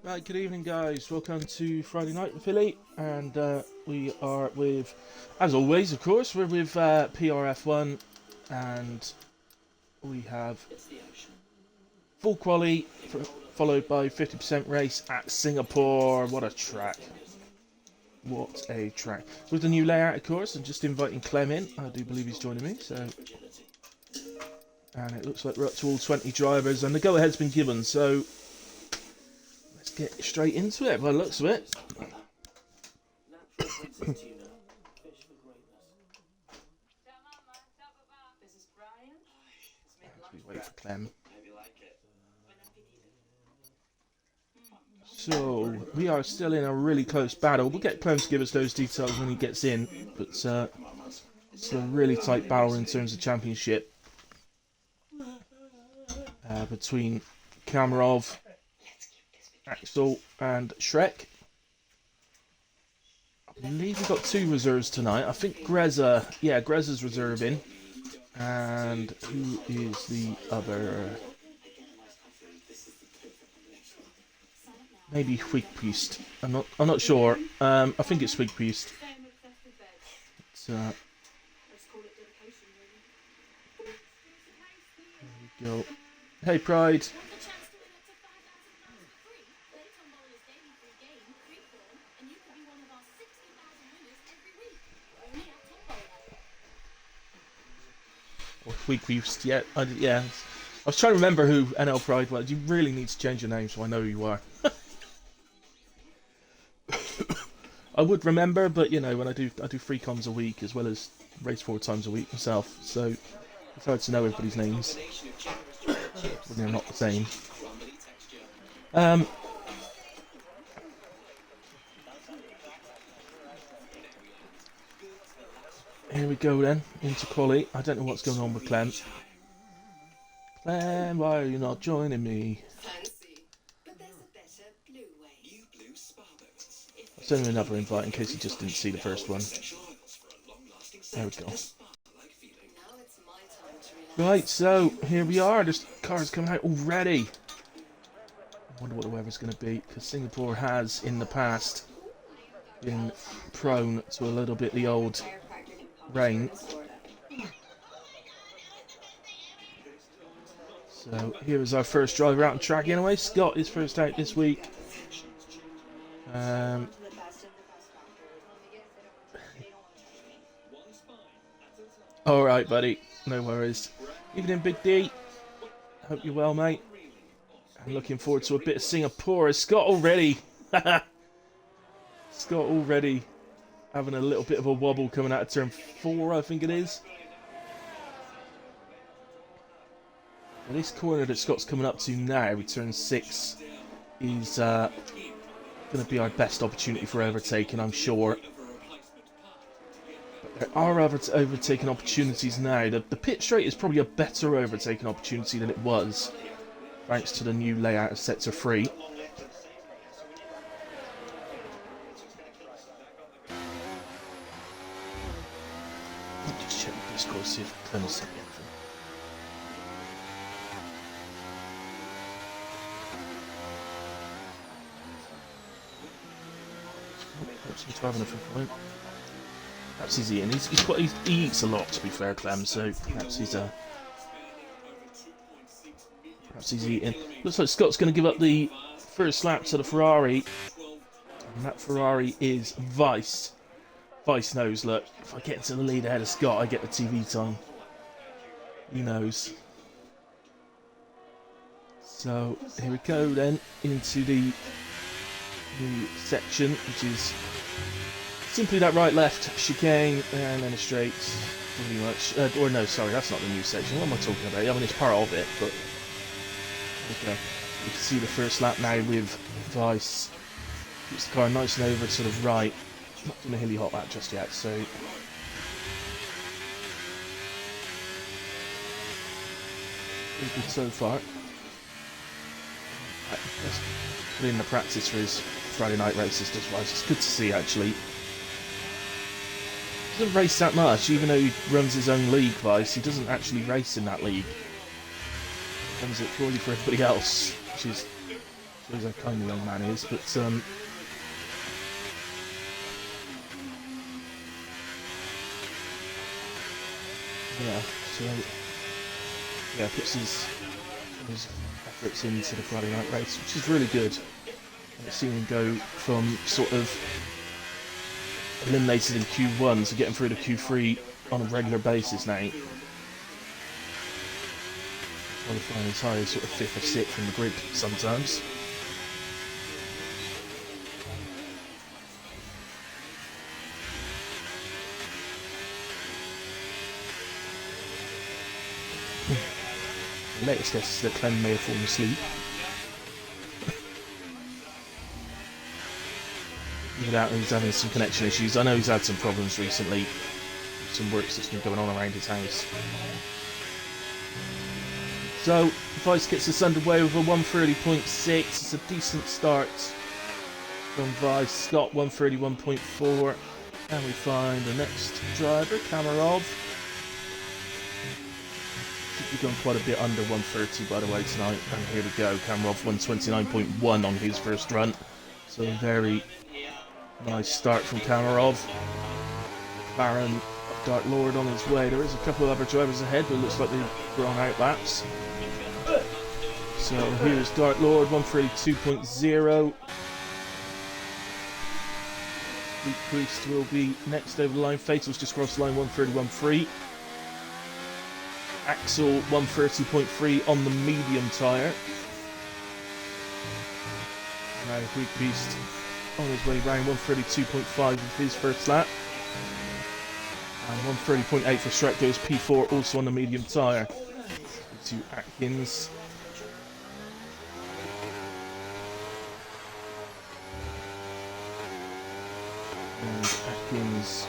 Right, good evening, guys. Welcome to Friday Night with Philly, and we are with, as always, of course, we're with PRF1, and we have full quali followed by 50% race at Singapore. What a track! What a track! With the new layout, of course, and just inviting Clem in. I do believe he's joining me. So, and it looks like we're up to all 20 drivers, and the go-ahead's been given. So. Get straight into it by the looks of it. We wait for Clem. So we are still in a really close battle. We'll get Clem to give us those details when he gets in, but it's a really tight battle in terms of championship between Kamarov, Axel and Shrek. I believe we've got two reserves tonight. I think Greza's reserving. And who is the other? Maybe Wigpriest. I'm not sure. I think it's Wigpriest. There we go. Hey Pride. Or Wigpriest, yeah. I was trying to remember who NL Pride was. You really need to change your name so I know who you are. I would remember, but you know, when I do 3 comms a week as well as race 4 times a week myself, so it's hard to know everybody's names when they're not the same. Here we go then, into quali. I don't know what's going on with Clem. Clem, why are you not joining me? I'll send him another invite in case he just didn't see the first one. There we go. Right, so here we are. This car's coming out already. I wonder what the weather's going to be, because Singapore has, in the past, been prone to a little bit the old rain. So here is our first driver out on track anyway. Scott is first out this week. Alright buddy, no worries. Evening Big D. Hope you're well, mate. I'm looking forward to a bit of Singapore. Is Scott already? Scott already having a little bit of a wobble coming out of turn 4, I think it is. Well, this corner that Scott's coming up to now, with turn 6, is going to be our best opportunity for overtaking, I'm sure. But there are other overtaking opportunities now. The pit straight is probably a better overtaking opportunity than it was, thanks to the new layout of Sector 3. Just check the Discord, see if Clem has sent me anything. Seems to have anything for him. Perhaps he's eating. He eats a lot, to be fair, Clem. So perhaps he's eating. Looks like Scott's going to give up the first lap to the Ferrari, and that Ferrari is Vice. Vice knows. Look, if I get into the lead ahead of Scott, I get the TV time. He knows. So here we go then into the new section, which is simply that right-left chicane and then a straight, pretty much. Or no, sorry, that's not the new section. What am I talking about? I mean, it's part of it, but okay. You can see the first lap now with Vice. Keeps the car nice and over sort of right. Not doing a hilly hot lap just yet, so pretty good so far. Let's put in the practice for his Friday night races, does Vice. It's good to see, actually. He doesn't race that much, even though he runs his own league, Vice. He doesn't actually race in that league. He runs it purely for everybody else, which is Shows how kind the young man is, but yeah, so yeah, puts his efforts into the Friday night race, which is really good. I've seen him go from sort of eliminated in Q1 to getting through to Q3 on a regular basis now. Qualifying as high as sort of 5th or 6th in the grid sometimes. The latest guess is that Clem may have fallen asleep. Without he's having some connection issues. I know he's had some problems recently. Some works that's been going on around his house. So, Vice gets us underway with a 1:30.6. It's a decent start from Vice. Scott 1:31.4. And we find the next driver, Kamarov. We've gone quite a bit under 1:30 by the way tonight. And here we go, Kamarov 1:29.1 on his first run. So a very nice start from Kamarov. Baron Dark Lord on his way. There is a couple of other drivers ahead, but it looks like they've run out laps. So here's Dark Lord 1:32.0. Luke Priest will be next over the line. Fatal's just crossed the line 1:31.3. Axel 1:30.3 on the medium tyre. Now Luke Priest on his way round 1:32.5 with his first lap. And 1:30.8 for Stretgo's P4 also on the medium tyre. To Atkins. And Atkins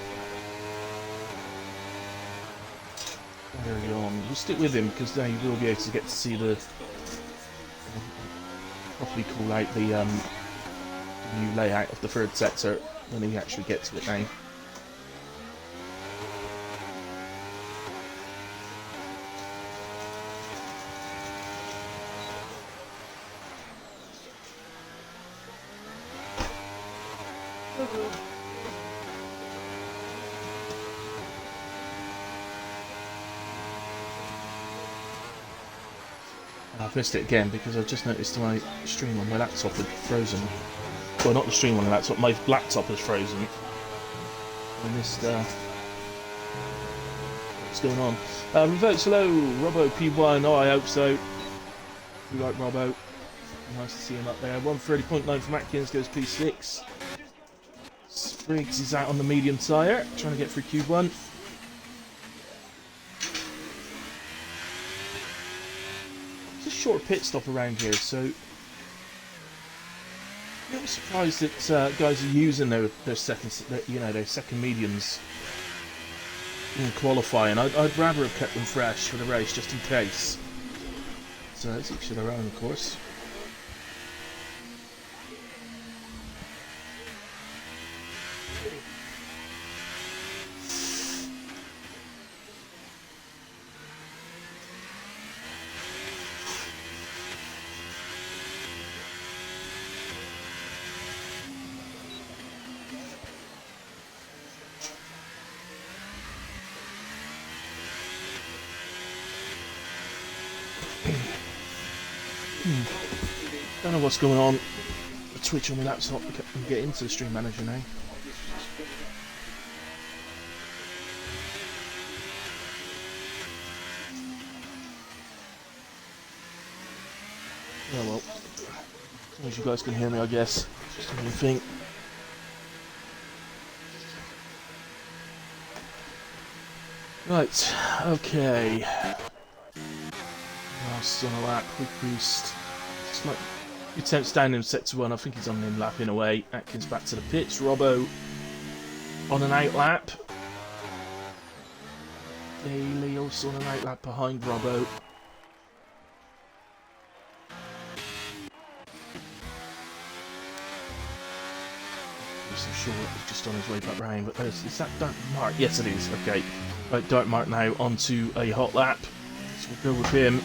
carry on. We'll stick with him because now you will be able to get to see the properly call out the new layout of the third sector when we actually get to it now. I've missed it again because I've just noticed my stream on my laptop had frozen. Well, not the stream on the laptop, my laptop has frozen. I missed what's going on. Revotes, hello, Robbo P1. Oh, I hope so. We like Robbo. Nice to see him up there. 1:30.9 from Atkins goes P6. Spriggs is out on the medium tyre, trying to get through Q1. Short pit stop around here, so I'm surprised that guys are using their second mediums in qualifying. I'd rather have kept them fresh for the race just in case. So it's each of their own, of course. Don't know what's going on. The Twitch on my laptop, I can get into the stream manager now. Oh well. As long as you guys can hear me, I guess. Just a new thing. Right, okay. Last on a lap, Quick Boost. It's like 2 attempts down in set to 1. I think he's on him lapping away. Atkins back to the pits. Robbo on an out lap. Daly also on an out lap behind Robbo. I'm sure he's just on his way back round, but is that Dark Mark? Yes, it is. Okay. Right, Dark Mark now onto a hot lap. So we'll go with him.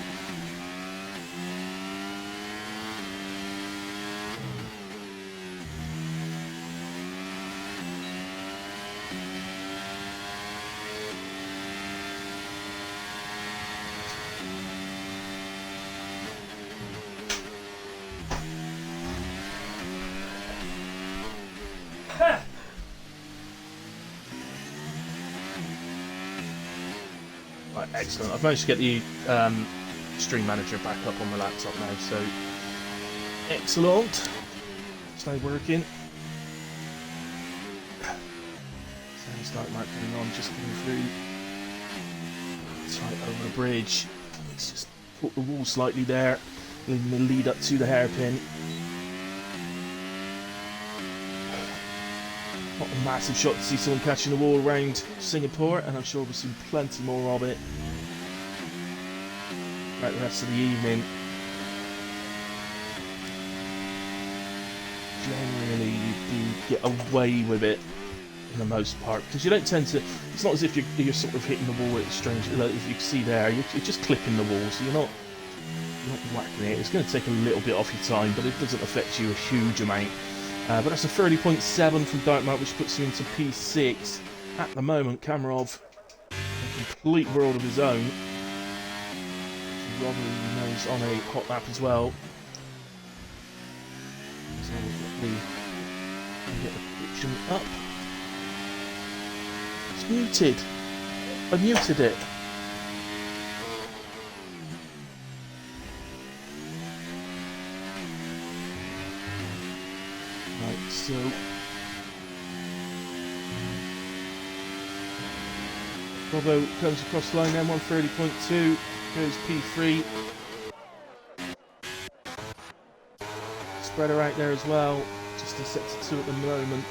Right, excellent. I've managed to get the stream manager back up on my laptop now, so excellent. It's now working. Sound start mic coming on, just coming through. Right over the bridge. Let's just put the wall slightly there, leaving the lead up to the hairpin. Not a massive shot to see someone catching the wall around Singapore, and I'm sure we'll see plenty more of it throughout the rest of the evening. Generally, you do get away with it for the most part, because you don't tend to. It's not as if you're sort of hitting the wall at strange. Like, if you can see there, you're just clipping the wall, so you're not whacking it. It's going to take a little bit off your time, but it doesn't affect you a huge amount. But that's a 30.7 from Dartmouth, which puts you into P6. At the moment, Kamarov, a complete world of his own. Robbery knows on a hot lap as well. So we'll get the prediction up. It's muted. I muted it. Right, so Bravo comes across the line then, 130.2, goes P3. Spreader out there as well, just a set to 2 at the moment.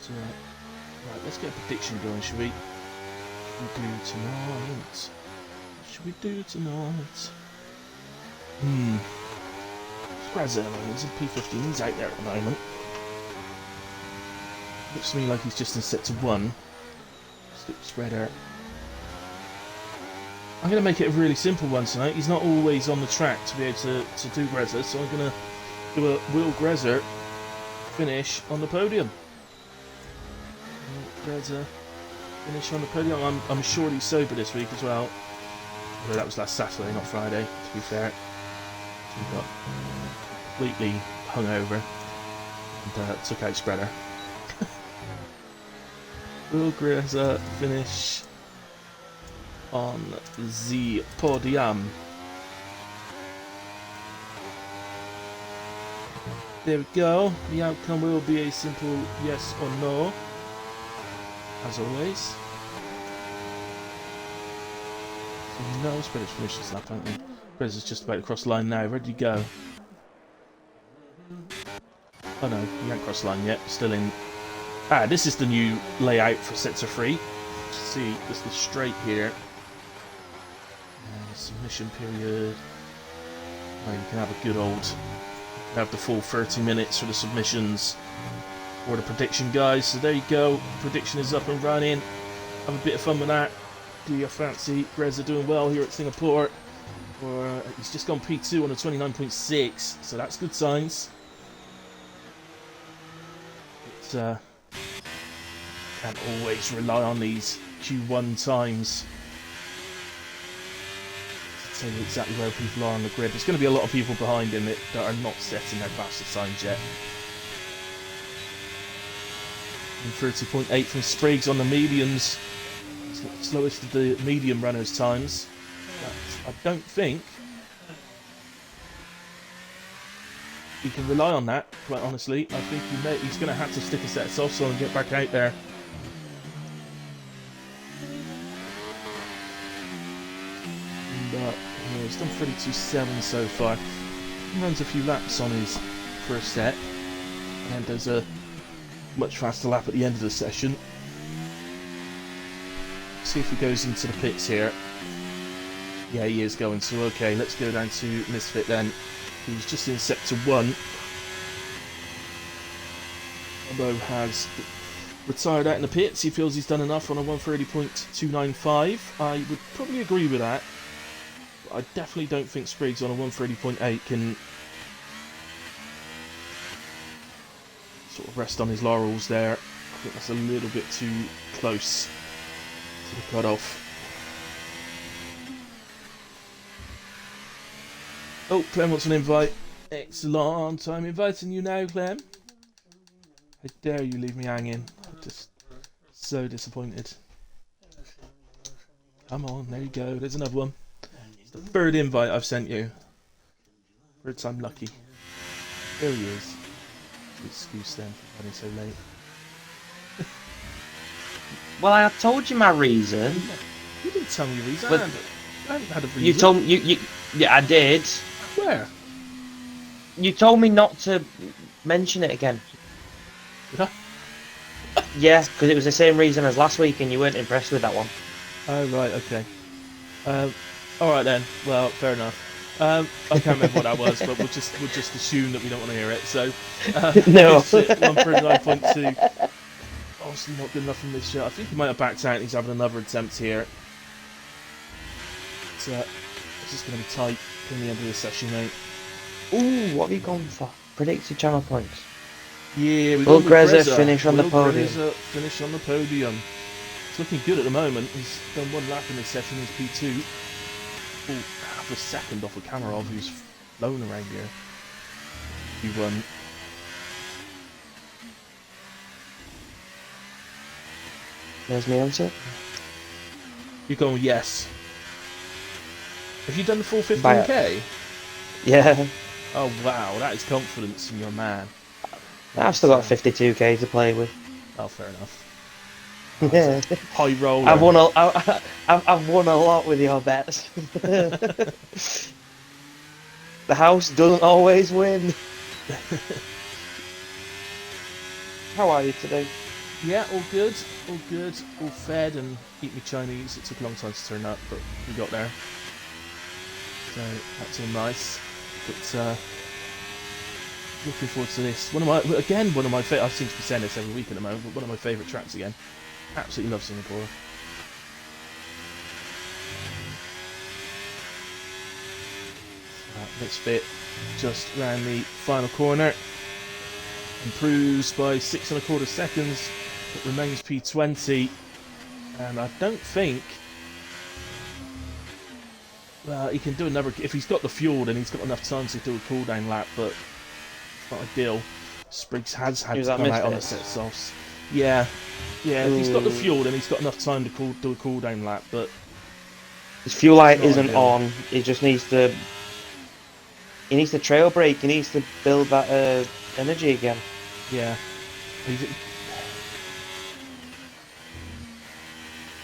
So, right, let's get a prediction going, shall we? What should we do tonight? What should we do tonight? Spreads early, he's in P15, he's out there at the moment. Looks to me like he's just in set to 1. Slip spreader. I'm going to make it a really simple one tonight. He's not always on the track to be able to do Grezza, so I'm going to do a Will Grezza finish on the podium. Grezza finish on the podium. I'm sure he's sober this week as well. Although that was last Saturday, not Friday, to be fair. So he got completely hungover and took out spreader. Will Grezza finish on the podium. There we go. The outcome will be a simple yes or no, as always. So no, Spreader's finished this lap, haven't we? Grezza's just about to cross the line now. Ready to go. Oh no, he hasn't crossed the line yet. Still in. This is the new layout for sets of 3. See, there's the straight here. Submission period. Oh, you can have a good old. Have the full 30 minutes for the submissions or the prediction, guys. So there you go. Prediction is up and running. Have a bit of fun with that. Do you fancy Grezza doing well here at Singapore? Or he's just gone P2 on a 29.6, so that's good signs. But can't always rely on these Q1 times to tell you exactly where people are on the grid. There's going to be a lot of people behind him that are not setting their fastest times yet. And 30.8 from Spriggs on the mediums. Slowest of the medium runners' times. But I don't think he can rely on that, quite honestly. I think he's going to have to stick a set of softs on and get back out there. He's done 32.7 so far. He runs a few laps on his first set, and does a much faster lap at the end of the session. See if he goes into the pits here. Yeah, he is going to. Okay, let's go down to Misfit then. He's just in sector 1. Although has retired out in the pits, he feels he's done enough on a 130.295. I would probably agree with that. I definitely don't think Spriggs on a 130.8 can sort of rest on his laurels there. I think that's a little bit too close to the cut-off. Oh, Clem wants an invite. Excellent. I'm inviting you now, Clem. How dare you leave me hanging? I'm just so disappointed. Come on, there you go. There's another one. It's the third invite I've sent you. Third time lucky. There he is. Excuse them for running so late. Well, I told you my reason. You didn't tell me your reason. But I haven't had a reason. you told me yeah, I did. Where? You told me not to mention it again. Did I? Yeah, because it was the same reason as last week, and you weren't impressed with that one. Oh right, okay. All right then. Well, fair enough. I can't remember what that was, but we'll just assume that we don't want to hear it. So, No. 139.2. Obviously not good enough from this shot. I think he might have backed out and he's having another attempt here. It's just going to be tight in the end of the session, mate. Ooh, what have you gone for? Predicted channel points. Yeah, Will Greza finish on the podium? Finish on the podium. It's looking good at the moment. He's done one lap in this session. He's P2. Oh, half a second off of Kamarov, who's flown around here. P1. There's my answer. You're going yes. Have you done the full 15k? Yeah. Oh wow, that is confidence in your man. I've still got 52k to play with. Oh, fair enough. Yeah. High roller. I've won a lot with your bets. The house doesn't always win. How are you today? Yeah, all good, all good, all fed and eat me Chinese. It took a long time to turn up, but we got there. So that's all nice. But looking forward to this. One of my favorite. I seem to be saying this every week at the moment, but one of my favourite tracks again. Absolutely love Singapore. Next bit, just round the final corner. Improves by 6 1/4 seconds. It remains P20, and I don't think. Well, he can do another. If he's got the fuel, then he's got enough time to do a cool down lap, but it's not ideal. Spriggs has had to come out on the set softs. Yeah. If he's got the fuel, then he's got enough time to do a cool down lap, but his fuel light isn't ideal. on. He just needs to. He needs to trail brake. He needs to build that energy again. Yeah.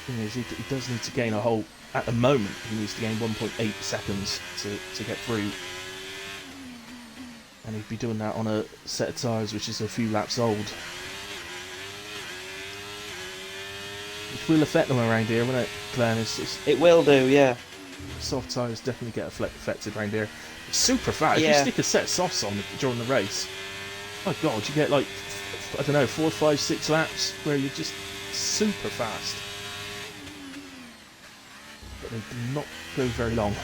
Thing is, he does need to gain a whole. At the moment, he needs to gain 1.8 seconds to get through, and he'd be doing that on a set of tyres which is a few laps old. Which will affect them around here, won't it, Glenn? It will do, yeah. Soft tyres definitely get affected around here. It's super fast. Yeah. If you stick a set of softs on during the race, my God, you get like, I don't know, 4, 5, 6 laps where you're just super fast. But they do not go very long.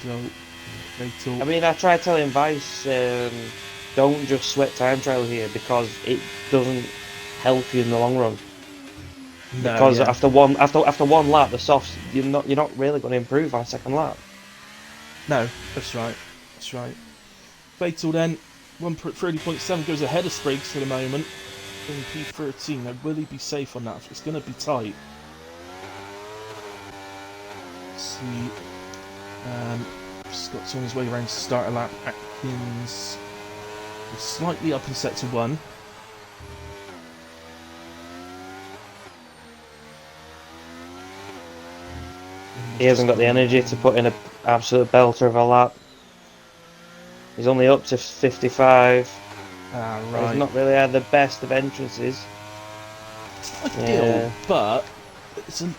So, I mean, I tried telling Vice, don't just sweat time trial here because it doesn't help you in the long run. no, Because yeah. after one lap, the softs you're not really going to improve on second lap. No, that's right. That's right. Fatal then, 130.7 goes ahead of Spriggs for the moment. In P13, now will he be safe on that? It's going to be tight. Let's see. Scott's on his way around to start a lap. Atkins is slightly up in set to 1. He hasn't got the energy to put in an absolute belter of a lap. He's only up to 55. Ah, right. He's not really had the best of entrances. Ideal, Yeah. but it's a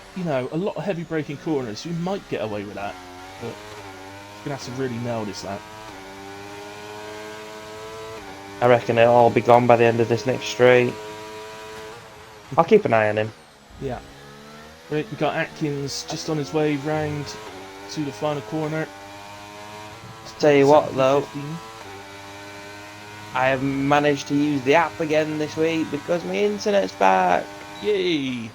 lot of heavy braking corners. You might get away with that, but you're gonna have to really nail this lap. I reckon it'll all be gone by the end of this next straight. I'll keep an eye on him. Yeah. Right, we've got Atkins just on his way round to the final corner. Tell you what though, 15. I have managed to use the app again this week because my internet's back. Yay!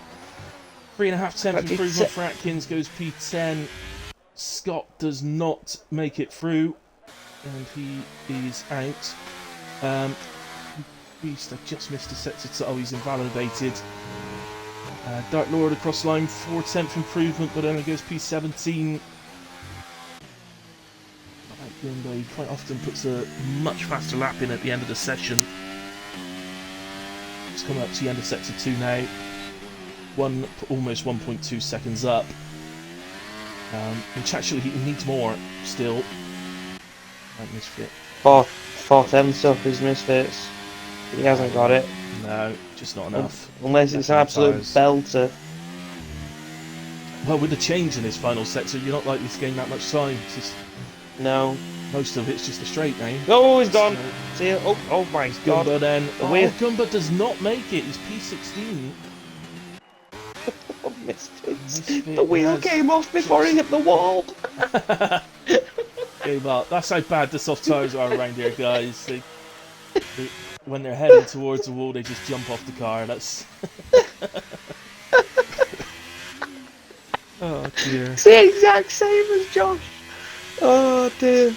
3.5 temp But improvement for Atkins, goes P10. Scott does not make it through, and he is out. Beast, I just missed a sector. Oh, he's invalidated. Dark Lord across line, 4/10 improvement, but only goes P17. He quite often puts a much faster lap in at the end of the session. It's coming up to the end of sector 2 now. Almost 1.2 seconds up. Which actually he needs more still. Right, Misfit. Four tenths off his misfits. He hasn't got it. No, just not enough. Unless it's an absolute belter. Well, with the change in this final sector, you're not likely to gain that much time. No. Most of it's just a straight now. Oh, he's gone. See you. Oh my god. Gumba then. Gumba does not make it. He's P16. Misfits. The wheel came off before he hit the wall. Okay, well, that's how bad the soft tyres are around here, guys. When they're heading towards the wall, they just jump off the car. That's. Oh dear. It's the exact same as Josh. Oh dear.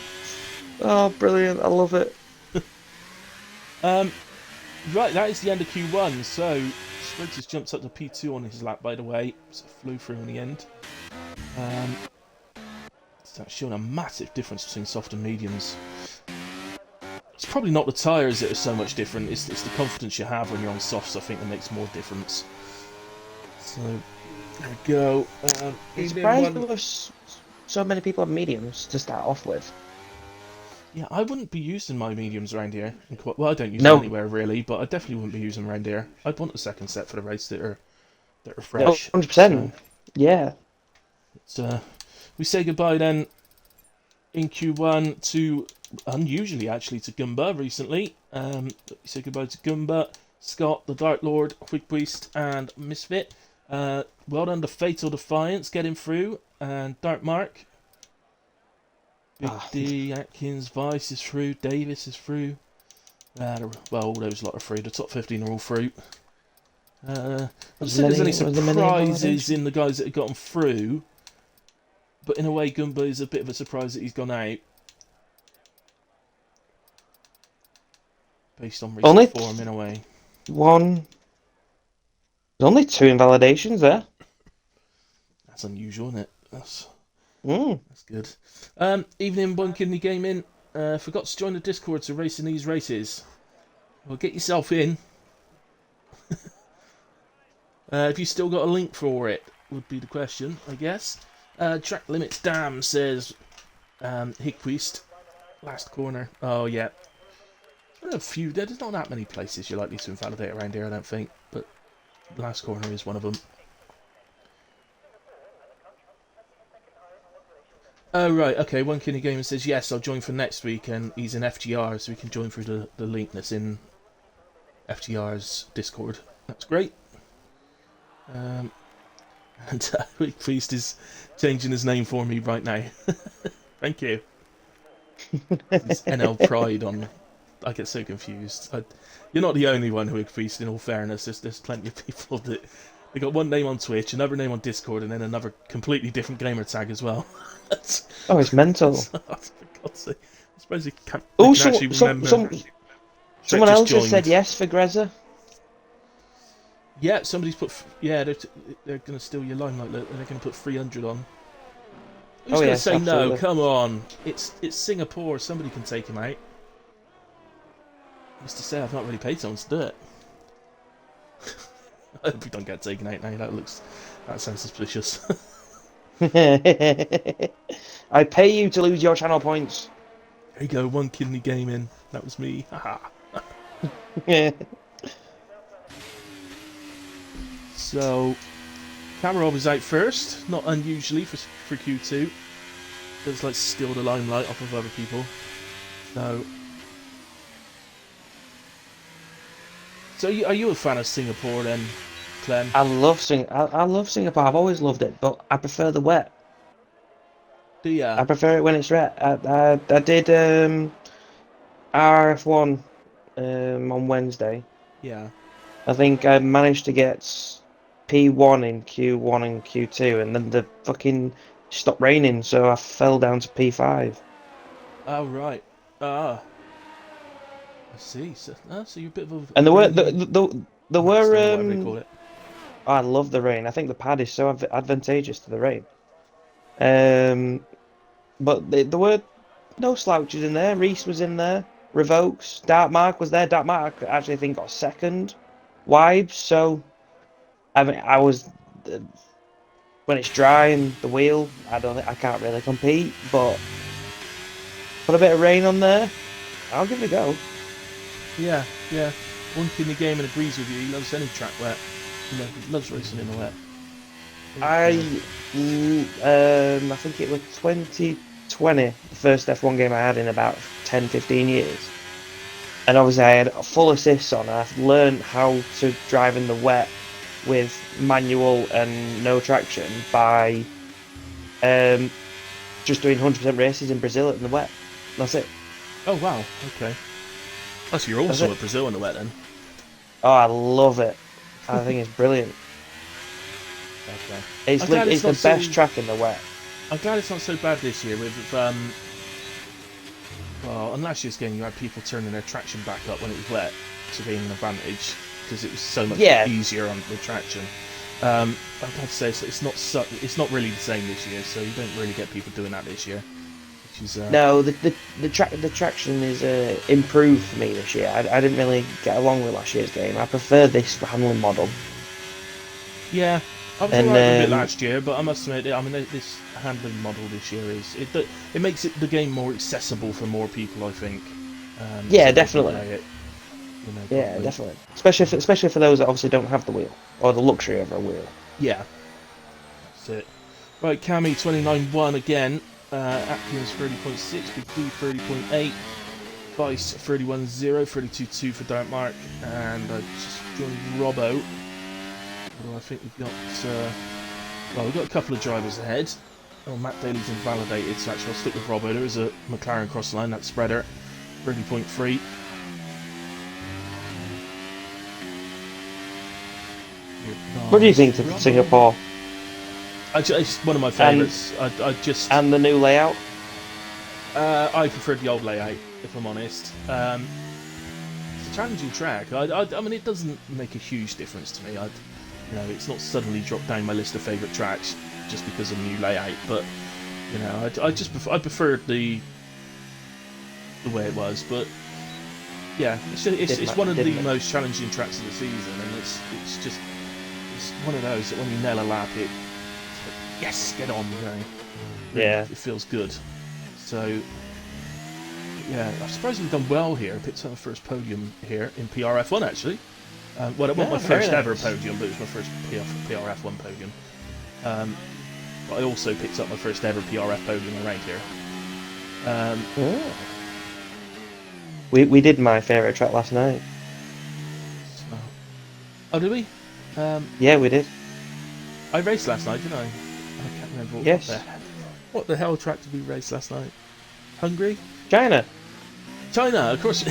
Oh, brilliant! I love it. Right, that is the end of Q1. So Spriggs has jumped up to P2 on his lap, by the way. So flew through in the end. So that's showing a massive difference between soft and mediums. It's probably not the tyres that are so much different. It's the confidence you have when you're on softs. I think that makes more difference. So there we go. I'm surprised there was so many people on mediums to start off with. Yeah, I wouldn't be using my mediums around here. Well, I don't use them anywhere really, but I definitely wouldn't be using them around here. I'd want a second set for the race that are fresh. 100%. So, yeah. We say goodbye then in Q1 to, unusually actually, to Gumba recently. We say goodbye to Gumba, Scott, the Dark Lord, Quick Beast, and Misfit. Well done to Fatal Defiance getting through, and Dark Mark. Big D, Atkins, Vice is through, Davis is through. Well, all those lot are through. The top 15 are all through. I don't think there's any surprises in the guys that have gotten through. But in a way, Gumba is a bit of a surprise that he's gone out. Based on recent form, in a way. There's only 2 invalidations there. That's unusual, isn't it? That's good. Evening, One Kidney Gaming. Forgot to join the Discord to race in these races. Well, get yourself in. Have you still got a link for it? Would be the question, I guess. Track Limits Dam says Hickweast. Last corner. Oh, yeah. There's not that many places you're likely to invalidate around here, I don't think. But last corner is one of them. Oh, right, okay. One Kidney Gamer says, yes, I'll join for next week, and he's in FGR, so we can join through the link that's in FGR's Discord. That's great. And Weak Priest is changing his name for me right now. Thank you. It's NL Pride on... I get so confused. You're not the only one, Weak Priest, in all fairness. There's plenty of people that... They got one name on Twitch, another name on Discord, and then another completely different gamer tag as well. Oh, it's mental. For God's sake. I suppose you can't actually remember. Someone else has said yes for Grezza. Yeah, somebody's put... they're going to steal your limelight. They're going to put 300 on. Who's going to say absolutely. No? Come on. It's Singapore. Somebody can take him out. Just to say, I've not really paid someone to do it. I hope we don't get taken out now. That sounds suspicious. I pay you to lose your channel points. There you go, One Kidney Gaming. That was me. Haha. So, Kamarov is out first. Not unusually for Q2. Does like steal the limelight off of other people. So are you a fan of Singapore then, Clem? I love Singapore. I've always loved it, but I prefer the wet. Do ya? I prefer it when it's wet. I did PRF1 on Wednesday. Yeah. I think I managed to get P1 in Q1 and Q2, and then the fucking stopped raining, so I fell down to P5. Oh right. Ah, I see. So, so you're a bit of a And there were rainy there were master, or whatever they call it. I love the rain. I think the pad is so advantageous to the rain. Um, but there were no slouches in there. Reese was in there. Revokes. Dark Mark was there. Dark Mark I actually think got second. Wibes. So I mean, uh, when it's dry and the wheel, I can't really compete. But put a bit of rain on there, I'll give it a go. Yeah, yeah. One kid in the game and agrees with you. He loves any track wet. He loves racing in the wet. I think it was 2020, the first F1 game I had in about 10, 15 years. And obviously I had full assists on. I've learned how to drive in the wet with manual and no traction by just doing 100% races in Brazil in the wet. That's it. Oh wow. Okay. Oh, so you're That's also it. at Brazil in the wet then. Oh, I love it. I think it's brilliant. Okay. It's I'm glad it's it's the not so. best track in the wet. I'm glad it's not so bad this year with well, on last year's game you had people turning their traction back up when it was wet to gain an advantage because it was so much Yeah, easier on with traction. I'd have to say it's not really the same this year, so you don't really get people doing that this year, which is no, the traction is improved for me this year. I didn't really get along with last year's game. I prefer this handling model. yeah. I was And alright with it last year, but I must admit, I mean, this handling model this year it makes the game more accessible for more people, I think. yeah, So they can definitely. play it, Yeah, properly. definitely. Especially for those that obviously don't have the wheel or the luxury of a wheel. Yeah, that's it. Right, Cami 29.1 again. Atkins 30.6, Big D 30.8, Vice 31.0, 32.2 for Dark Mark, and I just joined Robbo. Although I think we've got well, we've got a couple of drivers ahead. Oh, Matt Daly's invalidated, so actually I'll stick with Robbo. There is a McLaren cross line, that spreader, 30.3. What do you think of Singapore It's one of my favourites. I just and the new layout? I preferred the old layout, if I'm honest. It's a challenging track. I mean, it doesn't make a huge difference to me. It's not suddenly dropped down my list of favourite tracks just because of a new layout. But I preferred the way it was. But yeah, it's one of the most challenging tracks of the season, and it's one of those that when you nail a lap, it's like, yes, get on, Yeah. It feels good. So yeah, I'm surprised we've done well here. Picked up my first podium here in PRF1 actually. Well, it wasn't my first ever podium, but it was my first PRF1 podium. But I also picked up my first ever PRF podium around here. We did my favourite track last night. Oh, did we? Yeah, we did. I raced last night, didn't I? I can't remember. Yes. What the hell track did we race last night? Hungary? China. China, of course.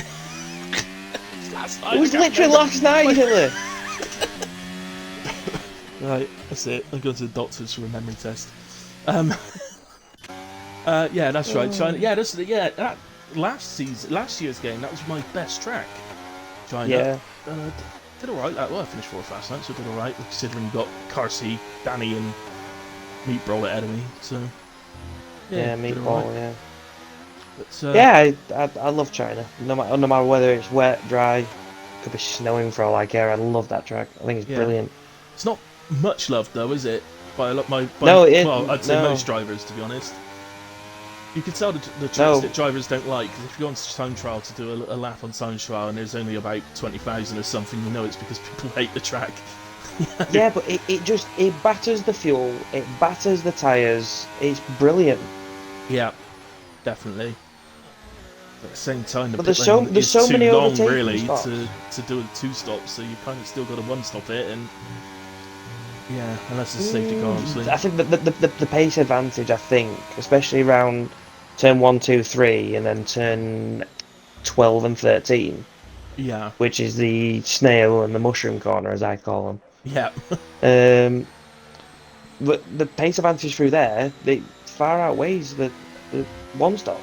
Last night. It was literally last night, Hilly. Right, that's it. I'm going to the doctors for a memory test. Yeah, that's right. China. Yeah, that last year's game, that was my best track. China. Yeah. Did alright. Well, I finished fourth last night, so I did alright. Considering you got Carsey, Danny, and Meatball ahead of me, so Yeah, Meatball. Right. Yeah. But, yeah, I love China. No matter whether it's wet, dry, could be snowing for all I care. I love that track. I think it's brilliant. It's not much loved though, is it? No, well, I'd say most drivers, to be honest. You can tell the tracks that drivers don't like, because if you go on time trial to do a lap on time trial and there's only about 20,000 or something, you know it's because people hate the track. Yeah, but it batters the fuel, it batters the tyres. It's brilliant. Yeah, definitely. At the same time, but there's so many long, overtaking really, spots. to do a two stop, so you kind of still got a one stop it, and yeah, unless it's safety car, obviously. I think the pace advantage, I think, especially around turn 1, 2, 3, and then turn 12 and 13. Yeah. Which is the snail and the mushroom corner, as I call them. Yeah. the pace advantage through there, they far outweighs the one stop.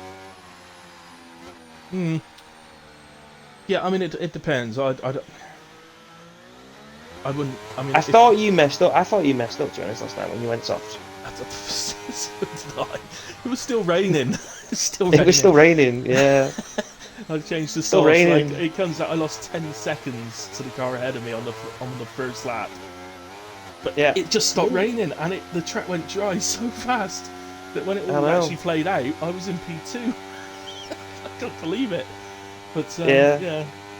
Hmm. Yeah, I mean, it depends. I wouldn't. I mean, I if thought you messed up. I thought you messed up, to be honest, last night when you went soft. it was still raining. It's still It was raining. still raining. Yeah, I changed the still sauce. Like raining. it comes out, I lost 10 seconds to the car ahead of me on the first lap. But Yeah, it just stopped raining, and the track went dry so fast that when it I all know. actually played out, I was in P2. I couldn't believe it. But Yeah.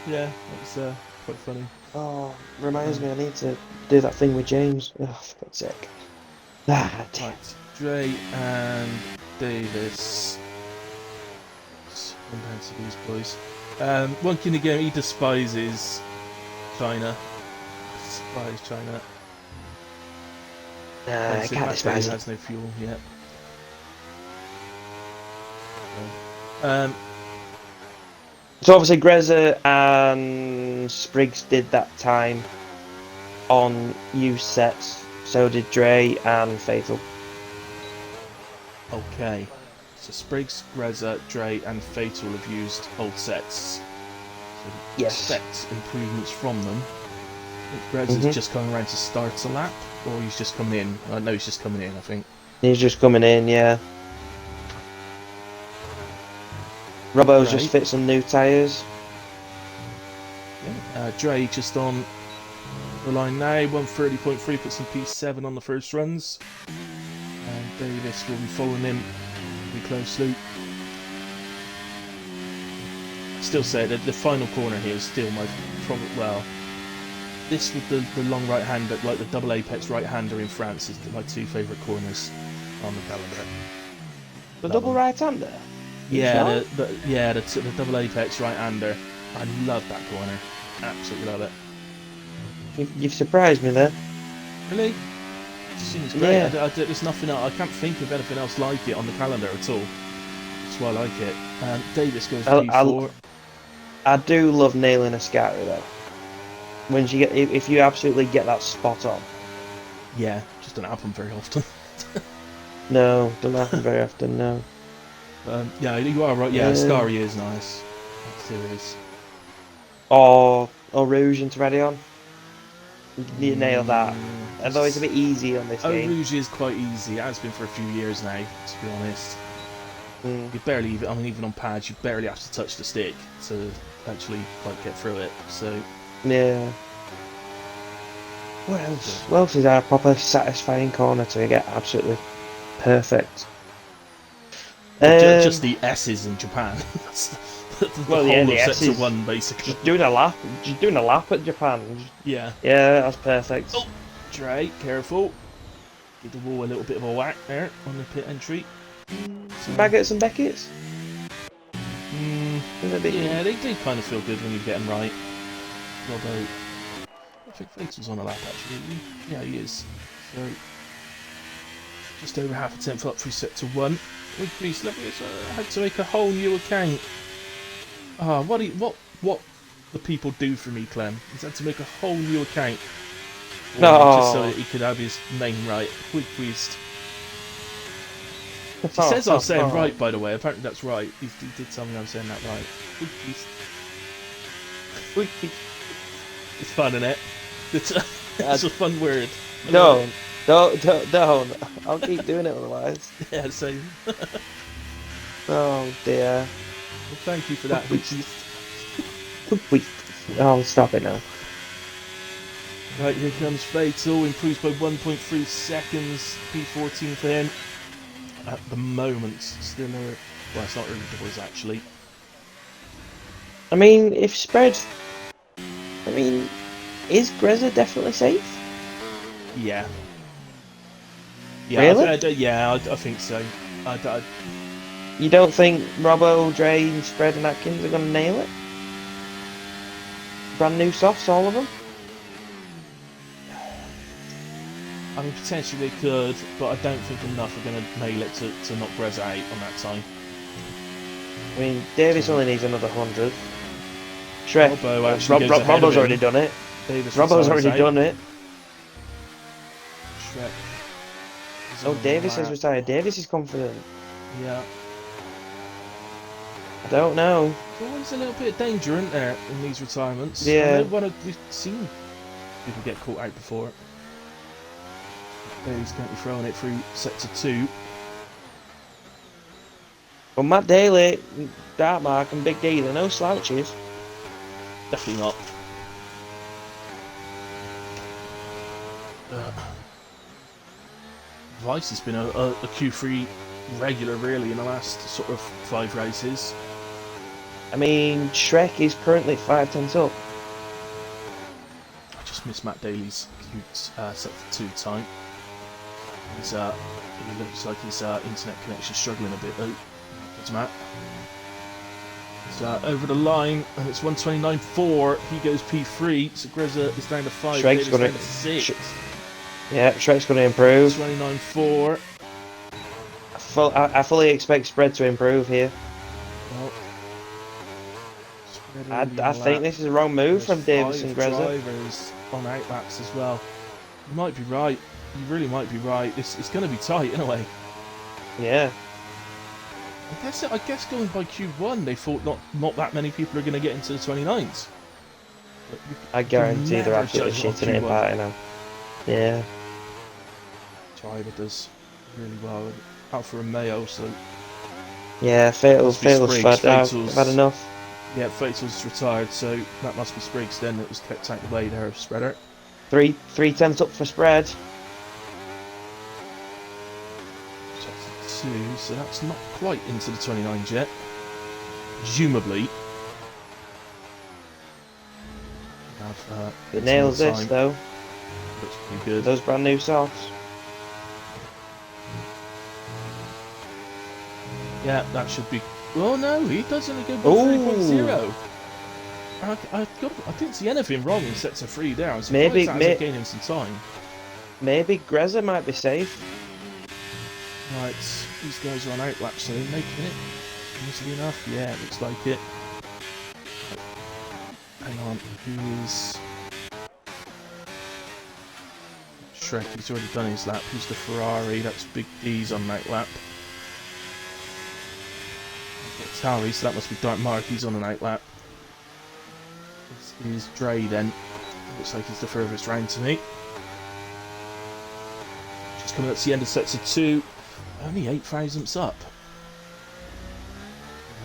yeah, it was quite funny. Oh, reminds me, I need to do that thing with James. Oh, for God's sake. Ah, dear. Right, Dre and Davis. Let's run down to these boys. One thing again, he despises China. Despise China. Nah, I can't despise He it. has no fuel yet. Um, So obviously Greza and Spriggs did that time on used sets. So did Dre and Fatal. okay. So Spriggs, Reza, Dre, and Fatal have used old sets. So Yes. expect improvements from them. Reza's just coming around to start a lap, or he's just coming in. No, he's just coming in, I think. He's just coming in, yeah. Robbo's Dre. just fit some new tyres. Yeah. Dre just on the line now, 130.3, puts some P7 on the first runs. And Davis will be following him pretty closely. I still say that the final corner here is still my probably, well, this with the long right hander, like the double apex right hander in France, is my two favourite corners on the calendar. The Love double them. right-hander? Yeah, the double apex right hander. I love that corner. Absolutely love it. You've surprised me there. Really? It seems great. Yeah. There's nothing else. I can't think of anything else like it on the calendar at all. That's why I like it. Davis goes P4. I do love nailing a scatter though. When you get, if you absolutely get that spot on. Yeah, just don't happen very often. No, doesn't happen very often. No. Yeah, you are right. Yeah, Scary is nice. Serious. Or Rouge into Radeon. You nail that. Although it's a bit easy on this game. Rouge is quite easy. It has been for a few years now, to be honest. You barely even, I mean, even on pads, you barely have to touch the stick to actually like get through it. So yeah. What else? What else is a proper satisfying corner to get absolutely perfect? well, just the S's in Japan. That's the whole the of S's. Sector 1, basically. Just doing a lap at Japan. Yeah. Yeah, that's perfect. Oh, Dre, careful. Give the wall a little bit of a whack there on the pit entry. Some Baggots and Beckett's? Yeah, they do kind of feel good when you get them right. Although, I think Fatal's on a lap actually. Yeah, he is. So, just over half a tenth up through Sector 1. Increased level. I had to make a whole new account. What the people do for me, Clem, is had to make a whole new account. Just so that he could have his name right. Quick-quizzed. He says I'm saying right, by the way. Apparently that's right. He did tell me I'm saying that right. It's fun, isn't it? It's a fun word. Don't. I'll keep doing it otherwise. Yeah, same. Oh dear. Well, thank you for that. Oh, stop it now. Right, here comes Fatal. Improves by 1.3 seconds. P14 for him. At the moment, still well, it's not early doors actually. I mean, if spread... I mean, is Greza definitely safe? Yeah. Yeah, Really? I think so. You don't think Robbo, Dre, Spread and Atkins are going to nail it? Brand new softs, all of them? I mean, potentially they could, but I don't think enough are going to nail it to knock Greza out on that time. I mean, Davis only needs another 100. Shrek, Robbo's already done it. Robbo's already done it. Shrek Oh, Davis has retired. Davis is confident. Yeah. I don't know. There's always a little bit of danger, isn't there, in these retirements? Yeah. I know we've seen people get caught out before. He's currently throwing it through sector 2. Well, Matt Daly, Dartmark and Big D, they're no slouches. Definitely not. Vice has been a Q3 regular, really, in the last sort of 5 races. I mean, Shrek is currently 5 tenths up. I just missed Matt Daly's sector 2 time. He's, he looks like his internet connection's struggling a bit, though. It's Matt. He's over the line, and it's 129.4. He goes P3, so Greza is down to 5. Shrek's down to 6. Yeah, Shrek's going to improve. 29.4. I fully expect spread to improve here. Well, I think this is a wrong move from Davis and Greza. Drivers on outlaps as well. You might be right. You really might be right. It's going to be tight in a way. Yeah. I guess going by Q1, they thought not that many people are going to get into the 29s. I guarantee they're absolutely shitting it about it now. Yeah. Driver does really well. Alfa Romeo, so yeah, Fatal's had enough. Yeah, Fatal's retired, so that must be Spriggs then that was kept out of the way there of Spreader. 3 tenths up for spread. 2, so that's not quite into the 29s yet. Presumably. It nails this though. Looks pretty good. Those brand new softs. Yeah, that should be. Oh no, he does only go by 3.0. I didn't see anything wrong in sector 3 there. I was surprised that hasn't gained him some time. Maybe Greza might be safe. Right, these guys are on outlap, so they're making it easily enough. Yeah, it looks like it. Hang on, who is Shrek? He's already done his lap. Who's the Ferrari? That's Big D's on outlap. Tauri, so that must be Dartmark. He's on an outlap. This is Dre then. Looks like he's the furthest round to me. Just coming up to the end of sector 2. Only 8 thousandths up.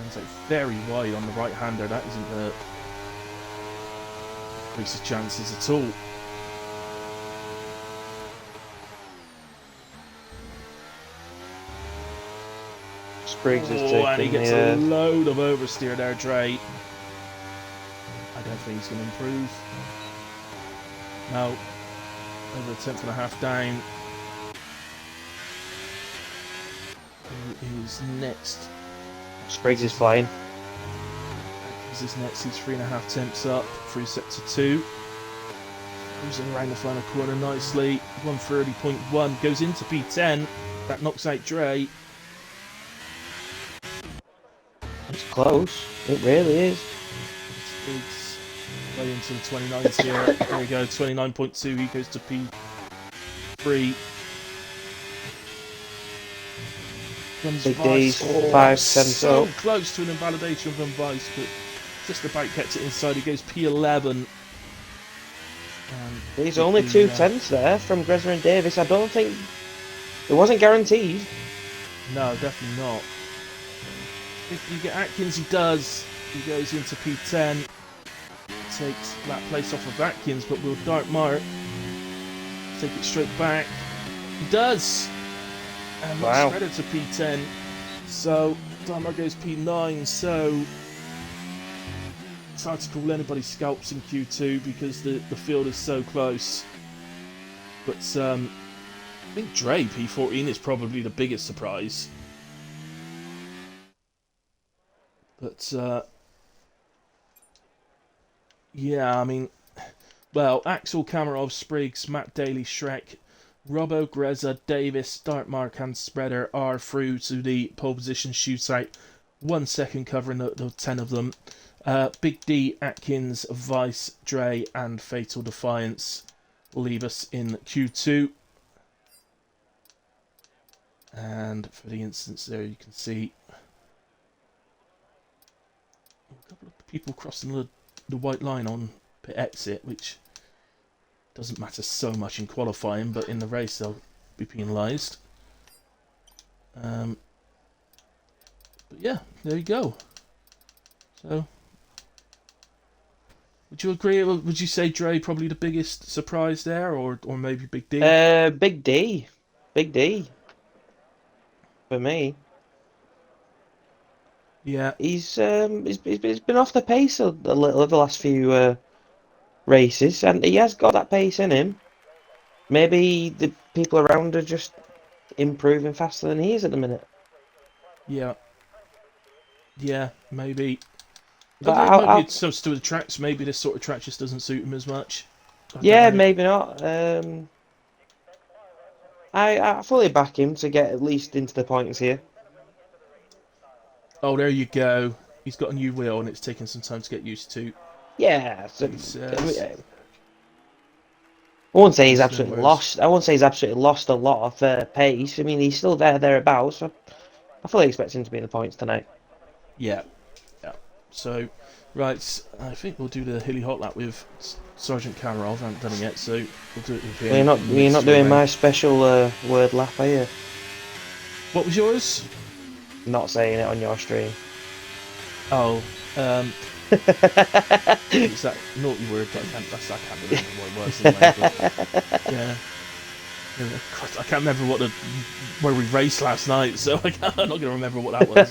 It's like very wide on the right hander. That isn't going to increase his chances at all. Spriggs is taking and he gets a load of oversteer there, Dre. I don't think he's going to improve. No. Over a 10.5 down. Who is next? Spriggs is flying. This is next. He's 3.5 tenths up through sector 2. Cruising around the final corner nicely. 130.1 goes into P10. That knocks out Dre. It's close. It really is. Spriggs way into the 29s here. There we go. 29.2. He goes to P3. Big D's 5 tenths up. So close to an invalidation from Vice, but just about kept it inside. He goes P11. He's only 2 tenths there from Greza and Davis. I don't think it wasn't guaranteed. No, definitely not. If you get Atkins, he does. He goes into P10. Takes that place off of Atkins, but will Dartmark take it straight back? He does. And wow. Spreader to P10. So Dartmark goes P9. So it's hard to call anybody scalps in Q2 because the field is so close. But I think Dre P14 is probably the biggest surprise. But yeah, I mean, well, Axel, Kamarov, Spriggs, Matt Daly, Shrek, Robbo, Greza, Davis, Dartmark and Spreader are through to the pole position shootout. 1 second covering the 10 of them. Big D, Atkins, Vice, Dre and Fatal Defiance will leave us in Q2. And for the instance there, you can see a couple of people crossing the white line on pit exit, which doesn't matter so much in qualifying, but in the race they'll be penalised. But yeah, there you go. So, would you agree? Would you say Dre probably the biggest surprise there, or maybe Big D? Big D. Big D. For me. Yeah, He's been off the pace a little the last few races, and he has got that pace in him. Maybe the people around are just improving faster than he is at the minute. yeah, yeah. Maybe. But It might be some to the tracks. Maybe this sort of track just doesn't suit him as much. I don't yeah, know. maybe not. I fully back him to get at least into the points here. Oh, there you go. He's got a new wheel, and it's taken some time to get used to. Yeah, so, He I says. won't say he's Yes, no absolutely worries. lost. I won't say he's absolutely lost a lot of pace. I mean, he's still thereabouts. So I fully expect him to be in the points tonight. Yeah, yeah. So, right, I think we'll do the hilly hot lap with Sergeant Cameron. I haven't done it yet, so we'll do it with Well, him. you're Next not three doing round. my special word lap, are you? What was yours? Not saying it on your stream. Oh, it's that naughty word that I can't remember what it was anyway. But yeah. Christ, I can't remember where we raced last night, so I'm not going to remember what that was.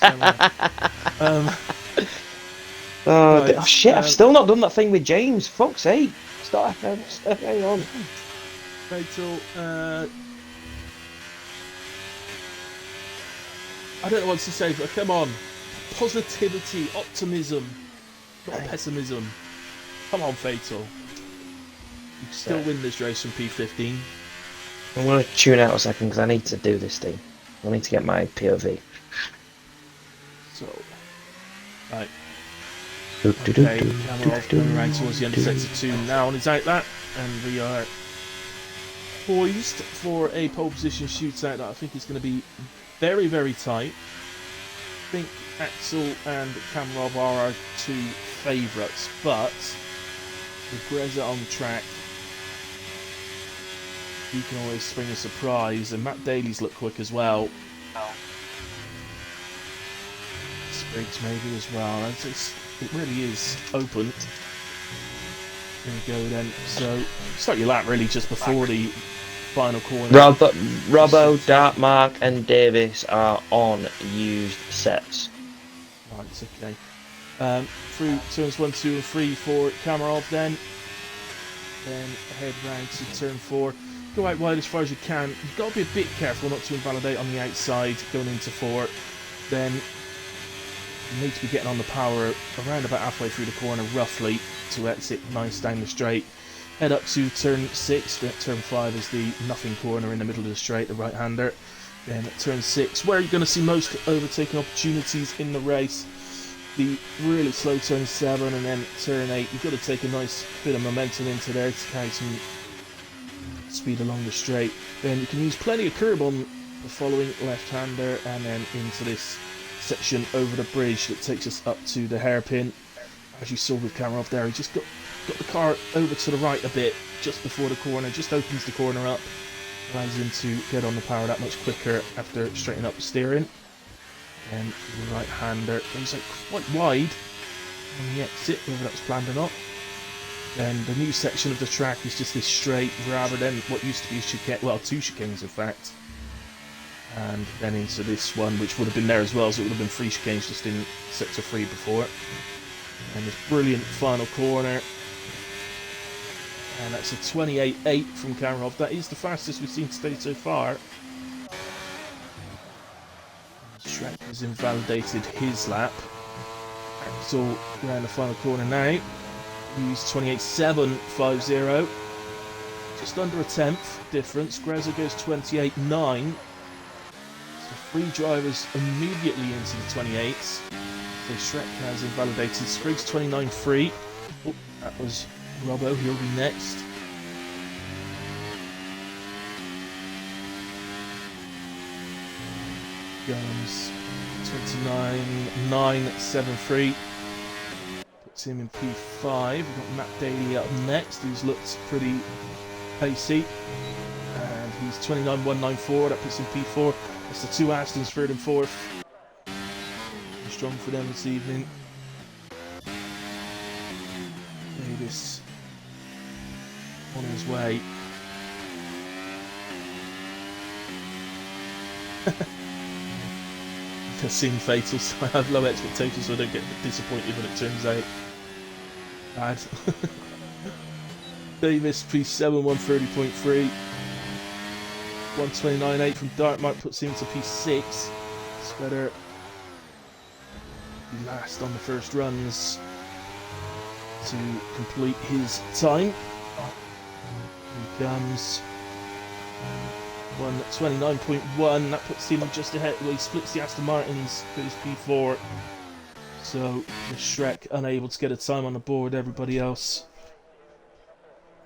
Oh Right. shit! I've still not done that thing with James. Fuck's sake! Stop. Hang on. Fatal. I don't know what to say, but come on. Positivity, optimism, not pessimism. Come on, Fatal. You can still win this race from P15. I'm gonna tune out a second because I need to do this thing. I need to get my POV. So, right. Okay, camera off, going around towards the end of sector 2 now, and it's out that, and we are poised for a pole position shootout that I think is going to be very, very tight. I think Axel and Kamrov are our two favourites, but with Greza on track, he can always spring a surprise, and Matt Daly's look quick as well. Spriggs maybe as well. It really is open. There we go then. So start your lap really just before the final corner. Robbo, Dartmark, and Davis are on used sets. Right, it's okay. Through turns 1, 2, and 3 for Kamarov then. Then head round to turn 4. Go out wide as far as you can. You've got to be a bit careful not to invalidate on the outside going into 4. Then you need to be getting on the power around about halfway through the corner roughly to exit nice down the straight. Head up to turn 6. Turn 5 is the nothing corner in the middle of the straight, the right hander. Then at turn 6, where you're going to see most overtaking opportunities in the race. The really slow turn 7, and then turn 8. You've got to take a nice bit of momentum into there to carry some speed along the straight. Then you can use plenty of curb on the following left-hander, and then into this section over the bridge that takes us up to the hairpin. As you saw with camera off there, he just got the car over to the right a bit just before the corner, just opens the corner up, allows him to get on the power that much quicker after straightening up the steering. And the right hander goes out quite wide on the exit, whether that was planned or not. Then the new section of the track is just this straight rather than what used to be a chicane, well, 2 chicanes in fact. And then into this one, which would have been there as well, so it would have been 3 chicanes just in sector 3 before. And this brilliant final corner. And that's a 28.8 from Kamarov. That is the fastest we've seen today so far. Shrek has invalidated his lap. Axel around the final corner now. He's 28.750. Just under a tenth difference. Greza goes 28.9. So 3 drivers immediately into the 28s. So Shrek has invalidated. Spriggs 29.3. Oh, that was Robbo. He'll be next. comes 29.973. Puts him in P5. We've got Matt Daly up next, who's looked pretty pacey. And he's 29.194. That puts him P4. That's the two Astons, third and fourth. Strong for them this evening. Davis on his way. It seemed fatal, so I have low expectations so I don't get disappointed when it turns out bad. Davis, P7, 130.3. 129.8 from Dartmouth puts him to P6. Sweater last on the first runs to complete his time. He comes 129.1. That puts him just ahead. Well, he splits the Aston Martins, goes P4. So the Shrek unable to get a time on the board. Everybody else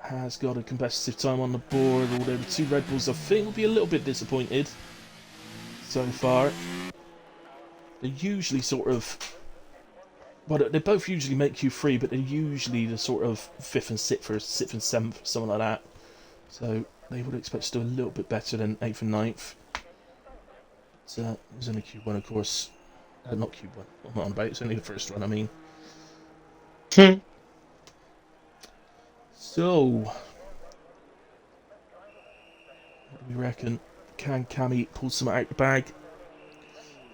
has got a competitive time on the board. Although the two Red Bulls, I think, will be a little bit disappointed so far. They're usually sort of, well, they both usually make Q3, but they're usually the sort of 5th and 6th or 6th and 7th, something like that. So they would expect to do a little bit better than 8th and 9th. It was only Q1, of course. Not Q1, I'm not on about it, it's only the first run, I mean. So, what do we reckon? Can Cammy pull some out the bag?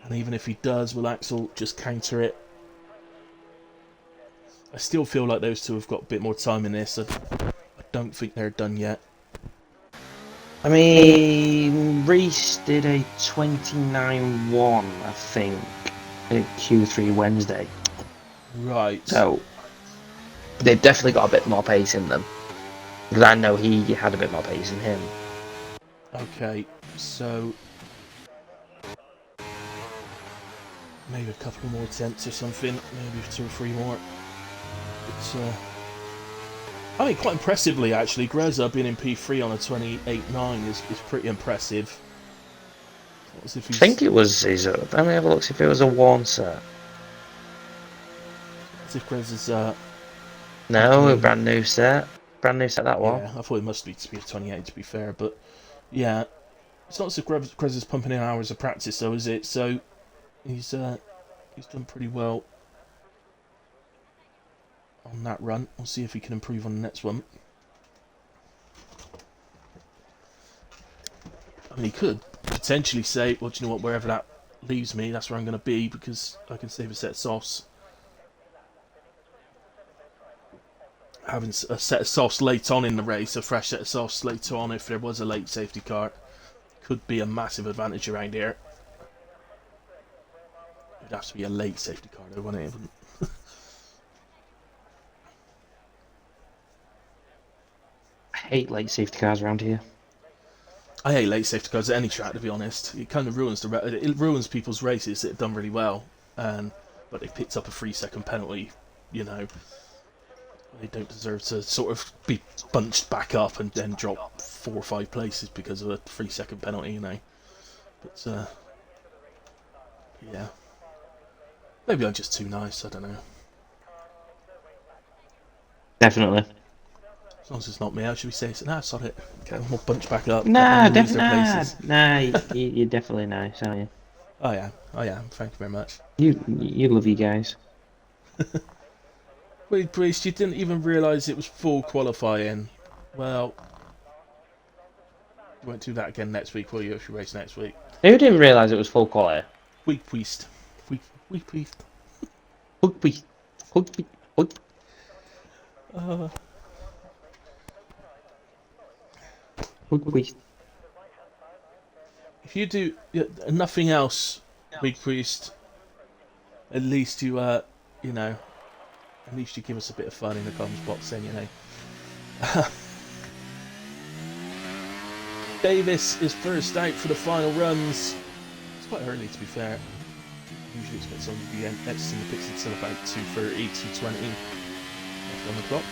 And even if he does, will Axel just counter it? I still feel like those two have got a bit more time in this. I don't think they're done yet. I mean, Reese did a 29.1, I think, at Q3 Wednesday. Right. So, they've definitely got a bit more pace in them. Because I know he had a bit more pace in him. Okay, so maybe a couple more attempts or something. Maybe 2 or 3 more. But, I mean, quite impressively, actually, Greza being in P3 on a 28.9 is pretty impressive. As if I think it was his. Let me have a look, see if it was a worn set. As if Greza's No, a brand new set. Brand new set, that one. Yeah, I thought it must be to be a 28, to be fair, but yeah, it's not as if Greza's pumping in hours of practice, though, is it? So he's done pretty well on that run. We'll see if he can improve on the next one. I mean, he could potentially say, well, do you know what, wherever that leaves me, that's where I'm going to be, because I can save a set of softs. Having a set of softs late on in the race, a fresh set of softs later on if there was a late safety car, could be a massive advantage around here. It'd have to be a late safety car though, wouldn't it? I hate late safety cars around here. I hate late safety cars at any track, to be honest. It kind of ruins people's races that have done really well, but they picked up a 3-second penalty. You know, they don't deserve to sort of be bunched back up and then drop 4 or 5 places because of a 3-second penalty. You know, but yeah, maybe I'm just too nice. I don't know. Definitely. As long as it's not me, how should we say it? Nah, sod it. Okay, we'll bunch back up. Nah, definitely. Nah, you're definitely nice, aren't you? Oh yeah, thank you very much. You love you guys. Wait, Priest, you didn't even realise it was full qualifying. Well, you won't do that again next week, will you, if you race next week? Who didn't realise it was full quality? Weak Priest. Weak Priest. Hook Priest. If you do nothing else, Weak Priest, at least you, you know, at least you give us a bit of fun in the comms box then, you know. Davis is first out for the final runs. It's quite early, to be fair. Usually expect someone to be exiting the pits until about 2:30, 2:20 on the clock.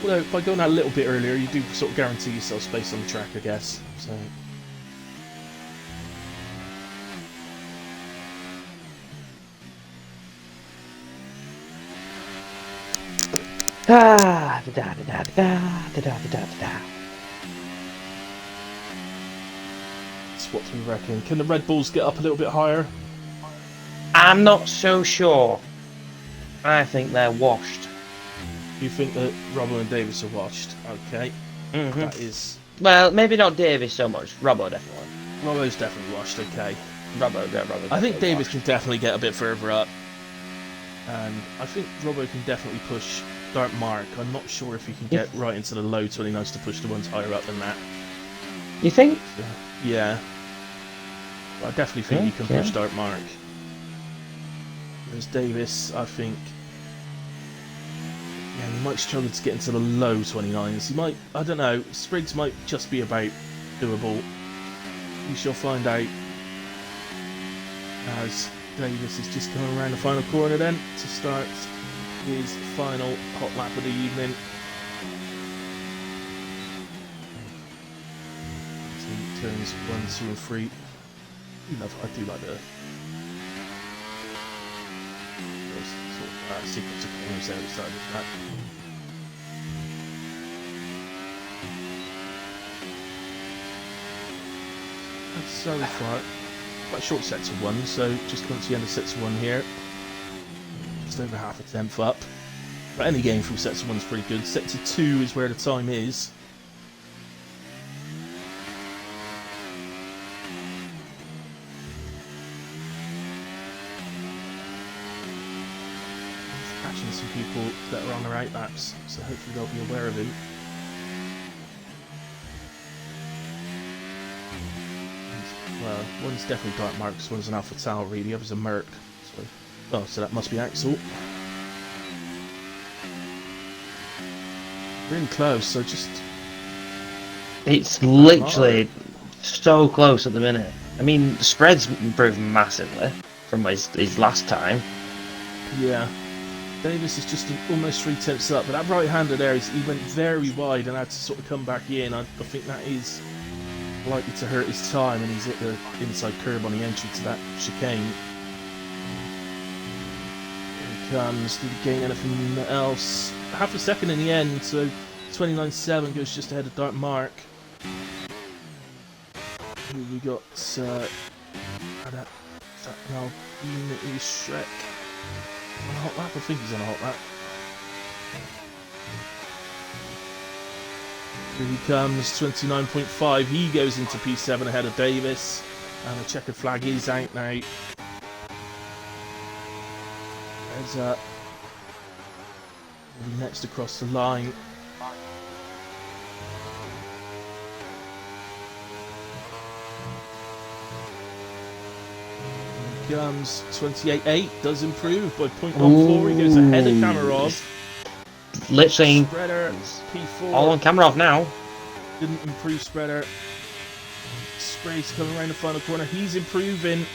Although by going out a little bit earlier, you do sort of guarantee yourself space on the track, I guess. So Da da da da da da da da da da. So what do we reckon? Can the Red Bulls get up a little bit higher? I'm not so sure. I think they're washed. You think that Robbo and Davis are washed? Okay, that is. Well, maybe not Davis so much. Robbo definitely. Robbo's definitely washed. Okay, Robbo, yeah, Robbo. I think Davis washed. can definitely get a bit further up, and I think Robbo can definitely push Dark Mark. I'm not sure if he can get right into the low 29s to push the ones higher up than that. You think? Yeah, but I definitely think he can push Dark Mark. Whereas Davis, I think, yeah, he might struggle to get into the low 29s. He might, I don't know, Spriggs might just be about doable. We shall find out as Davis is just coming around the final corner then to start his final hot lap of the evening. So turns 1, 2 and 3. I do like the sort of sequence of corners there at the start of the track. So far, quite short sets of 1, so just coming to the end of sets of 1 here. Just over half a tenth up. But any game from sets of 1 is pretty good. Sets of 2 is where the time is. Catching some people that are on their out laps, so hopefully they'll be aware of him. Well, one's definitely Dark Marks, one's an Alpha Tauri, the other's a Merc. So that must be Axel. Really close, so just... It's literally so close at the minute. I mean, the spread's improved massively from his last time. Yeah. Davis is just almost 3 tenths up, but that right-hander there, he went very wide and had to sort of come back in. I think that is likely to hurt his time, and he's hit the inside curb on the entry to that chicane. Here he comes. Did he gain anything else? Half a second in the end, so 29.7 goes just ahead of Dark Mark. Here we got that now is Shrek on a hot lap. I think he's on a hot lap. Here he comes, 29.5. He goes into P7 ahead of Davis. And the checkered flag is out now. There's next across the line. Here he comes, 28.8. Does improve by 0.14. He goes ahead of Kamarov. Literally, Spreader, P4. all on Kamarov now. Didn't improve Spreader. Spray's coming around the final corner. He's improving.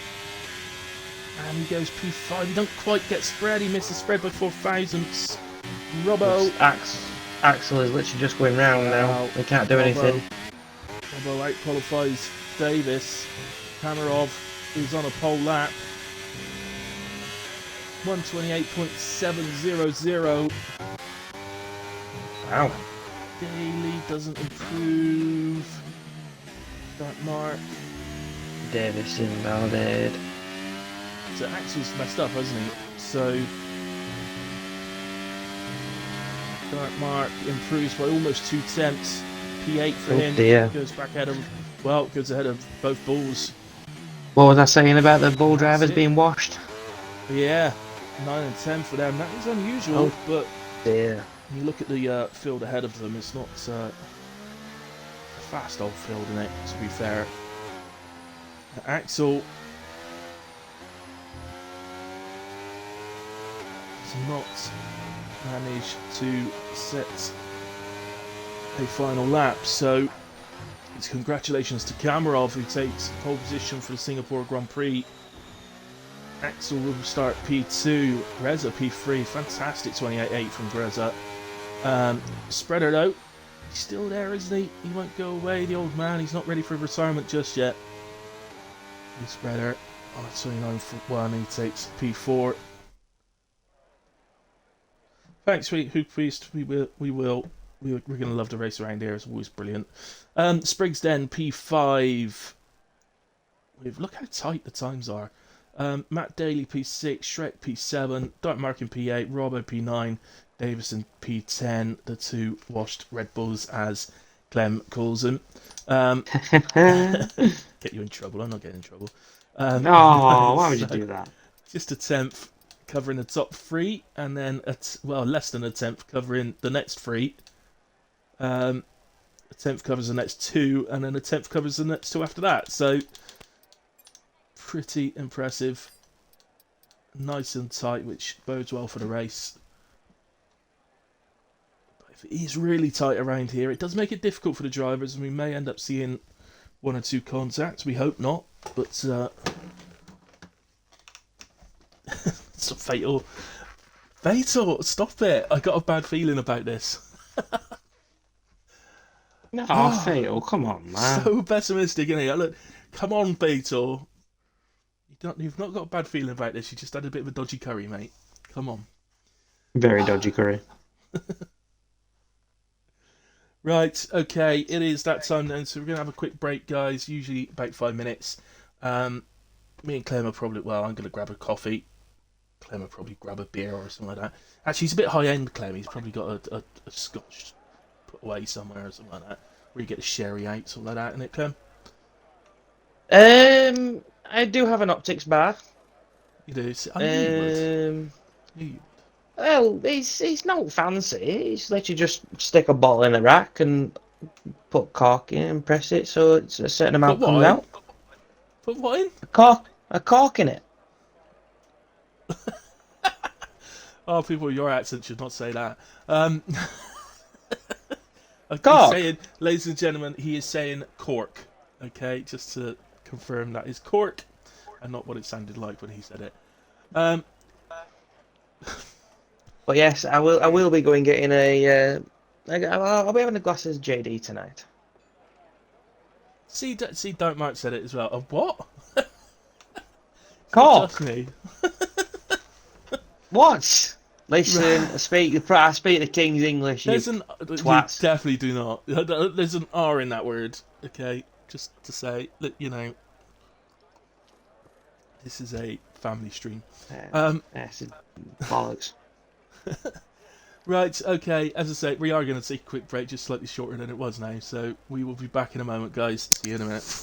And he goes P5. He don't quite get Spread. He misses Spread by 4 thousandths. Robbo. Axel is literally just going round now. He can't do anything. Robbo out qualifies Davis. Kamarov is on a pole lap. 128.700. Wow. Daly doesn't improve. Dark Mark. Davis invalidated. So Axel's messed up, hasn't he? So Dark Mark improves by almost 2 tenths. P8 for him. Dear. Goes back ahead of, well, goes ahead of both bulls. What was I saying about the bull drivers being washed? Yeah, 9 and 10 for them. That is unusual, but dear. when you look at the field ahead of them, it's not a fast old field, isn't it? To be fair, Axel has not managed to set a final lap, so it's congratulations to Kamarov, who takes pole position for the Singapore Grand Prix. Axel will start P2, Greza P3, fantastic 28.8 from Greza. Spreader though, he's still there, isn't he? He won't go away, the old man. He's not ready for retirement just yet. Spreader on a 29.1, he takes P4. Thanks, sweet Hoop Priest. We're gonna love the race around here. It's always brilliant. Spriggs Den P5. Look how tight the times are. Matt Daly P6, Shrek P7, Dark Markin P8, Robbo P9, Davison P10. The two washed Red Bulls, as Clem calls them. Get you in trouble. I'm not getting in trouble. No, why would you do that? Just a tenth covering the top three, and then less than a tenth covering the next three. A tenth covers the next two, and then a tenth covers the next two after that. So pretty impressive, nice and tight, which bodes well for the race. But if it is really tight around here, it does make it difficult for the drivers, and we may end up seeing one or two contacts. We hope not, but it's a fatal. Stop it! I got a bad feeling about this. No, fatal. Come on, man. So pessimistic, isn't he? Look, come on, Beetle. You've not got a bad feeling about this. You just had a bit of a dodgy curry, mate. Come on. Very dodgy curry. Right, okay, it is that time then, so we're going to have a quick break, guys, usually about 5 minutes. Me and Clem are probably, I'm going to grab a coffee. Clem will probably grab a beer or something like that. Actually, he's a bit high-end, Clem. He's probably got a scotch put away somewhere or something like that, where you get the sherry out, something like that, isn't it, Clem? I do have an optics bar. You do? I knew you would. Well, he's not fancy. He's literally just stick a bottle in a rack and put cork in and press it so it's a certain amount comes out. Put what in? A cork in it. Oh, people, your accent should not say that. Cork. Saying, ladies and gentlemen, he is saying cork. Okay, just to confirm that is cork, and not what it sounded like when he said it. But yes, I will be going getting a. I'll be having a glass of JD tonight. See, Don't Mark said it as well. Of what? Cork. Just me. What? Listen, I speak the King's English. You twats. You definitely do not. There's an R in that word. Okay, just to say that this is a family stream. Yes, bollocks. Right, okay, as I say, we are going to take a quick break, just slightly shorter than it was now, so we will be back in a moment, guys. See you in a minute.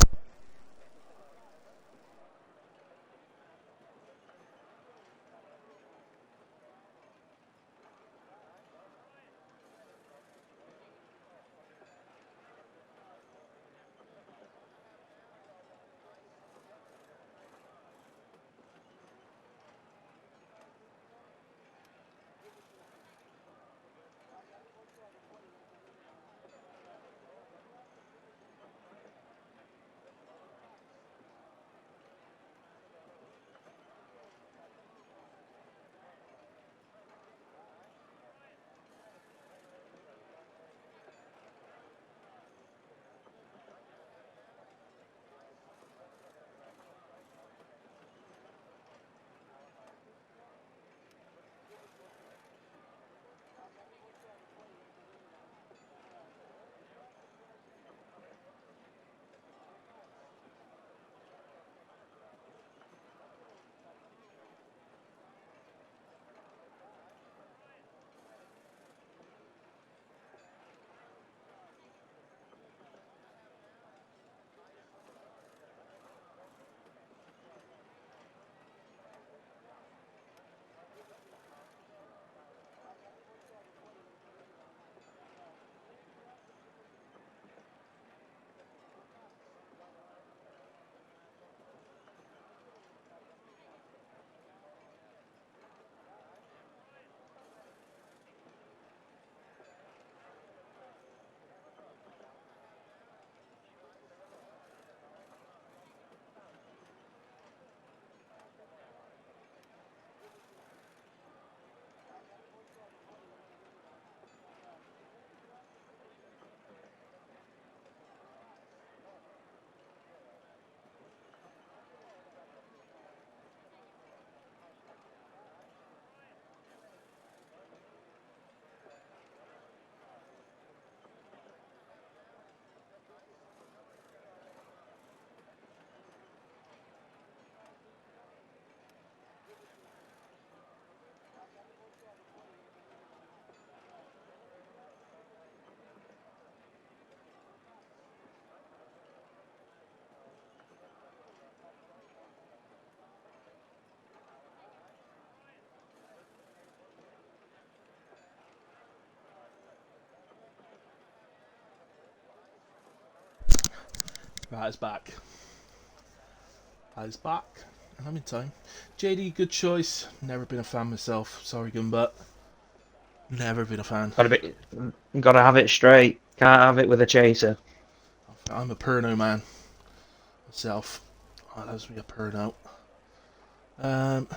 Right, it's back. It's back. And I'm in time. JD, good choice. Never been a fan myself. Sorry, Gumbut. Never been a fan. Gotta have it straight. Can't have it with a chaser. I'm a Perno man myself. Oh, that was me a Perno. Don't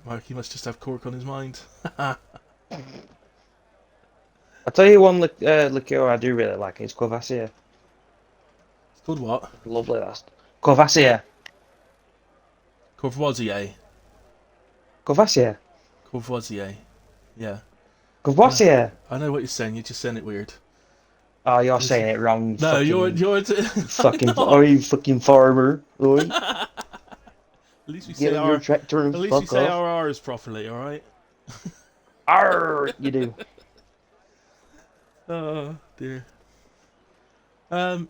Mark, he must just have Cork on his mind. I'll tell you one liqueur I do really like. It's Courvoisier. It's called what? Lovely, that's Courvoisier. Courvoisier. Courvoisier. Courvoisier. Yeah. Courvoisier. I know what you're saying. You're just saying it weird. Oh, you're saying it wrong. No, fucking, you're fucking. Oh, you fucking farmer. Oi. At least we Get say on your our. tractor and At least we fuck say off. our R's properly. All right. Arr, you do. Oh dear. Oh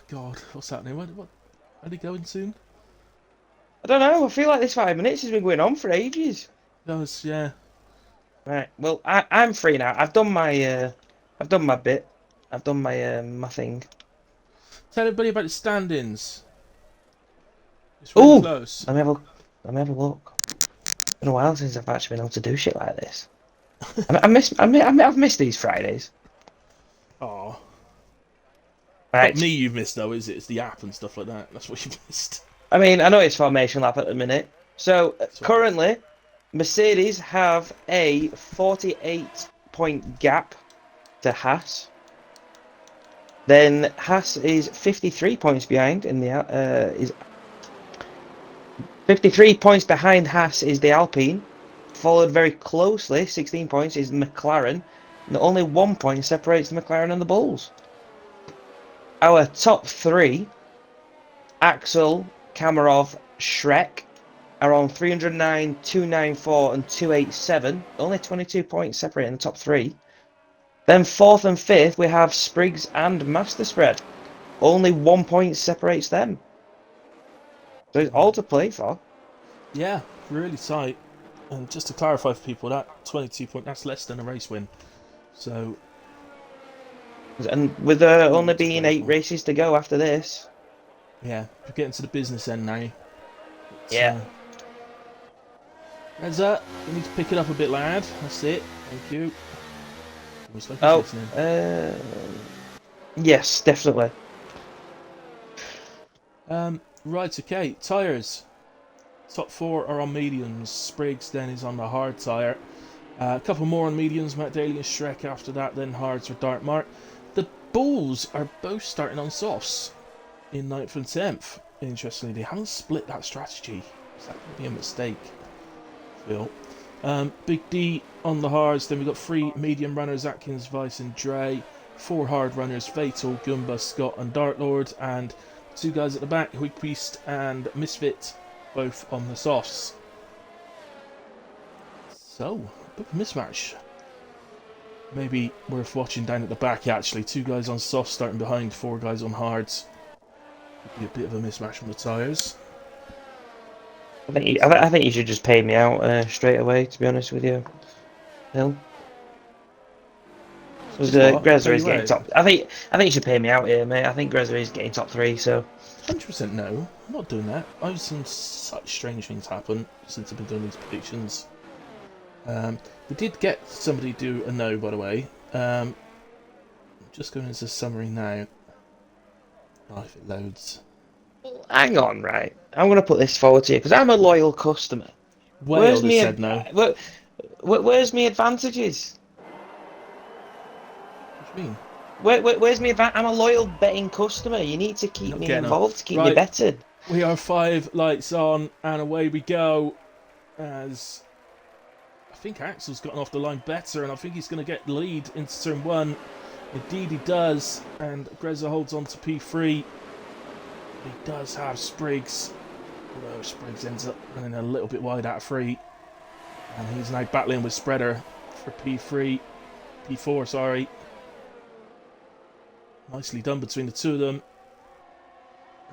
God, what's happening? What? Are they going soon? I don't know. I feel like this 5 minutes has been going on for ages. No, yeah. Right. Well, I'm free now. I've done my bit. I've done my thing. Tell everybody about the stand-ins. It's really Ooh, close. let me have a look. It's been a while since I've actually been able to do shit like this. I've missed these Fridays. Oh, not Right. me you've missed though, is it? It's the app and stuff like that. That's what you've missed. I mean, I know it's formation lap at the minute. So That's right. currently, Mercedes have a 48-point gap to Haas. Then Haas is 53 points behind in the is 53 points behind Haas is the Alpine, followed very closely, 16 points is McLaren, and only 1 point separates the McLaren and the Bulls. Our top three, Axel, Kamarov, Shrek, are on 309, 294, and 287. Only 22 points separating the top three. Then fourth and fifth, we have Spriggs and Master Spread. Only 1 point separates them. So it's all to play for. Yeah, really tight. And just to clarify for people, that 22 point, that's less than a race win. So And with only being 8 races to go after this. yeah, we're getting to the business end now. Yeah. Reza, you need to pick it up a bit, lad. That's it. Thank you. Almost like he's Oh, listening. yes, definitely. Right, okay. Tyres. Top 4 are on mediums. Spriggs then is on the hard tyre. A couple more on mediums. Matt Daly and Shrek after that. Then hards for Dartmart. The Bulls are both starting on softs in 9th and 10th. Interestingly, they haven't split that strategy. So that could be a mistake, Phil. Big D on the hards. Then we've got 3 medium runners: Atkins, Weiss, and Dre. 4 hard runners: Fatal, Goomba, Scott, and Dartlord. And 2 guys at the back: Huigbeast and Misfit, both on the softs. So, a bit of a mismatch. Maybe worth watching down at the back, actually. 2 guys on softs starting behind, 4 guys on hards. Could be a bit of a mismatch from the tyres. I think you should just pay me out straight away, to be honest with you. Hill. Because Grezza is getting top. I think you should pay me out here, mate. I think Grezza is getting top 3, so. 100% no. I'm not doing that. I've seen such strange things happen since I've been doing these predictions. We did get somebody do a no, by the way. I'm just going into the summary now. Oh, if it loads. Hang on, right. I'm going to put this forward to you because I'm a loyal customer. Wales said no. Where's me advantages? What do you mean? Where's me advantage? I'm a loyal betting customer. You need to keep me involved to keep me betting. We are 5 lights on, and away we go. As I think Axel's gotten off the line better, and I think he's going to get the lead into turn 1. Indeed he does, and Grezza holds on to P3. He does have Spriggs, although Spriggs ends up running a little bit wide out of 3. And he's now battling with Spreader for P4, sorry. Nicely done between the two of them.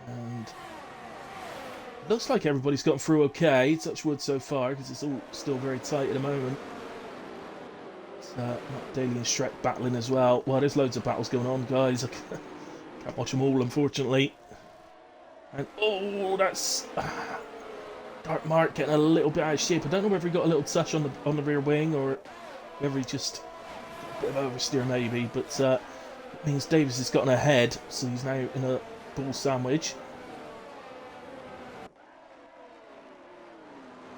And looks like everybody's gotten through okay. Touch wood so far, because it's all still very tight at the moment. Daly and Shrek battling as well. Well, there's loads of battles going on, guys. I can't watch them all, unfortunately. And oh, that's Dark Mark getting a little bit out of shape. I don't know whether he got a little touch on the rear wing or whether he just got a bit of oversteer maybe. But it means Davis has gotten ahead, so he's now in a ball sandwich.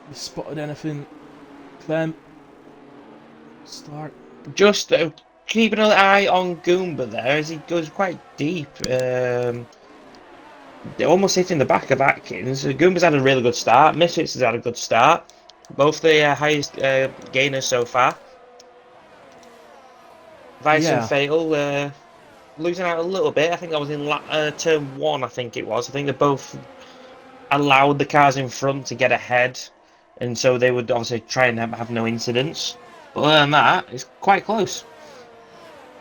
You spotted anything, Clem? Start. Just keeping an eye on Goomba there as he goes quite deep. They're almost hitting the back of Atkins. Goomba's had a really good start. Misfits has had a good start. Both the highest gainers so far. Vice and Fatal losing out a little bit. I think that was in turn 1, I think it was. I think they both allowed the cars in front to get ahead. And so they would obviously try and have no incidents. But other than that, it's quite close.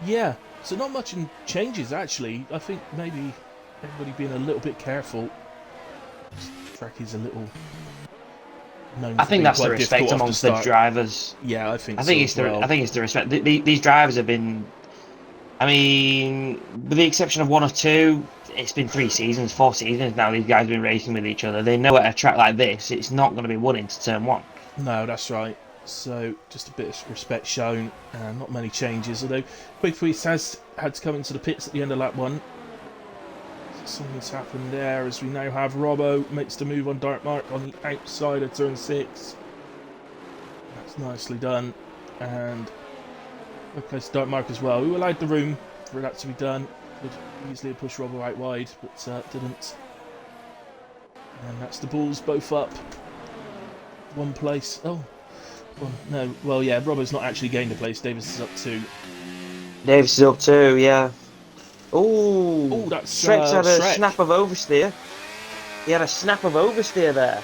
Yeah, so not much in changes actually. I think maybe everybody being a little bit careful. Trekky's a little known. I think that's the respect amongst the drivers. Yeah, I think it's the respect. These drivers have been. I mean, with the exception of 1 or 2, it's been 3 seasons, 4 seasons now. These guys have been racing with each other. They know at a track like this, it's not going to be won into turn 1. No, that's right. So just a bit of respect shown, not many changes. Although Quick Freeze has had to come into the pits at the end of lap 1. Something's happened there as we now have Robbo makes the move on Dark Mark on the outside of turn 6. That's nicely done, and okay, so Dark Mark as well. We allowed the room for that to be done. Could easily have pushed Robbo out wide, but didn't. And that's the Bulls both up. One place. Oh, well, no. Well, yeah, Robbo's not actually gained a place. Davis is up 2. Davis is up 2, yeah. Oh, that's Shrek's had a Shrek. snap of oversteer. He had a snap of oversteer there.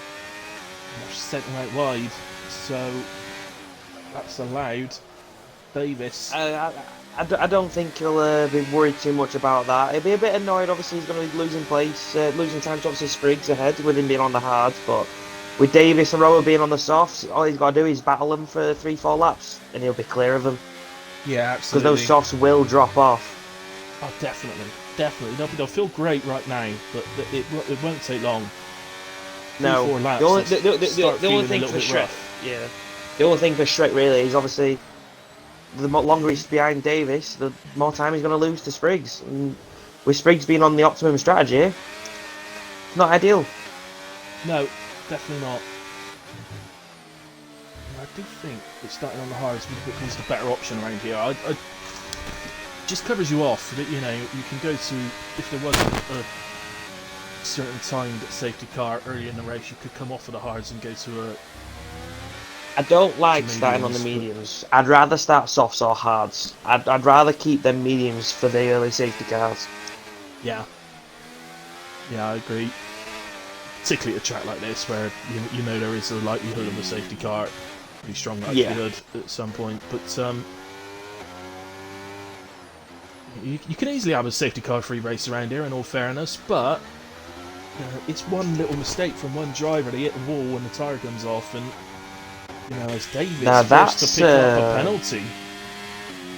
Sent him out wide, so that's allowed. Davis. I don't think he'll be worried too much about that. He'll be a bit annoyed. Obviously, he's going to be losing place, losing time to obviously Spriggs ahead with him being on the hards. But with Davis and Rower being on the softs, all he's got to do is battle them for 3-4 laps, and he'll be clear of them. Yeah, absolutely. Because those softs will drop off. Oh, definitely. They'll feel great right now, but it won't take long. No. 3-4 laps, the only thing for Shrek, yeah. The only thing for Shrek really is obviously the longer he's behind Davis, the more time he's going to lose to Spriggs. And with Spriggs being on the optimum strategy, it's not ideal. No, definitely not. I do think that starting on the hards becomes the better option around here. I just covers you off. That you can go to, if there wasn't a certain timed safety car early in the race, you could come off of the hards and go to a. I don't like starting on the mediums. I'd rather start softs or hards. I'd rather keep them mediums for the early safety cars. Yeah. Yeah, I agree. Particularly at a track like this, where you know there is a likelihood of a safety car, pretty strong likelihood at some point. But you can easily have a safety car free race around here, in all fairness. But it's one little mistake from one driver. They hit the wall when the tyre comes off, and as Davis forced to pick up a penalty.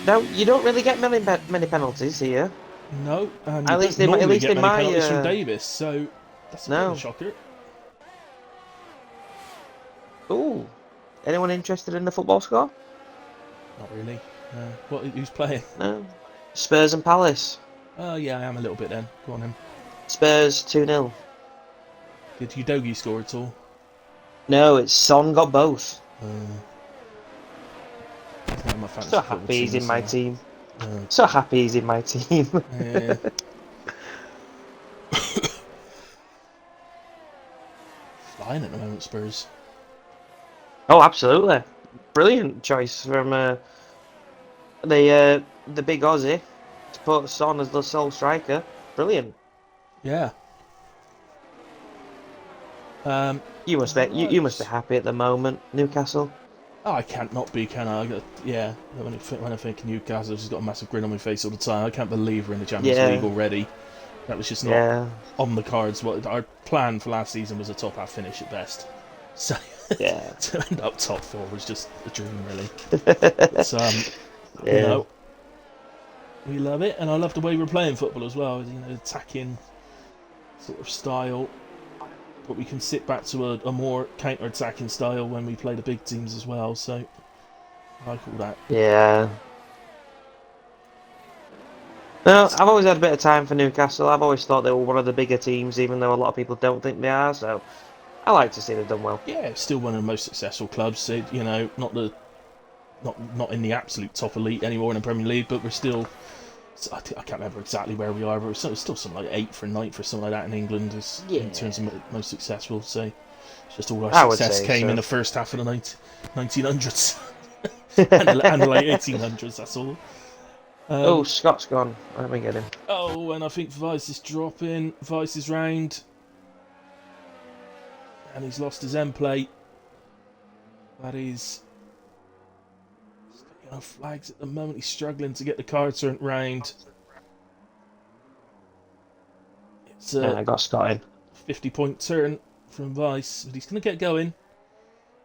No, you don't really get many penalties here. No, and at least in my penalties from Davis, so that's a bit of a shocker. Ooh, anyone interested in the football score? Not really. Who's playing? No, Spurs and Palace. Oh yeah, I am a little bit then. Go on then. Spurs 2-0. Did Udogi score at all? No, it's Son got both. So happy he's in my team. So happy he's in my team. Yeah. Flying at the moment, Spurs. Oh, absolutely. Brilliant choice from the big Aussie to put Son as the sole striker. Brilliant. Yeah. You must be happy at the moment, Newcastle. Oh, I can't not be, can I? When I think Newcastle, I've just got a massive grin on my face all the time. I can't believe we're in the Champions League already. That was just not on the cards. Our plan for last season was a top half finish at best. So Yeah. To end up top 4 was just a dream, really. Yeah. But, you know, we love it, and I love the way we're playing football as well. You know, attacking sort of style, but we can sit back to a more counter-attacking style when we play the big teams as well. So I like all that. Yeah. No, I've always had a bit of time for Newcastle. I've always thought they were one of the bigger teams, even though a lot of people don't think they are. So I like to see they've done well. Yeah, it's still one of the most successful clubs. So, you know, not in the absolute top elite anymore in the Premier League, but we're still. I can't remember exactly where we are, but it's still something like 8th or 9th or something like that in England in terms of most successful. So it's just all our I would success say came so. in the first half of the 1900s and the late 1800s. That's all. Oh, Scott's gone. Let me get him. Oh, and I think Vice is dropping. Vice is round, and he's lost his end plate. That is. You know, flags at the moment. He's struggling to get the car turned round. It's I got Scott in. 50-point turn from Vice, but he's going to get going.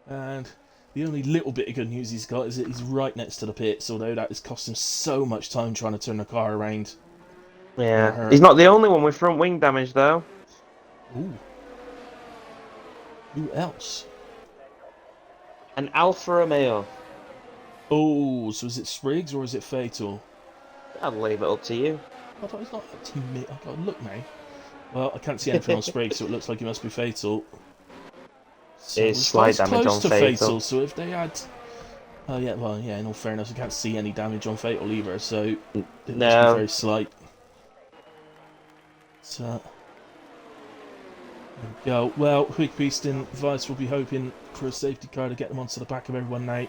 And the only little bit of good news he's got is that he's right next to the pits, although that has cost him so much time trying to turn the car around. Yeah, he's not the only one with front wing damage though. Ooh. Who else? An Alfa Romeo. Oh, so is it Spriggs or is it Fatal? I'll leave it up to you. I thought it's not up to me. I've got to look now. Well, I can't see anything on Spriggs, so it looks like it must be Fatal. So It's slight damage close on to Fatal. So if they had... Oh, yeah, well, yeah, in all fairness, I can't see any damage on Fatal either, so it must be very slight. So, there we go. Well, Beast and Vice will be hoping for a safety car to get them onto the back of everyone now.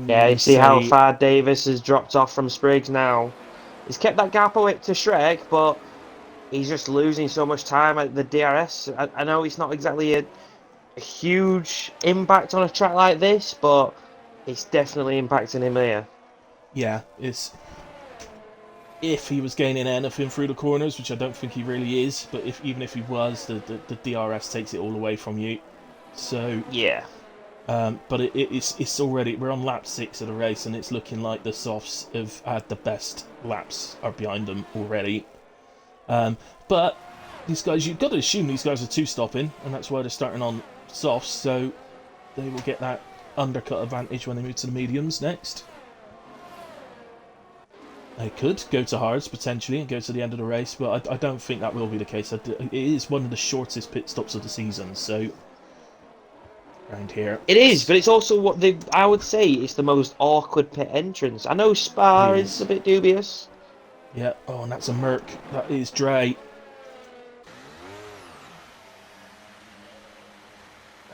Yeah, you see how far Davis has dropped off from Spriggs now. He's kept that gap away to Shrek, but he's just losing so much time at the DRS. I know it's not exactly a huge impact on a track like this, but it's definitely impacting him here. Yeah, it's... If he was gaining anything through the corners, which I don't think he really is, but even if he was, the DRS takes it all away from you. So... Yeah. But it's already, we're on lap 6 of the race, and it's looking like the softs have had the best laps are behind them already. But these guys, you've got to assume these guys are two-stopping, and that's why they're starting on softs, so they will get that undercut advantage when they move to the mediums next. They could go to hards potentially and go to the end of the race, but I don't think that will be the case. It is one of the shortest pit stops of the season, so around here. It is, but it's also what I would say it's the most awkward pit entrance. I know Spa is a bit dubious. Yeah, oh, and that's a Merc. That is Dre.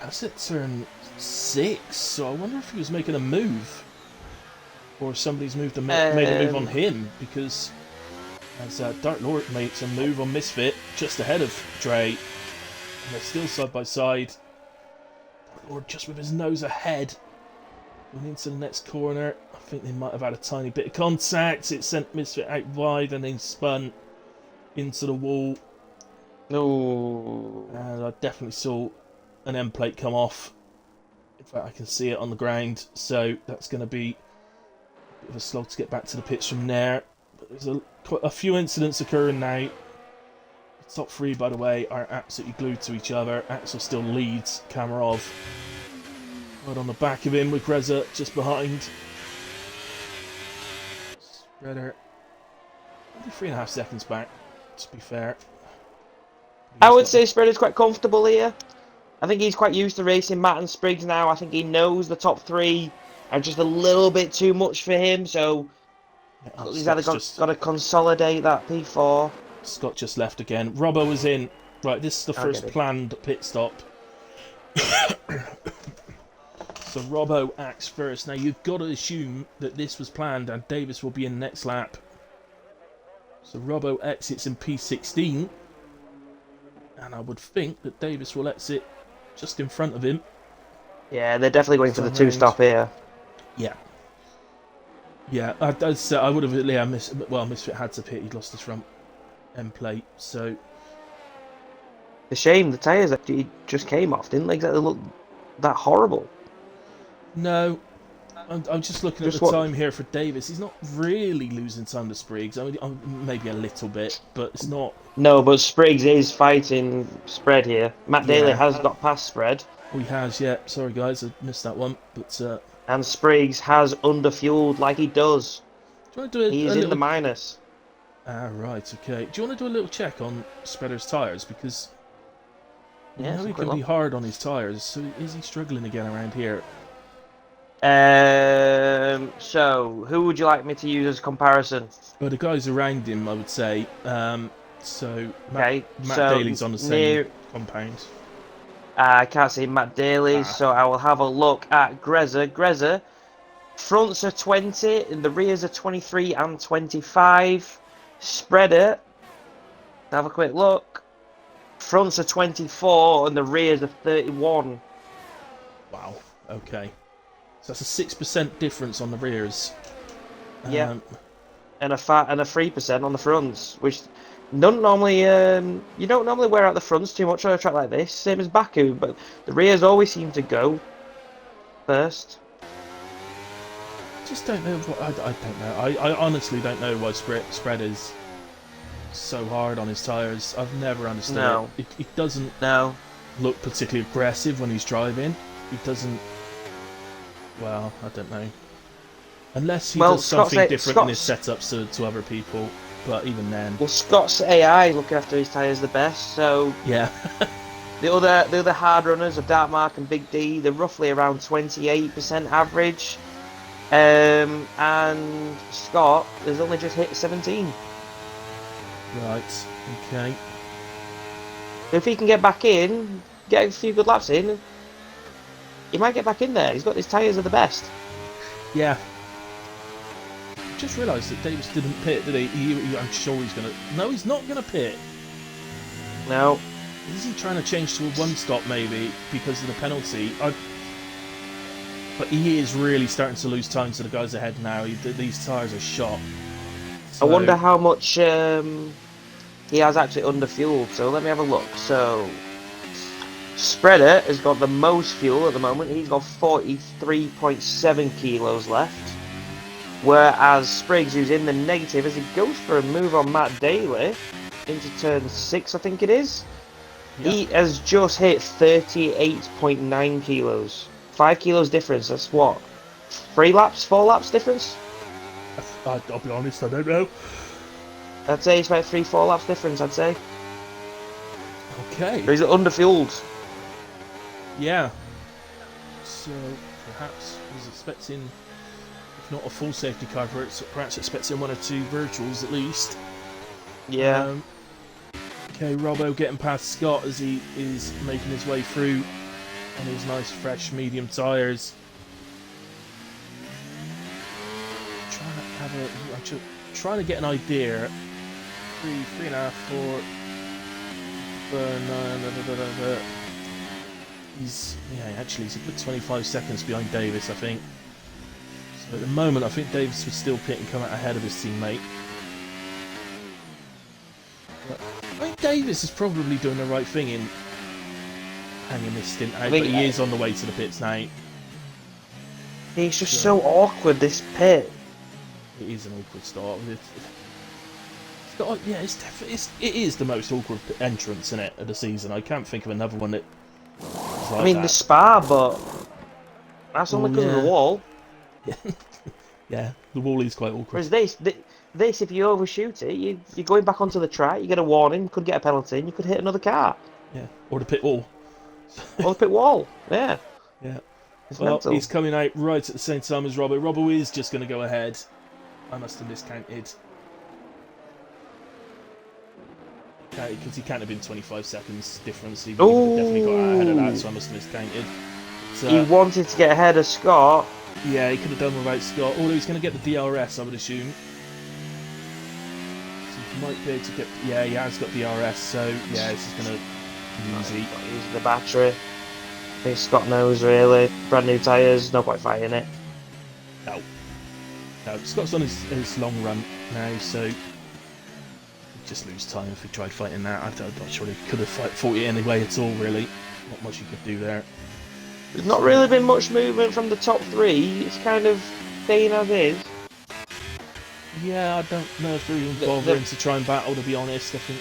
That's at turn 6, so I wonder if he was making a move. Or somebody's made a move on him, because as Dark Lord makes a move on Misfit just ahead of Dre. And they're still side by side. Or just with his nose ahead. Going into the next corner. I think they might have had a tiny bit of contact. It sent Misfit out wide and then spun into the wall. No. And I definitely saw an end plate come off. In fact, I can see it on the ground. So that's going to be a bit of a slog to get back to the pits from there. But there's quite a few incidents occurring now. The top 3, by the way, are absolutely glued to each other. Axel still leads Kamarov. Right on the back of him with Greza just behind. Spreader. Only 3.5 seconds back, to be fair. I would say Spreader's quite comfortable here. I think he's quite used to racing Matt and Spriggs now. I think he knows the top 3 are just a little bit too much for him, so he's either got to consolidate that P4. Scott just left again. Robbo was in. Right, this is the first planned pit stop. So Robbo acts first. Now you've got to assume that this was planned and Davis will be in next lap. So Robbo exits in P16. And I would think that Davis will exit just in front of him. Yeah, they're definitely going for the 2-stop here. Yeah. Yeah, I would have, yeah, Misfit had to pit. He'd lost his front end plate, so The shame, the tyres that he just came off didn't exactly look that horrible. No, I'm just looking at the Just what? time here for Davis. He's not really losing time to Spriggs. I mean, maybe a little bit, but it's not. No, but Spriggs is fighting Spread here. Matt Daly Yeah, has got past Spread, he has. Yeah, sorry guys, I missed that one. But and Spriggs has underfueled like he does. do you want to do He's a in the little? minus. Ah, right, okay. Do you want to do a little check on Spreader's tyres because you Yeah, know some he quick can be look. hard on his tyres. So is he struggling again around here? So who would you like me to use as a comparison? Well, the guys around him, I would say. So Okay, Matt so Daly's on the same near compound. I can't see Matt Daly, Ah, so I will have a look at Grezza. Grezza, fronts are 20, and the rears are 23 and 25. Spreader, have a quick look. Fronts are 24, and the rears are 31. wow. Okay. So that's a 6% difference on the rears. Yeah, Um, and a 3% on the fronts, which don't normally you don't normally wear out the fronts too much on a track like this. Same as Baku, but the rears always seem to go first. just don't know what I don't know. I honestly don't know why spread is so hard on his tyres. I've never understood No, it. It doesn't no. look particularly aggressive when he's driving. He doesn't. Well, I don't know. Unless he Well, does something different in his setups to other people. But even then, Scott's AI looking after his tyres the best. So yeah, the other hard runners of Dartmark and Big D, they're roughly around 28% average. And Scott has only just hit 17. right, okay, If he can get back in, get a few good laps in, he might get back in there. He's got his tyres are the best. yeah. Just realised that Davis didn't pit, did he? I'm sure he's gonna. No, he's not gonna pit. No, Is he trying to change to a one stop maybe because of the penalty? But he is really starting to lose time to the guys ahead now. These tyres are shot. I So, wonder how much he has actually underfueled. So let me have a look. So Spreader has got the most fuel at the moment. He's got 43.7 kilos left. Whereas Spriggs, who's in the negative, as he goes for a move on Matt Daly into turn 6, I think it is, yeah. he has just hit 38.9 kilos. 5 kilos difference, that's what? 3 laps, 4 laps difference? I'll be honest, I don't know. I'd say it's about 3, 4 laps difference, I'd say. Okay. But he's underfueled. Yeah. So perhaps he's expecting, if not a full safety car, perhaps expecting 1 or 2 virtuals at least. Yeah. Okay, Robbo getting past Scott as he is making his way through on his nice fresh medium tyres. I'm trying to get an idea. 3.5, 4. He's he's a good 25 seconds behind Davis, I think. So at the moment, I think Davis would still pit and come out ahead of his teammate. But I think Davis is probably doing the right thing in hanging this stint out, but he is on the way to the pits now. It's just so awkward, this pit. It is an awkward start. It is the most awkward entrance in it of the season. I can't think of another one that. I mean, the Spa, but that's only because of the wall. Yeah, the wall is quite awkward. Whereas this, if you overshoot it, you're going back onto the track. You get a warning, you could get a penalty, and you could hit another car. Yeah, or the pit wall. Or the pit wall. Yeah. Yeah. It's Well, mental. he's coming out right at the same time as Robbo. Robbo is just going to go ahead. I must have miscounted. Okay, because he can't have been 25 seconds difference. He would have definitely got out ahead of that, so I must have miscounted. He wanted to get ahead of Scott. Yeah, he could have done without Scott. Although he's going to get the DRS, I would assume. So he might be able to get. Yeah, he has got DRS, so yeah, this is going to be easy. Using the battery. I think Scott knows, really. Brand new tyres, no point fighting it. No. No, Scott's on his long run now, so just lose time if he tried fighting that. I'm not sure he could have fought it anyway at all, really. Not much he could do there. There's not really been much movement from the top 3. It's kind of staying as is. Yeah, I don't know if they're even bothering to try and battle, to be honest. I think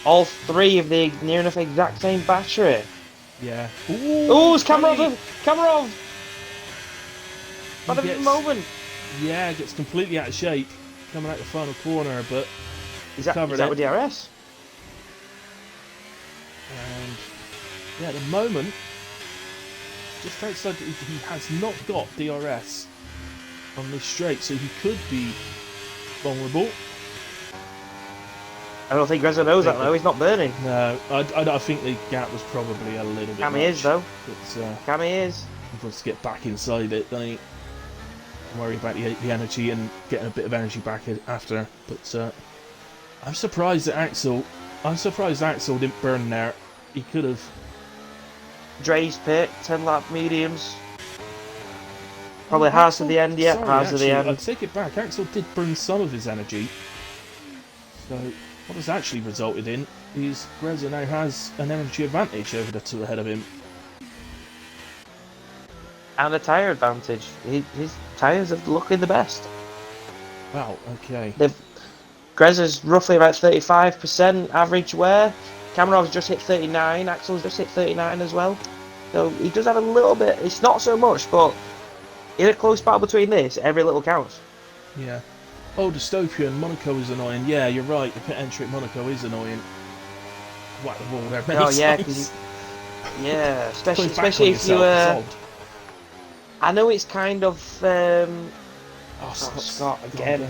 all 3 of the near enough exact same battery. Yeah. Ooh, it's Kamarov! Kamarov! At the moment. Yeah, gets completely out of shape coming out the final corner, but is that with DRS? And yeah, at the moment, just outside, he has not got DRS on this straight, so he could be vulnerable. I don't think Grezza knows that though. He's not burning. No, I think the gap was probably a little bit. Cammy is though. Cammy is. He wants to get back inside it, don't he? Worry about the energy and getting a bit of energy back after. But I'm surprised that Axel. I'm surprised Axel didn't burn there. He could have. Dre's pit, 10 lap mediums. Probably half to the end yet. Half to the end. I take it back. Axel did burn some of his energy. So what has actually resulted in is Grezza now has an energy advantage over the 2 ahead of him. And a tyre advantage. His tyres are looking the best. Wow, okay. Grezza's roughly about 35% average wear. Kamarov's just hit 39. Axel's just hit 39 as well. So he does have a little bit. It's not so much, but in a close battle between this, every little counts. Yeah. Oh, Dystopia and Monaco is annoying. Yeah, you're right. The pit entry at Monaco is annoying. Whack the wall there. Oh yeah, yeah. Especially if you. I know it's kind of. Scott again.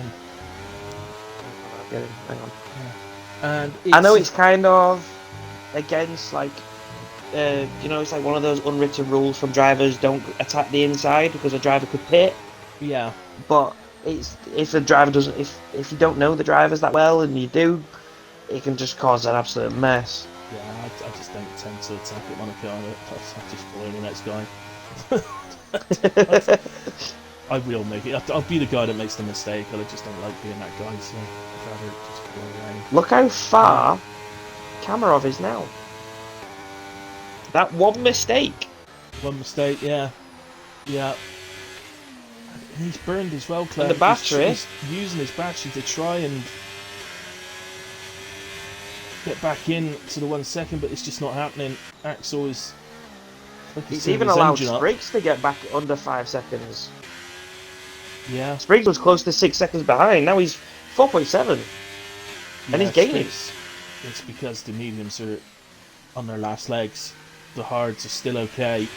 Hang on. Yeah. And I know it's kind of against like. You know, it's like one of those unwritten rules from drivers: don't attack the inside because a driver could pit. Yeah. But it's if the driver doesn't, if you don't know the drivers that well, and you do, it can just cause an absolute mess. Yeah, I just don't tend to attack at Monaco. I just follow the next guy. I will make it. I'll be the guy that makes the mistake. I just don't like being that guy, so I'd rather just follow around. Look how far Kamarov is now. That one mistake. One mistake, yeah. Yeah. And he's burned as well, Claire. And the battery. He's using his battery to try and get back in to the 1 second, but it's just not happening. Axel is. He's even allowed Spriggs to get back under 5 seconds. Yeah. Spriggs was close to 6 seconds behind. Now he's 4.7. And he's gaining. It's because the mediums are on their last legs. The hards are still okay.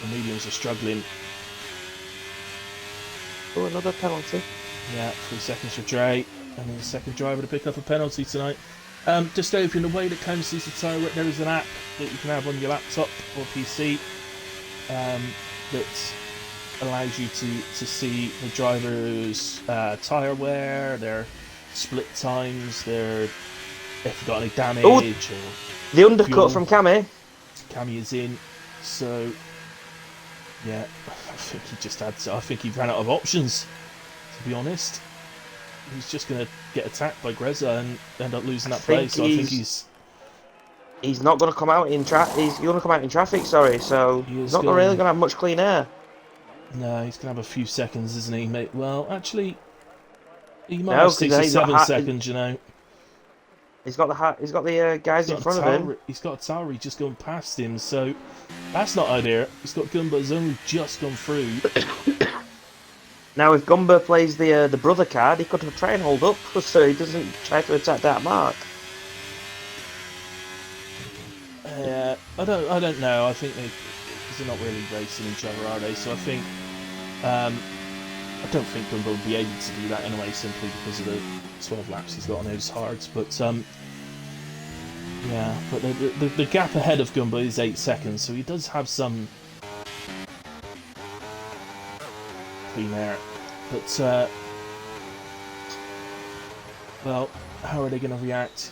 The mediums are struggling. Oh, another penalty. Yeah, 3 seconds for Dre. And the second driver to pick up a penalty tonight. Dystopian, the way that comes to the tyre, there is an app that you can have on your laptop or PC that allows you to see the driver's tyre wear, their split times, their if you've got any damage. Ooh, or the undercut fuel. from Cammy. Cammy is in, so yeah, I think he just had to, I think he ran out of options, to be honest. He's just going to get attacked by Grezza and end up losing that place, so I think he's not going to come out in traffic. He's going to come out in traffic, sorry, so he's not really going to have much clean air. No, he's going to have a few seconds, isn't he, mate? Well, actually, he might have 6 or 7 seconds, you know. He's got the guys in front of him. He's got a Tauri just going past him, so that's not ideal. He's got Gumba's only just gone through. Now, if Gumba plays the brother card, he could try and hold up so he doesn't try to attack that mark. I don't know. I think they're not really racing each other, are they? So I think I don't think Gumba will be able to do that anyway, simply because of the 12 laps he's got on those hards. But yeah, but the gap ahead of Gumba is 8 seconds, so he does have some clean air. But well, how are they going to react?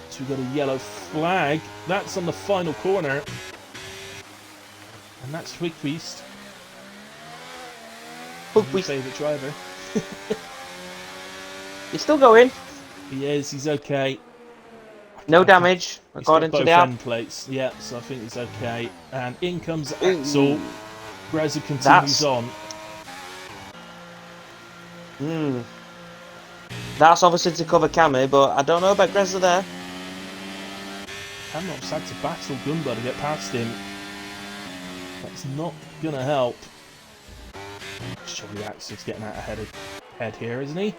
So we've got a yellow flag. That's on the final corner, and that's Wigbeast. My favourite driver. He's still going. He is. He's okay. No I think damage, he's got according to both the app. end plates. Yeah, so I think he's okay. And in comes Axel. Ooh, Grezza continues that's on. that's obviously to cover Cammy, but I don't know about Grezza there. Camrop's had to battle Goomba to get past him. That's not gonna help. Surely Axel's getting out ahead of head here, isn't he?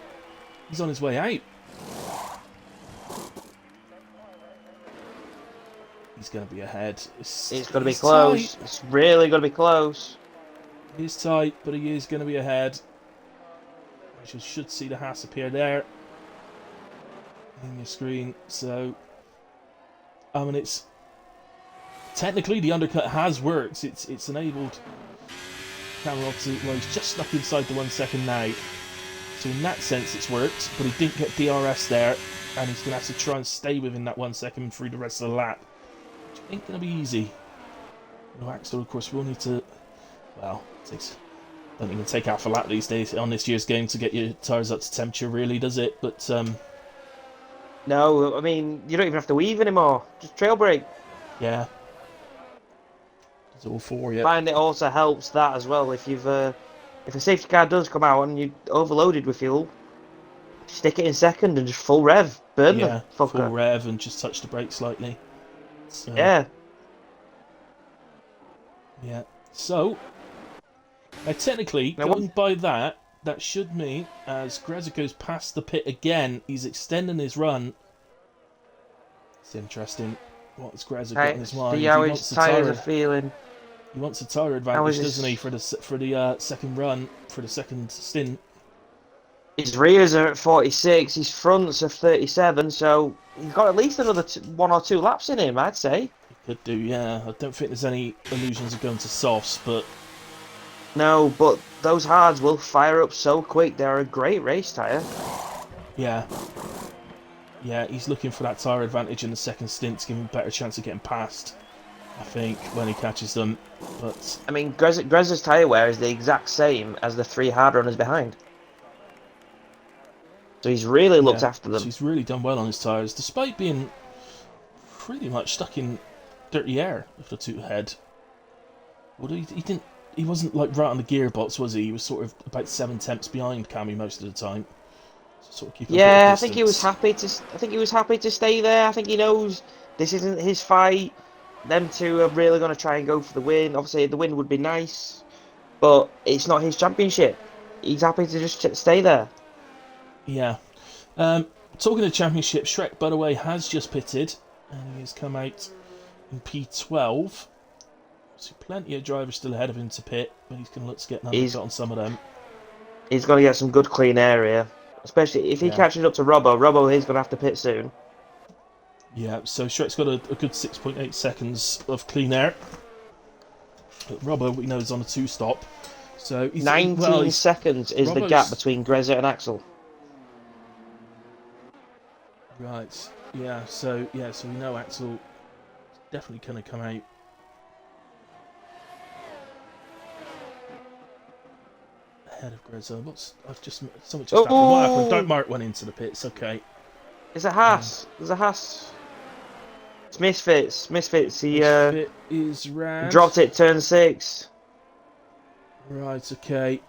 He's on his way out. He's going to be ahead. It's going to be close. Tight. It's really going to be close. He is tight, but he is going to be ahead. You should see the Haas appear there in your screen. So, I mean, it's technically the undercut has worked. It's enabled Cameron to, well, he's just stuck inside the 1 second now. So in that sense, it's worked. But he didn't get DRS there, and he's going to have to try and stay within that 1 second through the rest of the lap. Which ain't going to be easy. No, Axel, of course, will need to. Well, don't even take half a lap these days on this year's game to get your tyres up to temperature, really, does it? But no, I mean you don't even have to weave anymore. Just trail brake. Yeah, it's all for you. I find it also helps that as well. If you've if a safety car does come out and you're overloaded with fuel, stick it in second and just full rev, burn the fucker. Full rev and just touch the brake slightly. So, yeah. Yeah. So, now technically, going by that, that should mean, as Grezza goes past the pit again, he's extending his run. It's interesting. What's Grezza got in his mind? See how his tyres are feeling. He wants a tyre advantage, doesn't he, for the second run, for the second stint. His rears are at 46, his fronts are 37, so he's got at least another 1 or 2 laps in him, I'd say. Could do, yeah. I don't think there's any illusions of going to softs, but... No, but those hards will fire up so quick. They're a great race tyre. Yeah. Yeah, he's looking for that tyre advantage in the second stint to give him a better chance of getting past, I think, when he catches them. But I mean, Grezza's tyre wear is the exact same as the 3 hard runners behind. So he's really looked after them. He's really done well on his tyres, despite being pretty much stuck in dirty air with the 2 ahead. Well, he wasn't like right on the gearbox, was he? He was sort of about 7 tenths behind Cammy most of the time. So sort of keep I think he was happy to. I think he was happy to stay there. I think he knows this isn't his fight. Them two are really going to try and go for the win. Obviously, the win would be nice, but it's not his championship. He's happy to just stay there. Yeah. Talking of championship, Shrek, by the way, has just pitted, and he has come out in P12. So plenty of drivers still ahead of him to pit, but he's going to look to get an undercut on some of them. He's going to get some good clean air here, especially if he catches up to Robbo. Robbo is going to have to pit soon. Yeah, so Shrek's got a good 6.8 seconds of clean air. But Robbo, we know, is on a 2-stop. So 19 seconds is the gap between Grezza and Axel. Right. Yeah. So we know Axel is definitely going to come out ahead of Grezza. Something just happened. What happened? Don't Mark went into the pits. Okay. There's a Haas. There's a Haas. It's Misfits. He Misfit is Rad. Dropped it turn 6. Right. Okay.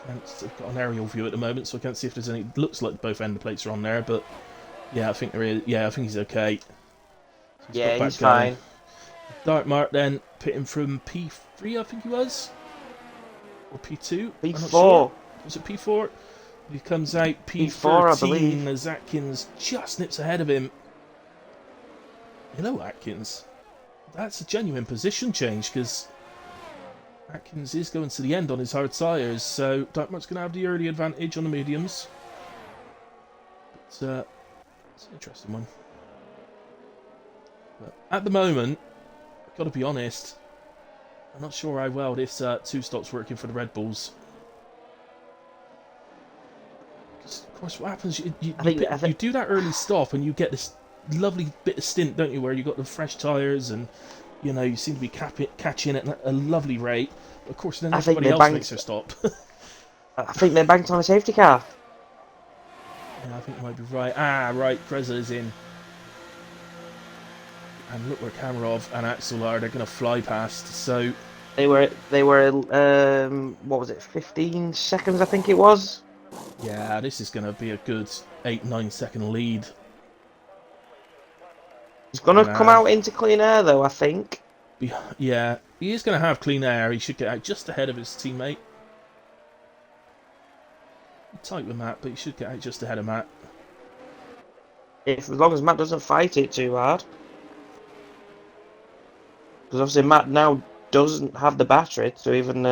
I've got an aerial view at the moment, so I can't see if there's any. Looks like both end plates are on there, but yeah, I think there is. Yeah, I think he's okay. So he's fine. Dark Mark then pitting from P3, I think he was, or P2. P4. Sure. Was it P4? He comes out P13 I believe. as Atkins just nips ahead of him. Hello, Atkins. That's a genuine position change because Atkins is going to the end on his hard tyres, so Darkmark's going to have the early advantage on the mediums. But it's an interesting one. But at the moment, I've got to be honest, I'm not sure how well this 2-stop's working for the Red Bulls. Because, of course, what happens, you do that early stop and you get this lovely bit of stint, don't you, where you got the fresh tyres and you seem to be catching at a lovely rate. Of course, then everybody else makes their stop. I think they banked on a safety car. Yeah, I think you might be right. Ah, right, Greza is in. And look where Kamarov and Axel are. They're going to fly past. So They were what was it, 15 seconds I think it was. yeah, this is going to be a good 8-9 second lead. He's They're gonna going to come have. out into clean air though, I think. Yeah, he is going to have clean air. He should get out just ahead of his teammate. Tight with Matt, but he should get out just ahead of Matt. If as long as Matt doesn't fight it too hard. Because obviously Matt now doesn't have the battery to even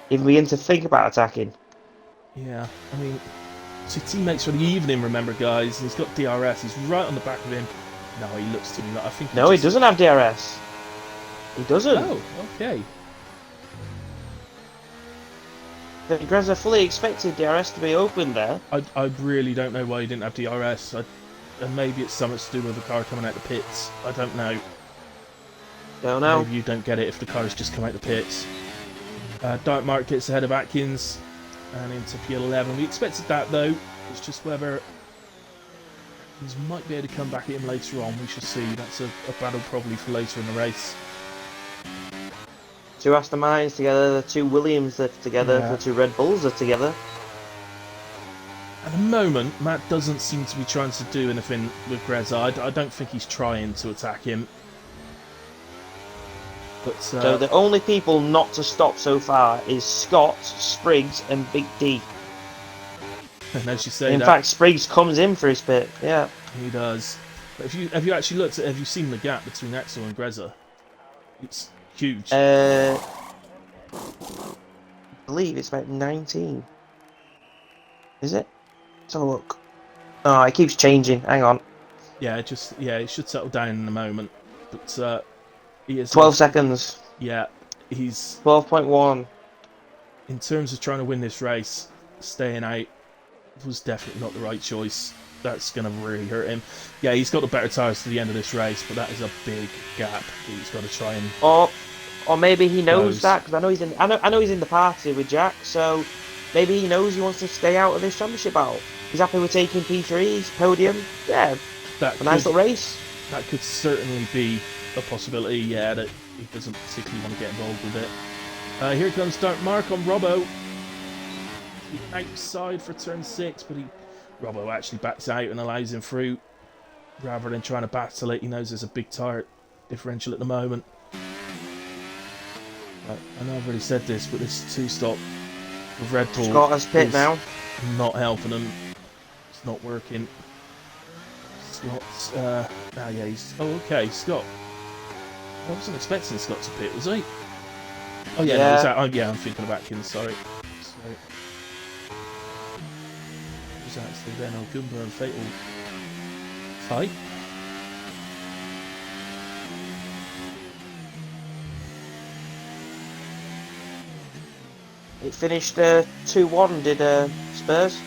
begin to think about attacking. Yeah, I mean, so teammates for the evening, remember, guys. He's got DRS. He's right on the back of him. No, he looks to me like I think. No, he doesn't have DRS. He doesn't. Oh, okay. Greza fully expected DRS to be open there. I really don't know why he didn't have DRS. And maybe it's something to do with the car coming out the pits. I don't know. Don't know. Maybe you don't get it if the car's just come out the pits. Dark Mark gets ahead of Atkins and into P11. We expected that though. It's just whether Atkins might be able to come back at him later on. We shall see. That's a battle probably for later in the race. Two Aston Martins together, the two Williams are together, Yeah. the two Red Bulls are together. At the moment, Matt doesn't seem to be trying to do anything with Greza. I don't think he's trying to attack him. But, So the only people not to stop so far is Scott, Spriggs, and Big D. and as you say, In fact, Spriggs comes in for his pit. Yeah. he does. But have you actually looked at? Have you seen the gap between Axel and Greza? It's huge. I believe it's about 19. Is it? Let's have a look. Oh, it keeps changing. Hang on. Yeah, it should settle down in a moment. But he is 12 seconds. Yeah, he's 12.1. in terms of trying to win this race, staying out was definitely not the right choice. That's going to really hurt him. Yeah, he's got the better tyres to the end of this race, but that is a big gap that he's got to try and. Or maybe he knows Close. that because I know he's in. I know he's in the party with Jack. So maybe he knows he wants to stay out of this championship battle. He's happy with taking P3's podium. Yeah, That a nice could, little race. that could certainly be a possibility. Yeah, that he doesn't particularly want to get involved with it. Here comes Dark Mark on Robbo. Outside for turn 6, but Robbo actually backs out and allows him through rather than trying to battle it. He knows there's a big tyre differential at the moment. I know I've already said this, but this 2-stop with Red Bull Scott has pit is now. not helping him. It's not working. Scott's yeah, he's okay. Scott. I wasn't expecting Scott to pit, was he? Oh yeah, Yeah. no, that, I'm thinking of Atkins. Sorry. Was actually then Ogumba and Fatal fight. It finished 2-1. Did Spurs?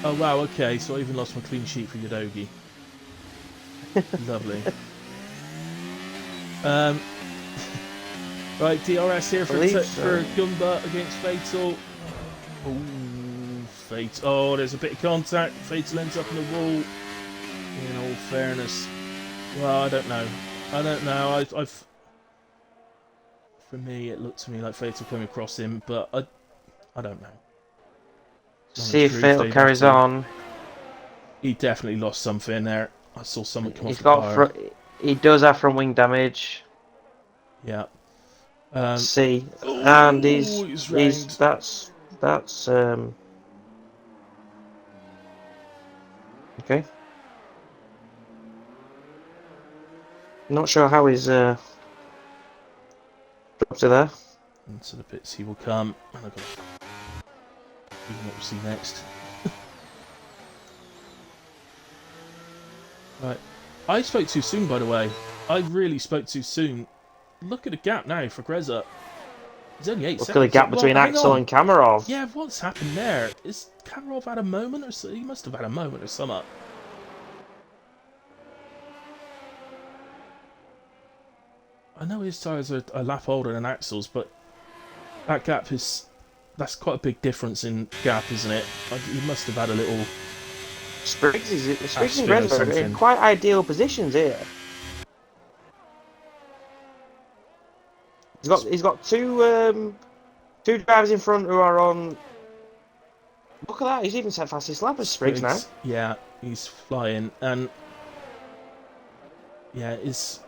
Oh wow, okay. So I even lost my clean sheet for Yodogi. Lovely. Right, DRS here for Gumba against Fatal. Ooh, Fatal. Oh, there's a bit of contact. Fatal ends up in the wall. In all fairness, well, I don't know. I've for me, it looked to me like Fatal came across him, but I don't know. See if Fatal carries on. He definitely lost something there. I saw someone come off He's the got bar. he does have front wing damage. Yeah. See, ooh, and he's that's okay. Not sure how he's dropped it there. Into the pits he will come. And I've got what we'll see next. Right. I spoke too soon, by the way. I really spoke too soon. Look at the gap now for Greza. He's only 8 Look seconds. at the gap between Axel and Kamarov. Yeah, what's happened there? Is Kamarov had a moment or so? He must have had a moment or something. I know his tyres are a lap older than Axel's, but that gap is that's quite a big difference in gap, isn't it? He must have had a little Spriggs and spin or Grezza are in something. quite ideal positions here. He's got two drivers in front who are on. Look at that! He's even set fastest lap as Spriggs now. Yeah, he's flying, and yeah, his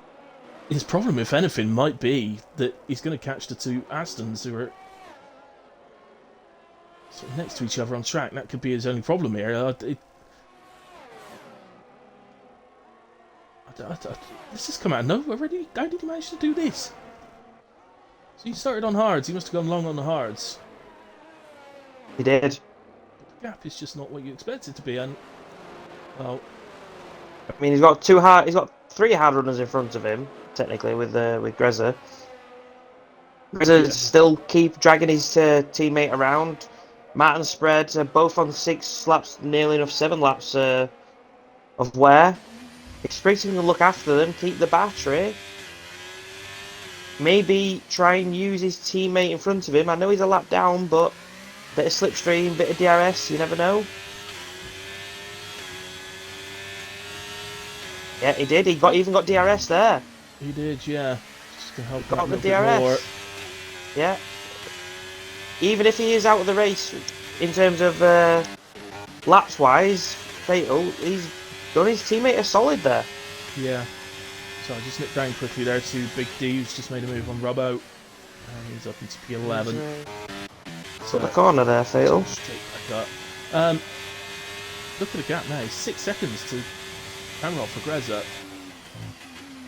problem, if anything, might be that he's going to catch the two Astons who are sort of next to each other on track. That could be his only problem here. This has come out of nowhere already. How did he manage to do this? So he started on hards. He must have gone long on the hards. He did. The gap is just not what you expect it to be, and well, I mean, he's got three hard runners in front of him, technically, with Grezza. Grezza still keep dragging his teammate around. Matt and Spread are both on 6 laps, nearly enough 7 laps of wear. If Spriggs can look after them, keep the battery. Maybe try and use his teammate in front of him. I know he's a lap down, but bit of slipstream, bit of DRS, you never know. Yeah, he did. He even got DRS there. he did, yeah. Just to help Got out a the little bit more. DRS. Yeah. Even if he is out of the race in terms of laps wise, Fatal, he's done his teammate a solid there. Yeah. So I just nipped down quickly there to Big D, who's just made a move on Robbo. And he's up into P11. So the corner there, Fatal. Straight back up. Look at the gap now. 6 seconds to Cameron for Grezza.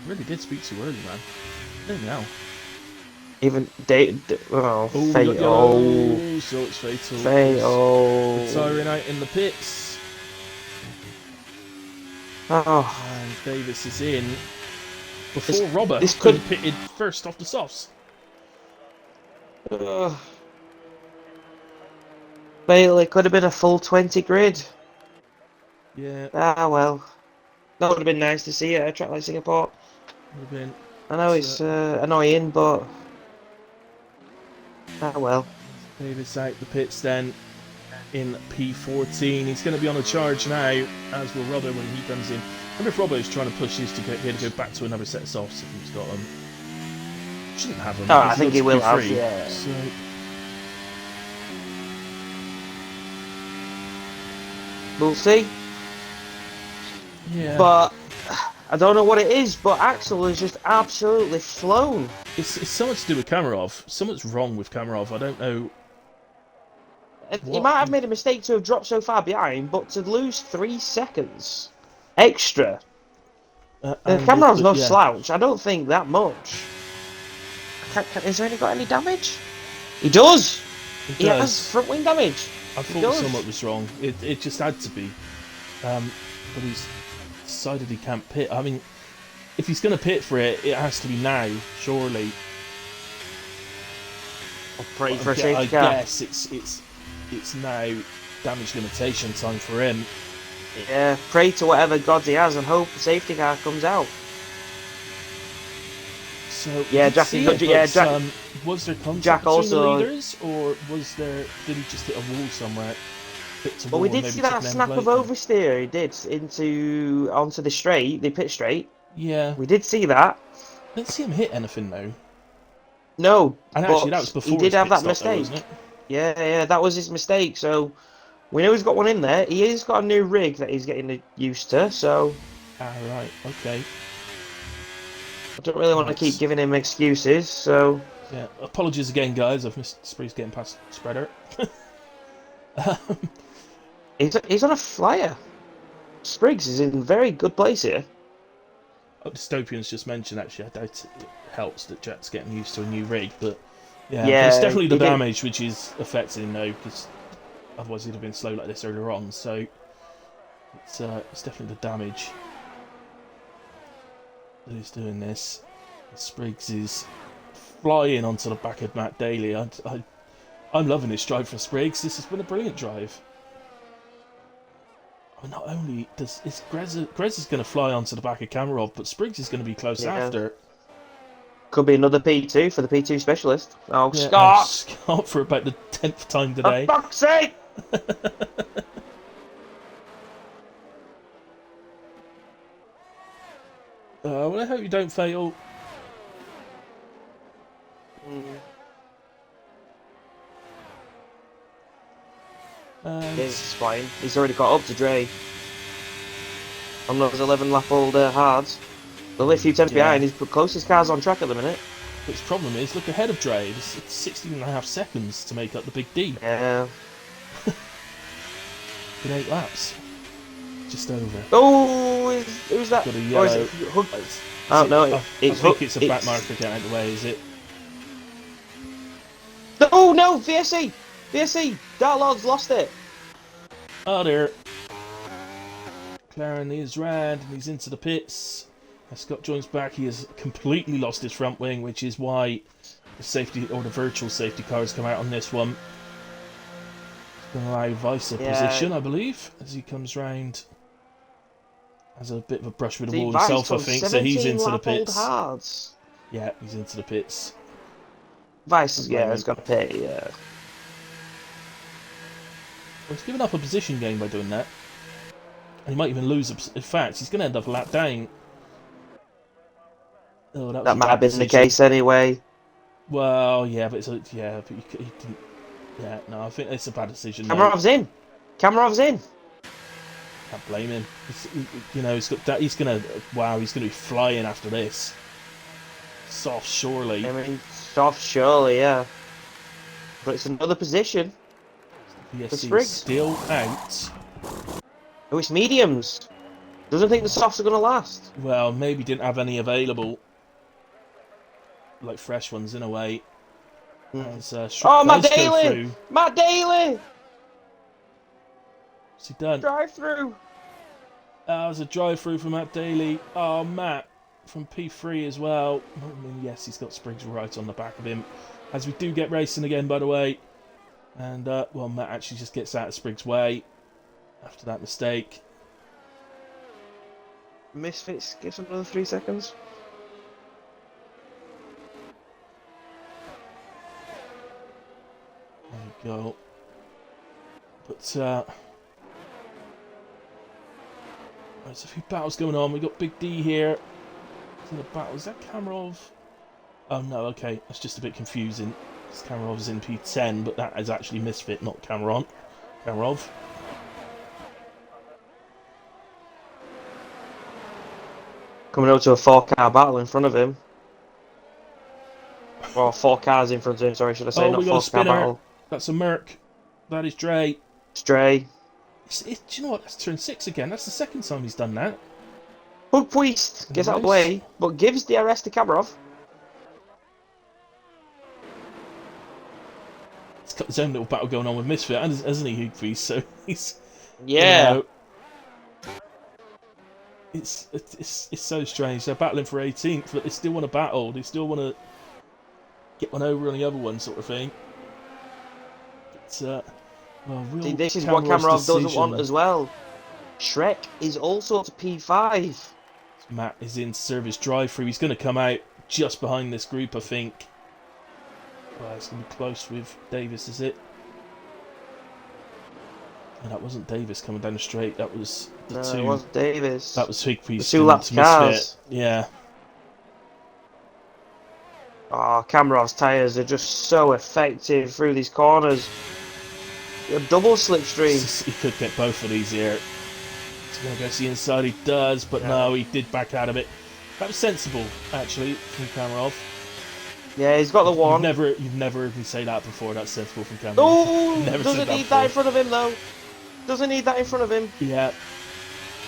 Really did speak too early, man. There now. Even Oh, Fatal. so it's Fatal. Fatal. Siren out in the pits. Oh. And Davis is in before Robert this could pitted first off the softs. Fatal, it could have been a full 20 grid. Yeah. Ah well. That would have been nice to see at a track like Singapore. Would have been. I know it's annoying, but ah well. Davis out the pits then in P14. He's going to be on a charge now, as will Robbo when he comes in. I wonder if Robbo's trying to push his to go back to another set of softs if he's got them. Shouldn't have them. Oh, I think he will have, yeah. So, we'll see. yeah. But I don't know what it is, but Axel has just absolutely flown. It's something to do with Kamarov. Something's wrong with Kamarov. I don't know. He might have made a mistake to have dropped so far behind, but to lose 3 seconds extra. Cameron's no slouch. I don't think that much. Has he got any damage? He does. He has front wing damage. I thought something was wrong. It just had to be. But he's decided he can't pit. I mean, if he's going to pit for it, it has to be now, surely. I'll pray for a safety car. I guess it's now damage limitation time for him. Yeah, pray to whatever gods he has and hope the safety car comes out. So yeah, Jack. Was there contact Jack between also, the leaders, or did he just hit a wall somewhere? Well, we did see that snap of oversteer he did onto the straight, the pit straight. Yeah, we did see that. Didn't see him hit anything though. No, and actually that was before he did have that mistake. Though, wasn't it? Yeah, that was his mistake. So we know he's got one in there. He has got a new rig that he's getting used to. So. Right. Okay. I don't really want to keep giving him excuses, so... Yeah, apologies again, guys. I've missed Spriggs getting past Spreader. He's on a flyer. Spriggs is in very good place here. Dystopian's just mentioned, actually, I doubt it helps that Jack's getting used to a new rig, but... Yeah, it's definitely the damage which is affecting him now, because otherwise he'd have been slow like this earlier on, so... It's definitely the damage that he's doing this. Spriggs is flying onto the back of Matt Daly. I'm loving this drive for Spriggs. This has been a brilliant drive. Not only is Grezza's going to fly onto the back of Kamarov, but Spriggs is going to be close after. Could be another P2 for the P2 specialist. Oh, Yeah, Scott! Scott for about the 10th time For today. fuck's sake! Well, I hope you don't fail. And He's fine. He's already got up to Dre. On those 11-lap-old hards. The only few tenths behind. His closest car's on track at the minute. But his problem is, look ahead of Dre. It's 16.5 seconds to make up the big D. Yeah. In 8 laps. Just over. Oh, who's that? Got a yellow. Or is it Hook? Oh, no, I it's think Hook. it's a back marker getting out of the way, is it? Oh, no, VSC! VSC! Dark Lord's lost it. Oh, there. Claren is round and he's into the pits. As Scott joins back, he has completely lost his front wing, which is why the safety or the virtual safety car has come out on this one. It's going to allow Weiss a position, I believe, as he comes round. Has a bit of a brush with the wall himself, I think, so he's into the pits. Hards. Yeah, he's into the pits. Weiss is, has got to pit, yeah. Well, he's given up a position gain by doing that. And he might even lose. In fact, he's going to end up a lap down. Oh, that might have been the case anyway. Well, yeah, but but he didn't. Yeah, no, I think it's a bad decision. Kamarov's in. Kamarov's in. Can't blame him. He's got that. He's gonna. Wow, he's gonna be flying after this. Soft, surely. I mean, soft, surely, yeah. But it's another position. VSC still out. Oh, it's mediums. Doesn't think the softs are gonna last. Well, maybe didn't have any available. Like fresh ones, in a way. As, oh, Matt Daly! Matt Daly! What's he done? Drive-through! That was a drive-through for Matt Daly. Oh, Matt from P3 as well. I mean, yes, he's got Spriggs right on the back of him. As we do get racing again, by the way. And, well, Matt actually just gets out of Spriggs' way after that mistake. Misfits gives him another 3 seconds. There you go. But, there's a few battles going on. We've got Big D here. In the battle. Is that Kamarov? Oh, no, okay. That's just a bit confusing. Kamarov's in P10, but that is actually Misfit, not Kamarov. Coming out to a 4-car battle in front of him. Or 4 cars in front of him, sorry, should I say, not 4-car battle. That's a Merc. That is Dre. Stray. Do you know what? That's turn 6 again. That's the second time he's done that. Hookweist gets out of the way, but gives DRS to Kamarov. He's got his own little battle going on with Misfit, hasn't he, Hookweist? So he's... Yeah. You know, it's so strange. They're battling for 18th, but they still want to battle. They still want to get one over on the other one, sort of thing. But, well, see, this is what Kamarov doesn't want as well. Shrek is also to P5. Matt is in service drive-through. He's going to come out just behind this group, I think. Well, it's going to be close with Davis, is it? No, that wasn't Davis coming down the straight. That was the two. It wasn't Davis. That was Hookweist. The 2-lap cars. Yeah. Oh, Kamarov's tyres are just so effective through these corners. A double slipstream. He could get both of these here. He's going to go see inside. He does, but no, he did back out of it. That was sensible, actually, from Kamarov. Yeah, he's got the one. You've never heard me say that before. That's sensible from Kamarov. Oh, doesn't need that in front of him though. Doesn't need that in front of him. Yeah.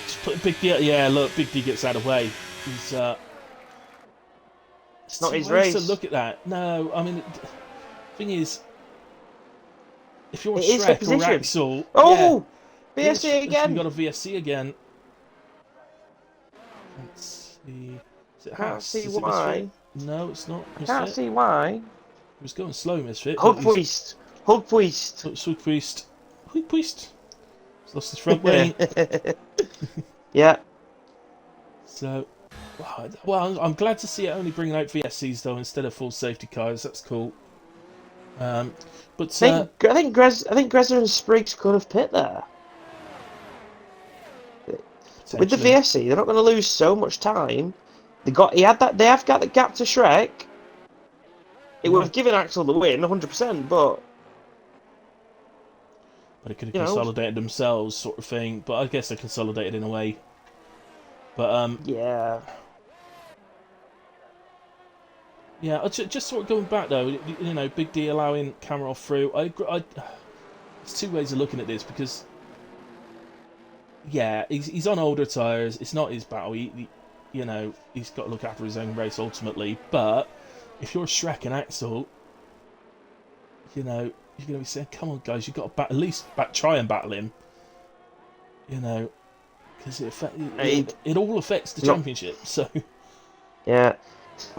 Just put Big D. Yeah, look, Big D gets out of the way. He's it's not his race. To look at that. No, I mean, the thing is, if you're it Shrek or Axel, oh, yeah, VSC again. You got a VSC again. Let's see. Is it Can't see why. No, it's not. Misfit. Can't see why. He was going slow, Misfit. Hookweist. Hookweist. He's lost his front wing. Yeah. So, Well, I'm glad to see it only bringing out VSCs though instead of full safety cars. That's cool. But I think Grezza and Spriggs could have pit there. With the potentially, VSC, they're not going to lose so much time. They have got the gap to Shrek. It would yeah. have given Axel the win, 100%. But But it could have you know, consolidated themselves, sort of thing. But I guess they consolidated in a way. But yeah, yeah. Just sort of going back though, you know, Big D allowing Kamarov through. There's two ways of looking at this because, yeah, he's on older tyres. It's not his battle. You know, he's got to look after his own race ultimately. But if you're Shrek and Axel, you know, you're going to be saying, "Come on, guys, you've got to at least try and battle him." You know, because it all affects the championship. So yeah.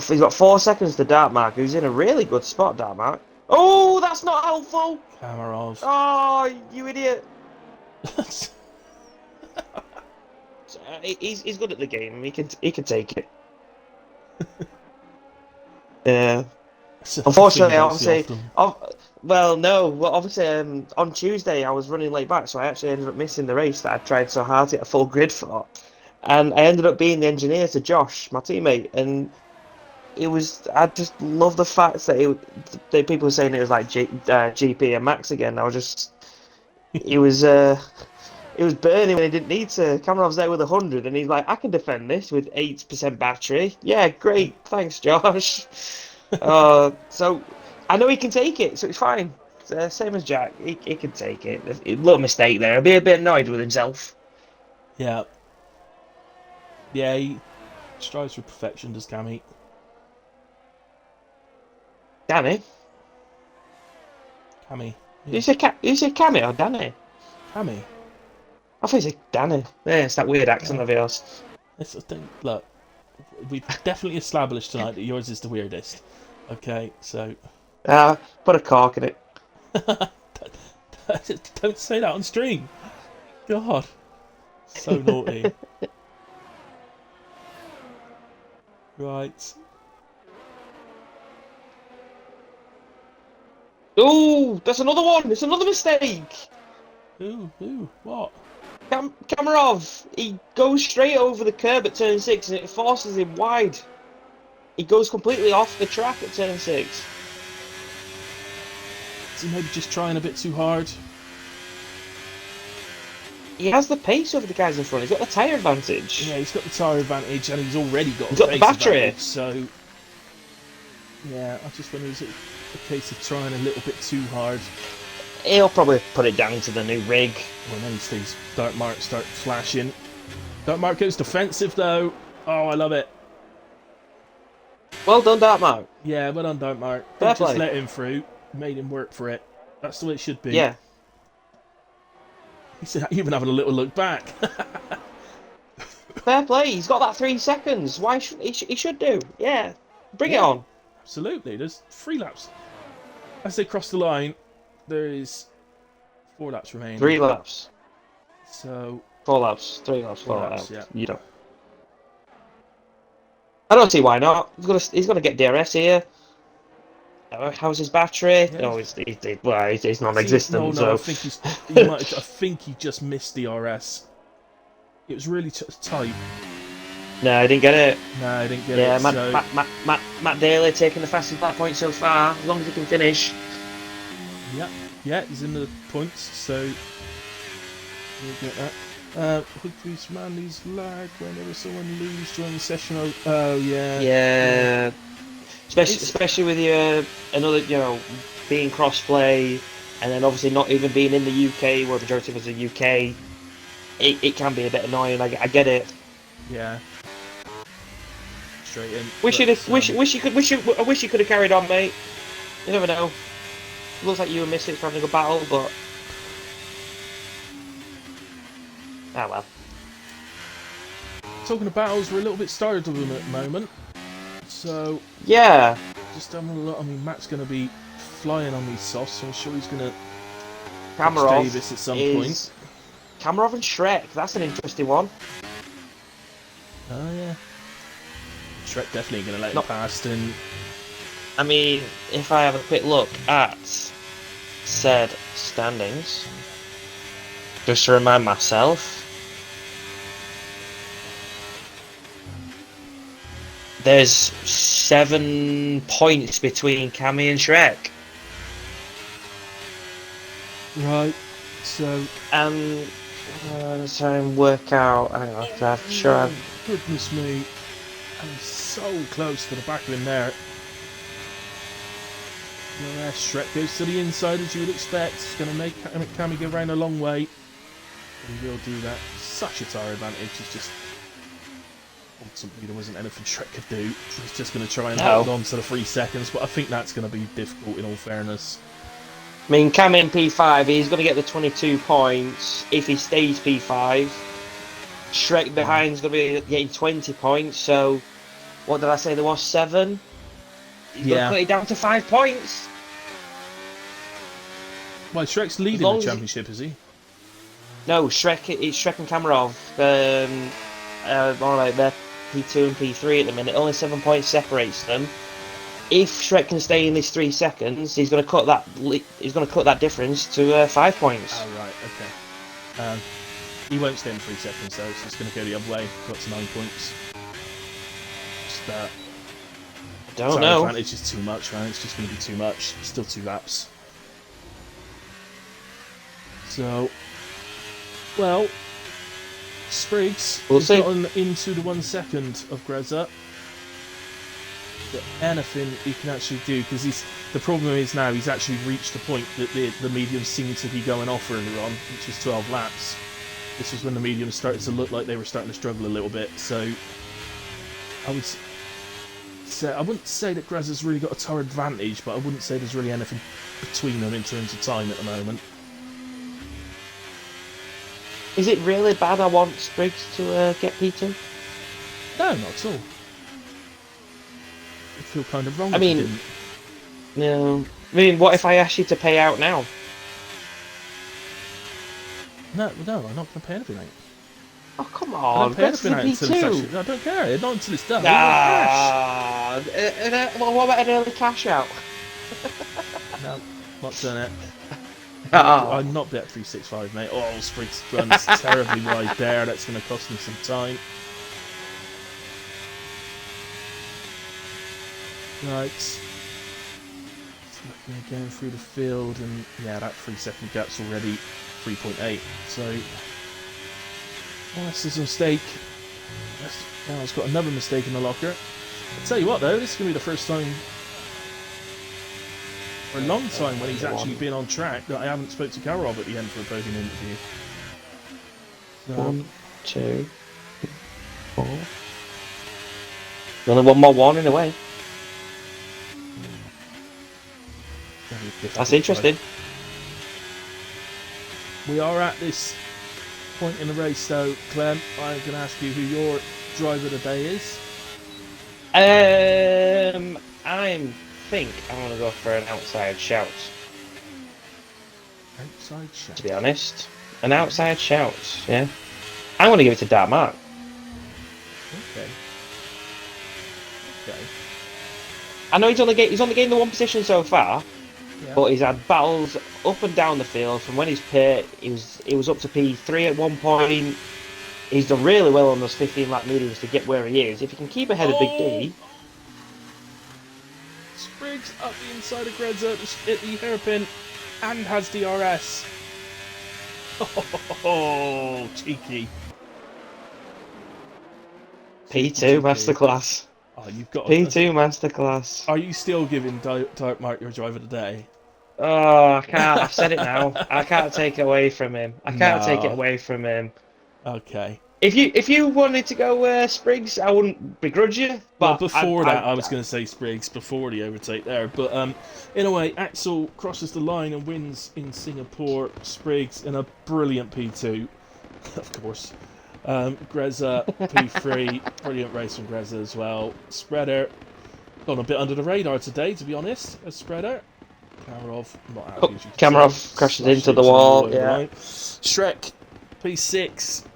He's got 4 seconds to Dark Mark, who's in a really good spot. Dark Mark. Oh, that's not helpful. Kamarov. Oh, you idiot. He's good at the game. He can take it. Yeah. Unfortunately, obviously, well, no. Well, obviously, on Tuesday I was running late back, so I actually ended up missing the race that I tried so hard to get a full grid for, and I ended up being the engineer to Josh, my teammate, and it was. I just love the fact that the people were saying it was like GP and Max again. I was just. It was. It was burning when he didn't need to. Camarov's there with 100, and he's like, I can defend this with 8% battery. Yeah, great. Thanks, Josh. So I know he can take it, so it's fine. Same as Jack. He can take it. A little mistake there. I'll be a bit annoyed with himself. Yeah. Yeah, he strives for perfection, does Cammy. Danny? Cammy. You Yeah. say, you say Cammy or Danny? Cammy. I thought you said Danny. Yeah, it's that weird accent Yeah. of yours. Look, we've definitely established tonight that yours is the weirdest. Okay, so. Put a cork in it. Don't say that on stream. God. So naughty. Right. Oh, that's another one. It's another mistake. Ooh, what? Kamarov, he goes straight over the curb at turn 6 and it forces him wide. He goes completely off the track at turn 6. Is he maybe just trying a bit too hard? He has the pace over the guys in front. He's got the tyre advantage. Yeah, he's got the tyre advantage and he's already got the battery. Advantage, so yeah, I just wonder is it a case of trying a little bit too hard? He'll probably put it down to the new rig. Well, then he sees Dark Mark start flashing. Dark Mark goes defensive though. Oh, I love it. Well done, Dark Mark. Yeah, well done, Dark Mark. Fair Don't play. just let him through. Made him work for it. That's the way it should be. Yeah. He's even having a little look back. Fair play. He's got that 3 seconds. Why should he should do? Yeah. Bring it on. Absolutely. There's 3 laps. As they cross the line, there is 4 laps remaining. 3 laps. So 4 laps. 3 laps. 4 laps. Yeah. You know. I don't see why not. He's gonna get DRS here. How's his battery? Yeah. No, he's non-existent. No, I so. I think he just missed the RS. It was really tight. No, I didn't get it. No, I didn't get it. So... Yeah, Matt Daly taking the fastest lap point so far, as long as he can finish. Yeah, he's in the points, so we'll get that. Hoodpiece man needs lag whenever someone leaves during the session. Oh yeah. Yeah. Especially with your being crossplay, and then obviously not even being in the UK, where the majority of us are UK. It can be a bit annoying. I get it. Yeah. Straight in. I wish you could have carried on, mate. You never know. Looks like you and Mystics are having a good battle, but well. Talking of battles, we're a little bit started with them at the moment. So yeah. Just having a look. I mean, Matt's going to be flying on these softs, so I'm sure he's going to Kamarov Davis at some point. Kamarov and Shrek. That's an interesting one. Oh yeah. Shrek definitely going to let him Not- past, and I mean, if I have a quick look at said standings, just to remind myself, there's 7 points between Cammy and Shrek. right. So Let's try and work out. Hang on, I'm sure I've. goodness me, I'm so close to the back of him there. The Shrek goes to the inside as you would expect. It's going to make Cammy go round a long way. He will do that. Such a tire advantage. It's just ultimately there wasn't anything Shrek could do. He's just going to try and hold on to the 3 seconds, but I think that's going to be difficult in all fairness. I mean, Cammy in P5, he's going to get the 22 points if he stays P5. Shrek behind's going to be getting 20 points. So, what did I say? There was 7. He's going to cut it down to 5 points. Well, Shrek's leading the championship, is he? No, Shrek. It's Shrek and Kamarov. More like they're P2 and P3 at the minute. Only 7 points separates them. If Shrek can stay in this 3 seconds, he's going to cut that. He's going to cut that difference to 5 points. Oh right, okay. He won't stay in 3 seconds though, so it's going to go the other way. Got to 9 points. Just Don't know. Advantage is too much, man. It's just going to be too much. Still 2 laps. So, well, Spriggs has gotten into the 1 second of Grezza. But anything he can actually do, because the problem is now he's actually reached the point that the mediums seem to be going off earlier on, which is 12 laps. This was when the mediums started to look like they were starting to struggle a little bit. So I wouldn't say that Grezza's really got a tire advantage, but I wouldn't say there's really anything between them in terms of time at the moment. Is it really bad I want Spriggs to get P2? No, not at all. I feel kind of wrong. I mean, no. I mean, what if I ask you to pay out now? No, I'm not going to pay anything, mate. Oh, come on. I don't pay anything out until it's actually... I don't care. Not until it's done. What about an early cash out? No, not done it. Oh. I'm not bet 365, mate. Oh, Spriggs runs terribly wide there. That's going to cost him some time. Right. Looking again through the field, and yeah, that 3 second gap's already 3.8. So, well, this is a mistake. Now it's got another mistake in the locker. I'll tell you what, though, this is going to be the first time for a long time when he's actually been on track that I haven't spoke to Karov at the end for a podium interview. So, 1, 2, 4. Only one more warning away. That's interesting. We are at this point in the race, though, Clem. I'm going to ask you who your driver of the day is. I think I'm going to go for an outside shout. Outside shout? To be honest. An outside shout, yeah. I'm going to give it to Dark Mark. Okay. Okay. I know he's only gained the 1 position so far, Yeah. but he's had battles up and down the field from when he's pit. He was up to P3 at one point. He's done really well on those 15 lap mediums to get where he is. If he can keep ahead of Big D. Spriggs up the inside of Grezza at the hairpin and has DRS. Oh, cheeky. P2 masterclass. Oh, you've got P2 masterclass. Are you still giving Dark Mark your driver today? Oh, I can't. I've said it now. I can't take it away from him. I can't take it away from him. Okay. If you wanted to go Spriggs, I wouldn't begrudge you. But Well, before I was going to say Spriggs before the overtake there, but in a way, Axel crosses the line and wins in Singapore. Spriggs in a brilliant P2, of course. Grezza P3, brilliant race from Grezza as well. Spreader gone a bit under the radar today, to be honest. A Spreader. Kamarov not happy. Kamarov crashes into the wall. Yeah. Shrek P6.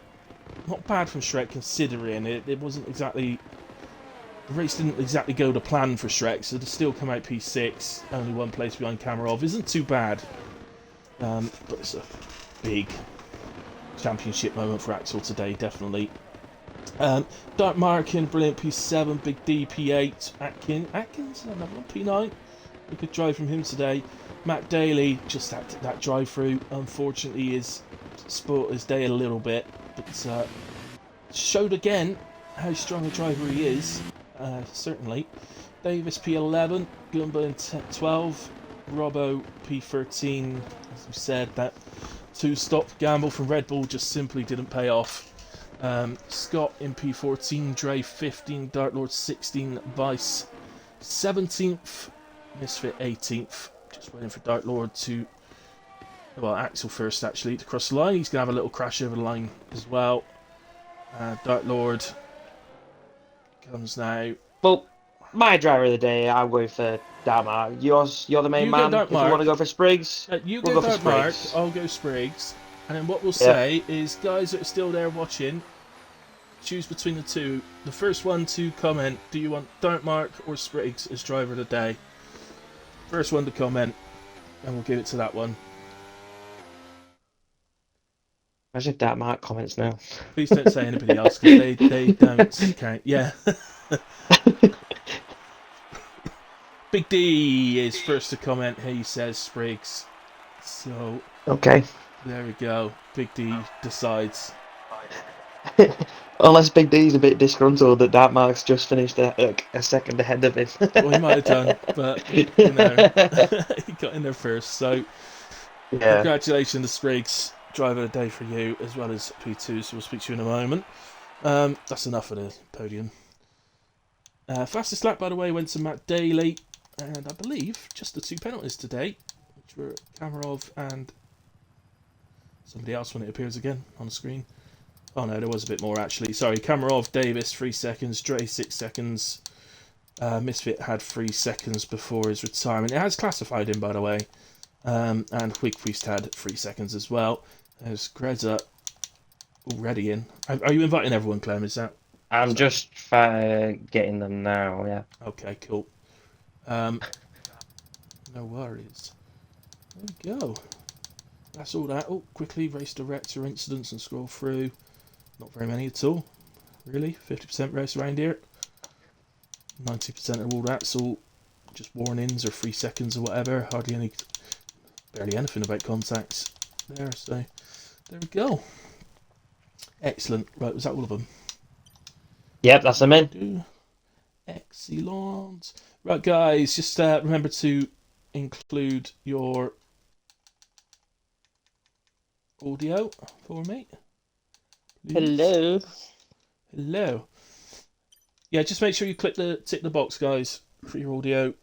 Not bad from Shrek considering it wasn't exactly the race didn't exactly go to plan for Shrek, so to still come out P6, only one place behind Kamarov, isn't too bad. But it's a big championship moment for Axel today, definitely. Dark Markin, brilliant P7, Big D P8, Atkins, another one, P9. A good drive from him today. Matt Daly, just that drive through, unfortunately, is spoilt his day a little bit, but showed again how strong a driver he is, certainly. Davis P11, Goomba in 12, Robbo P13, as we said, that two-stop gamble from Red Bull just simply didn't pay off. Scott in P14, Dre 15, Dartlord 16, Vice 17th, Misfit 18th. Just waiting for Dartlord to, well, Axel first actually, to cross the line. He's going to have a little crash over the line as well. Dartlord comes now. Well, my driver of the day, I'm going for Dartmark. You're the main You man. go If you want to go for Spriggs, you we'll go go for Dartmark, Spriggs. I'll go Spriggs. And then what we'll say is, guys that are still there watching, choose between the two. The first one to comment, do you want Dartmark or Spriggs as driver of the day? First one to comment, and we'll give it to that one. Imagine if Dartmark comments now. Please don't say anybody else, because they don't count. Yeah. Big D is first to comment. He says Spriggs. So, Okay. there we go. Big D decides. Unless Big D's a bit disgruntled that Dartmark's just finished a second ahead of him. Well, he might have done, but, you know, he got in there first. So, Yeah. congratulations, Spriggs. Driver of the day for you, as well as P2, so we'll speak to you in a moment. That's enough of the podium. Fastest lap, by the way, went to Matt Daly, and I believe just the two penalties today, which were Kamarov and somebody else when it appears again on the screen. Oh no, there was a bit more actually. Sorry, Kamarov, Davis, 3 seconds, Dre, 6 seconds. Misfit had 3 seconds before his retirement. It has classified him, by the way. And Wigpriest had 3 seconds as well. There's Greta already in. Are you inviting everyone, Clem? Is that? I'm just getting them now, yeah. Okay, cool. No worries. There we go. That's all that. Oh, quickly, race director incidents and scroll through. Not very many at all, really. 50% race around here. 90% of all that's all just warnings or 3 seconds or whatever. Barely anything about contacts there. So there we go. Excellent. Right, was that all of them? Yep, that's them in. Excellent. Right, guys, just remember to include your audio for me. Please. Hello. Hello. Yeah, just make sure you tick the box, guys, for your audio.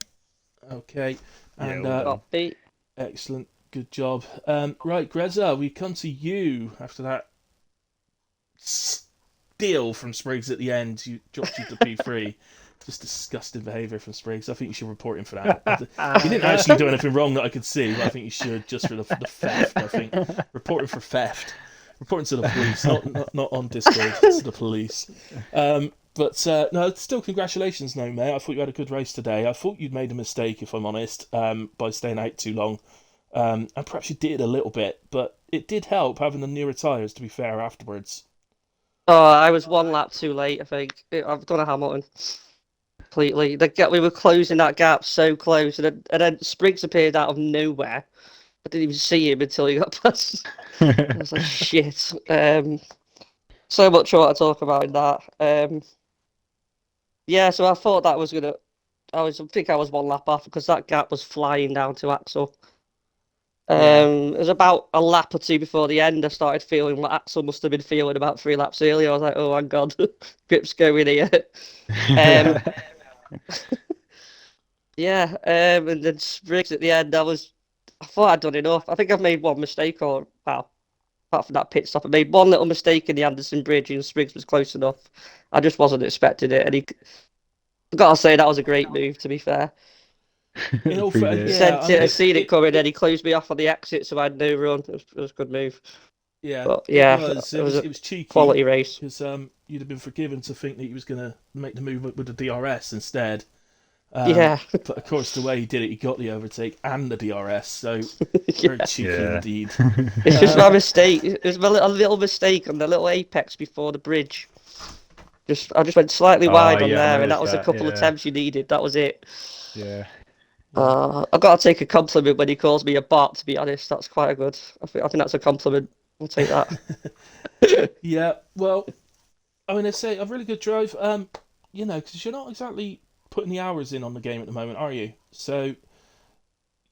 Okay. And Copy. excellent. Good job. Right, Greza, we come to you after that steal from Spriggs at the end. You dropped you to P3. Just disgusting behaviour from Spriggs. I think you should report him for that. He didn't actually do anything wrong that I could see, but I think you should just for the theft. I think report him for theft. Reporting to the police, not on Discord, to the police. But no, still congratulations, no mate. I thought you had a good race today. I thought you'd made a mistake, if I'm honest, by staying out too long. And perhaps you did a little bit, but it did help having the newer tyres, to be fair, afterwards. Oh, I was one lap too late, I think. I've done a Hamilton. Completely. We were closing that gap so close, and then Spriggs appeared out of nowhere. I didn't even see him until he got past. I was like, shit. So much more to talk about in that. Yeah, so I thought that was gonna. I think I was one lap off because that gap was flying down to Axel. It was about a lap or two before the end. I started feeling what Axel must have been feeling about 3 laps earlier. I was like, "Oh my god, grip's going here." Yeah, and then Spriggs at the end. I thought I'd done enough. I think I've made one mistake, or well, apart from that pit stop, I made one little mistake in the Anderson Bridge, and Spriggs was close enough. I just wasn't expecting it, and I've got to say that was a great move. To be fair. In all fairness, He sent it, I seen it coming, and he closed me off on the exit, so I had no run. It was a good move. Yeah, But yeah, it was cheeky. quality race. Because you'd have been forgiven to think that he was going to make the move with the DRS instead. Yeah, But of course, the way he did it, he got the overtake and the DRS, so very yeah. cheeky Yeah. indeed. It's just Um, my mistake. It was a little mistake on the little apex before the bridge. I just went slightly Oh, wide on yeah, I there, and that noticed was a that. couple of Yeah. attempts you needed. That was it. Yeah. I got to take a compliment when he calls me a bot. To be honest, that's quite a good. I think that's a compliment. I'll take that. yeah, well, I mean, they say a really good drive. Because you're not exactly putting the hours in on the game at the moment, are you? So,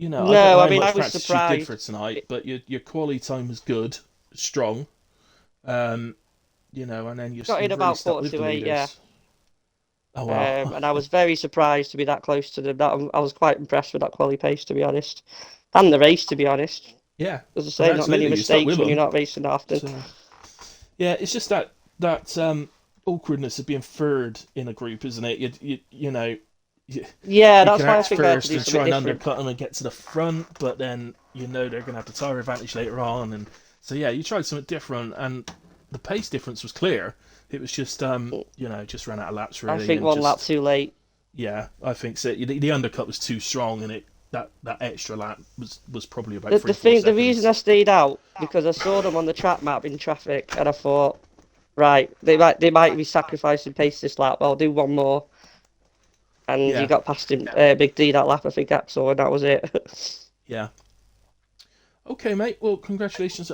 I don't know No, I how mean I much was practice you did for surprised. tonight, but your quality time was good, strong. Um, and then Got in you've really about stuck quarter with the to eight, yeah. leaders. Oh wow. And I was very surprised to be that close to them. I was quite impressed with that quality pace, to be honest, and the race, to be honest. Yeah, As I I mean, say, not many absolutely. You stuck with mistakes when you're them. not racing that often. So yeah, it's just that awkwardness of being third in a group, isn't it? You, Yeah, you can that's why I act think I had to first do and try something and different. undercut them and get to the front, but then they're going to have the tyre advantage later on, and so yeah, you tried something different, and the pace difference was clear. It was just just ran out of laps I really, think and one lap just too late. yeah, I think so. The undercut was too strong, and that extra lap was probably about The, three the four thing, the reason seconds. I stayed out because I saw them on the track map in traffic, and I thought, right, they might be sacrificing pace this lap. I'll do one more, and you Yeah, got past him, Big D that lap, I think, Axel, and that was it. yeah. Okay, mate. Well, congratulations.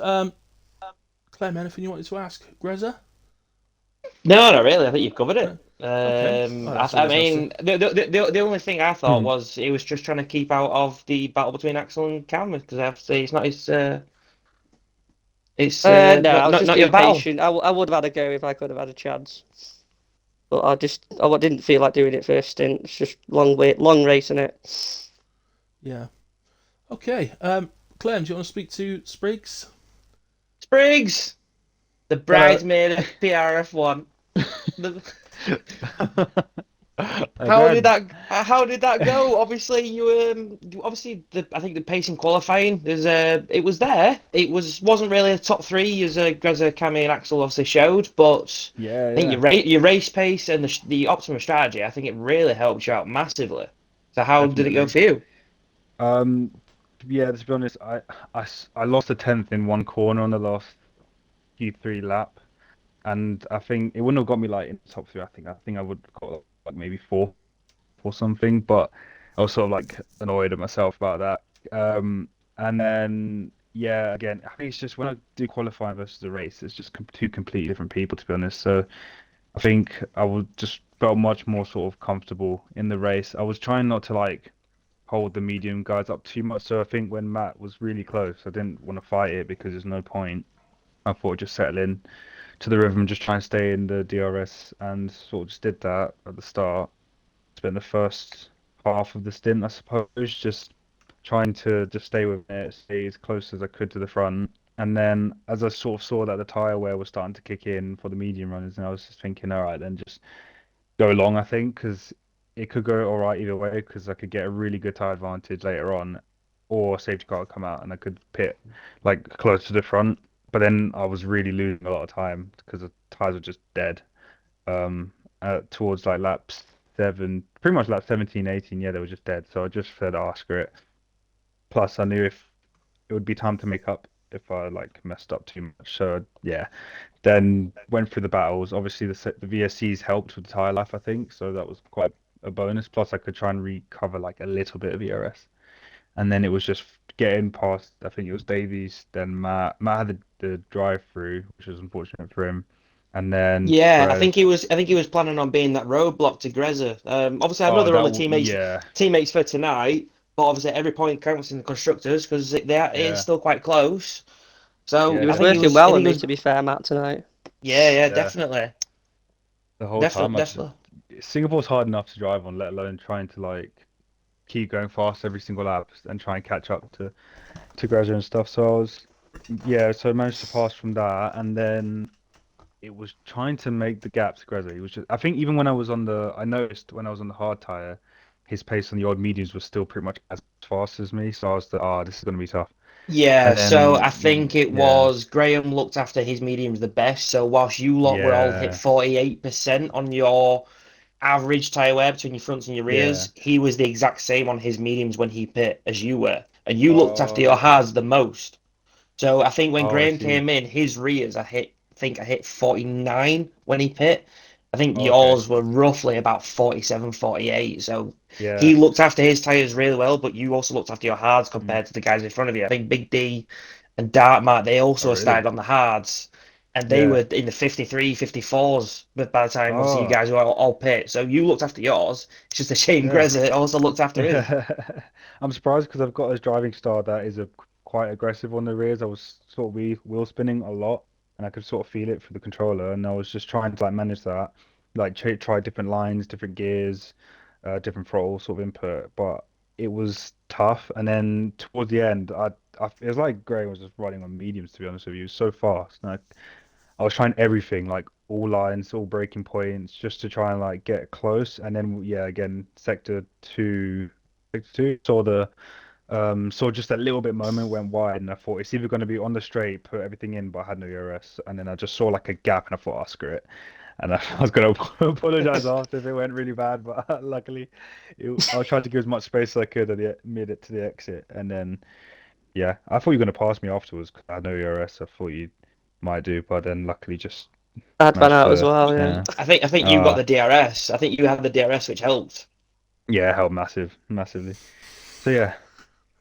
Clem, anything you wanted to ask, Greza? No, not really. I think you've covered No. it. Okay. Oh, I, that's I always nice to. mean, the only thing I thought Hmm. was he was just trying to keep out of the battle between Axel and Cam because obviously it's not his, it's No, I was just not your being battle. patient. I would have had a go if I could have had a chance, but I didn't feel like doing it first stint. It's just long racing it. Yeah. Okay. Clem, do you want to speak to Spriggs? Spriggs, the Hello. bridesmaid of PRF1. The, Again. how did that go? Obviously, obviously I think the pace in qualifying it was there. Wasn't really a top three as Greza, Cammy, and Axel obviously showed, but Yeah, I think yeah. your race pace and the optimum strategy, I think it really helped you out massively. So how did it go Definitely. for you? Um, yeah, to be honest, I lost a tenth in one corner on the last Q3 lap, and I think it wouldn't have got me like in the top three. I think I would have got like maybe fourth or something, but I was sort of like annoyed at myself about that. And then yeah, again, I think it's just when I do qualifying versus a race, it's just two completely different people, to be honest. So I think I would just felt much more sort of comfortable in the race. I was trying not to like hold the medium guys up too much. So I think when Matt was really close, I didn't want to fight it because there's no point. I thought I'd just settle in to the rhythm, just try and stay in the DRS, and sort of just did that at the start. Spent the first half of the stint, I suppose, just trying to just stay with it, stay as close as I could to the front. And then as I sort of saw that the tyre wear was starting to kick in for the medium runners, and I was just thinking, all right, then just go long, I think, because it could go all right either way, because I could get a really good tire advantage later on, or safety car would come out and I could pit like close to the front. But then I was really losing a lot of time because the tires were just dead. Um, Towards like laps seven, pretty much lap 17, 18, yeah, they were just dead. So I just said, oh, screw it. Plus, I knew if it would be time to make up if I like messed up too much. So yeah, then went through the battles. Obviously, the VSCs helped with the tire life, I think, so that was quite a bonus. Plus, I could try and recover like a little bit of ERS, and then it was just getting past. I think it was Davies, then Matt. Matt had the drive through, which was unfortunate for him, and then Yeah, Grez. I think he was planning on being that roadblock to Greza. Obviously, I know Oh, they're only teammates yeah, teammates for tonight, but obviously every point counts in the constructors because it is yeah, still quite close. yeah, So He was working definitely, well I on think he me, was to be fair, Matt, tonight. yeah, yeah. definitely, The whole time, definitely. Singapore's hard enough to drive on, let alone trying to like keep going fast every single lap and try and catch up to Grezza and stuff. So I was, yeah, so I managed to pass from that, and then it was trying to make the gaps to Grezza. He was just, I think even when I noticed when I was on the hard tire, his pace on the old mediums was still pretty much as fast as me. So I was like, oh, this is going to be tough. Yeah, And so then I think it yeah, was Graham looked after his mediums the best. So whilst you lot were all hit yeah, 48% on your average tyre wear between your fronts and your yeah. rears, he was the exact same on his mediums when he pit as you were. And you looked after Oh, your okay. hards the most. So I think when Oh, I Graham see. came in, his rears I hit 49 when he pit. I think Okay. yours were roughly about 47, 48. So Yeah. he looked after his tyres really well, but you also looked after your hards Mm. compared to the guys in front of you. I think Big D and Dartmart, they Oh, also really? started on the hards. And they Yeah. were in the 53, 54s by the time, obviously, you Oh, guys were all pit. So you looked after yours. It's just a shame yeah. Greza also looked after his. I'm surprised because I've got a driving style that is quite aggressive on the rears. I was sort of wheel spinning a lot, and I could sort of feel it through the controller. And I was just trying to like manage that, like try different lines, different gears, different throttle sort of input. But it was tough. And then towards the end, it was like Gray was just riding on mediums. To be honest with you, it was so fast. And I was trying everything, like all lines, all breaking points, just to try and like get close. And then yeah, again, sector two, saw just a little bit moment went wide, and I thought it's either going to be on the straight, put everything in, but I had no ERS, and then I just saw like a gap, and I thought, oh, screw it. And I was going to apologize after if it went really bad, but luckily, I was trying to give as much space as I could at the mid it to the exit, and then yeah, I thought you were going to pass me afterwards 'cause I had no ERS. I thought you might do, but then luckily just I'd run managed out as to, well, yeah. yeah. I think you got the DRS. I think you had the DRS, which helped. Yeah, it helped massively. So yeah,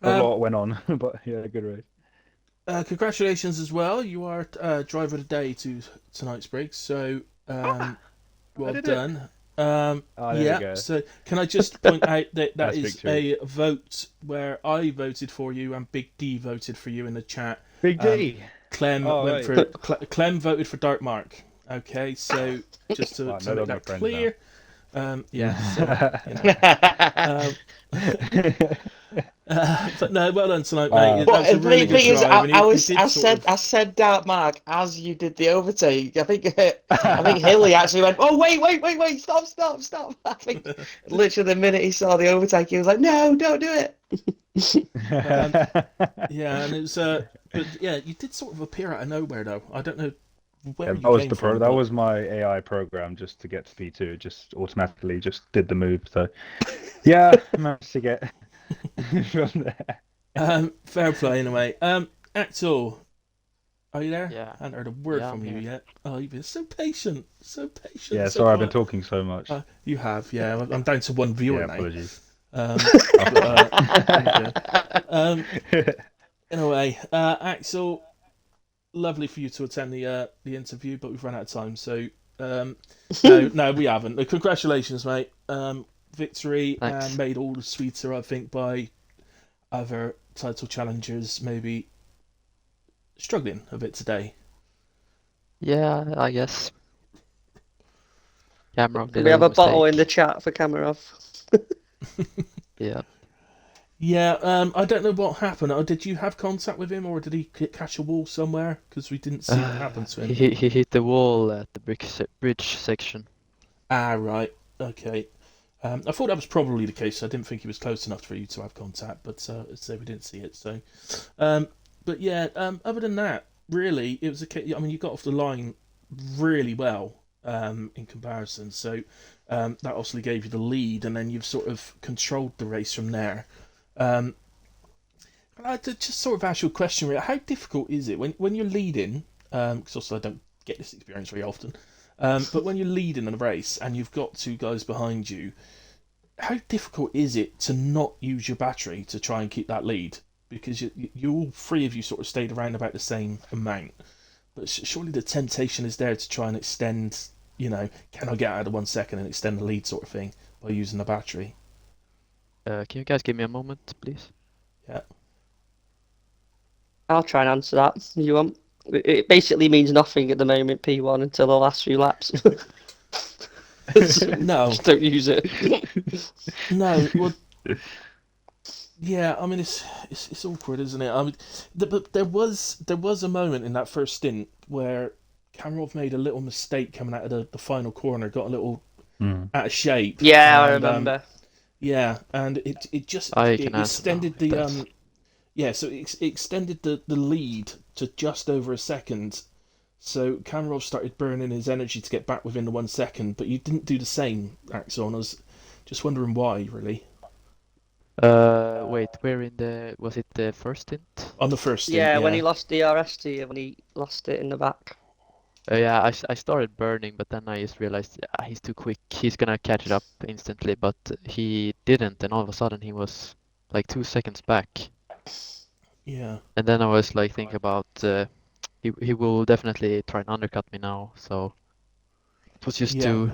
a Um, lot went on, but yeah, good race. Congratulations as well. You are driver of the day to tonight's break, so Ah, I well did it. done. Oh, there we Yeah, go. so can I just point out that that That's is victory. a vote where I voted for you and Big D voted for you in the chat. Big Um, D. Clem Oh, went right. for Clem voted for Dark Mark. Okay, so just Oh, to no, they're make my that friends now. clear, yeah. So you know, um, but no, well done tonight, mate. That Wow. was a But the really good thing is, drive, and you did I sort said of. Dark Mark as you did the overtake. I think Hilly actually went, oh wait, stop. I think literally the minute he saw the overtake, he was like, no, don't do it. Um, Yeah, and it was but yeah, you did sort of appear out of nowhere though. I don't know Yeah, where that you was came the pro. from, That but was my AI program just to get to P2. It just automatically just did the move. So yeah, managed to get from there. fair play anyway. Axel, are you there? Yeah, I haven't heard a word yeah, I'm from you here. yet. Oh, you've been so patient, Yeah, so sorry, I've been quiet. talking so much. You have, yeah. I'm down to one viewer Yeah, now. apologies. But Okay. there you go. Anyway, Axel, lovely for you to attend the interview, but we've run out of time, so no, we haven't. Congratulations, mate. Victory and Thanks. made all the sweeter, I think, by other title challengers maybe struggling a bit today. Yeah, I guess Cameron Do did we a have little a bottle in mistake. the chat for Kamarov? Yeah. Yeah, I don't know what happened. Did you have contact with him, or did he catch a wall somewhere? Because we didn't see what happened to him. He hit the wall at the bridge section. Ah, right. Okay. I thought that was probably the case. I didn't think he was close enough for you to have contact, but so we didn't see it. So, but yeah. Other than that, really, it was a case. I mean, you got off the line really well in comparison. So that obviously gave you the lead, and then you've sort of controlled the race from there. Um, I'd like to just sort of ask you a question, really. How difficult is it when you're leading? Because also I don't get this experience very often. But when you're leading in a race and you've got two guys behind you, how difficult is it to not use your battery to try and keep that lead? Because you all three of you sort of stayed around about the same amount, but surely the temptation is there to try and extend. You know, can I get out of 1 second and extend the lead, sort of thing, by using the battery? Can you guys give me a moment, please? Yeah. I'll try and answer that if you want. It basically means nothing at the moment, P1, until the last few laps. No. Just don't use it. No. Well, yeah. I mean, it's awkward, isn't it? I mean, but there was a moment in that first stint where Kamarov made a little mistake coming out of the final corner, got a little Mm. out of shape. Yeah, I And remember. yeah, and it just I it can answer now, extended if the that's... Yeah, so it extended the lead to just over a second. So Cameron started burning his energy to get back within the 1 second, but you didn't do the same, Axel. And I was just wondering why, really. Wait, where in the was it the first stint? On the first stint, Yeah, when yeah. he lost DRS to you, when he lost it in the back. Yeah, I started burning, but then I just realized he's too quick. He's gonna catch it up instantly, but he didn't, and all of a sudden he was like 2 seconds back. Yeah. And then I was like thinking about he will definitely try and undercut me now, so it was just Yeah. to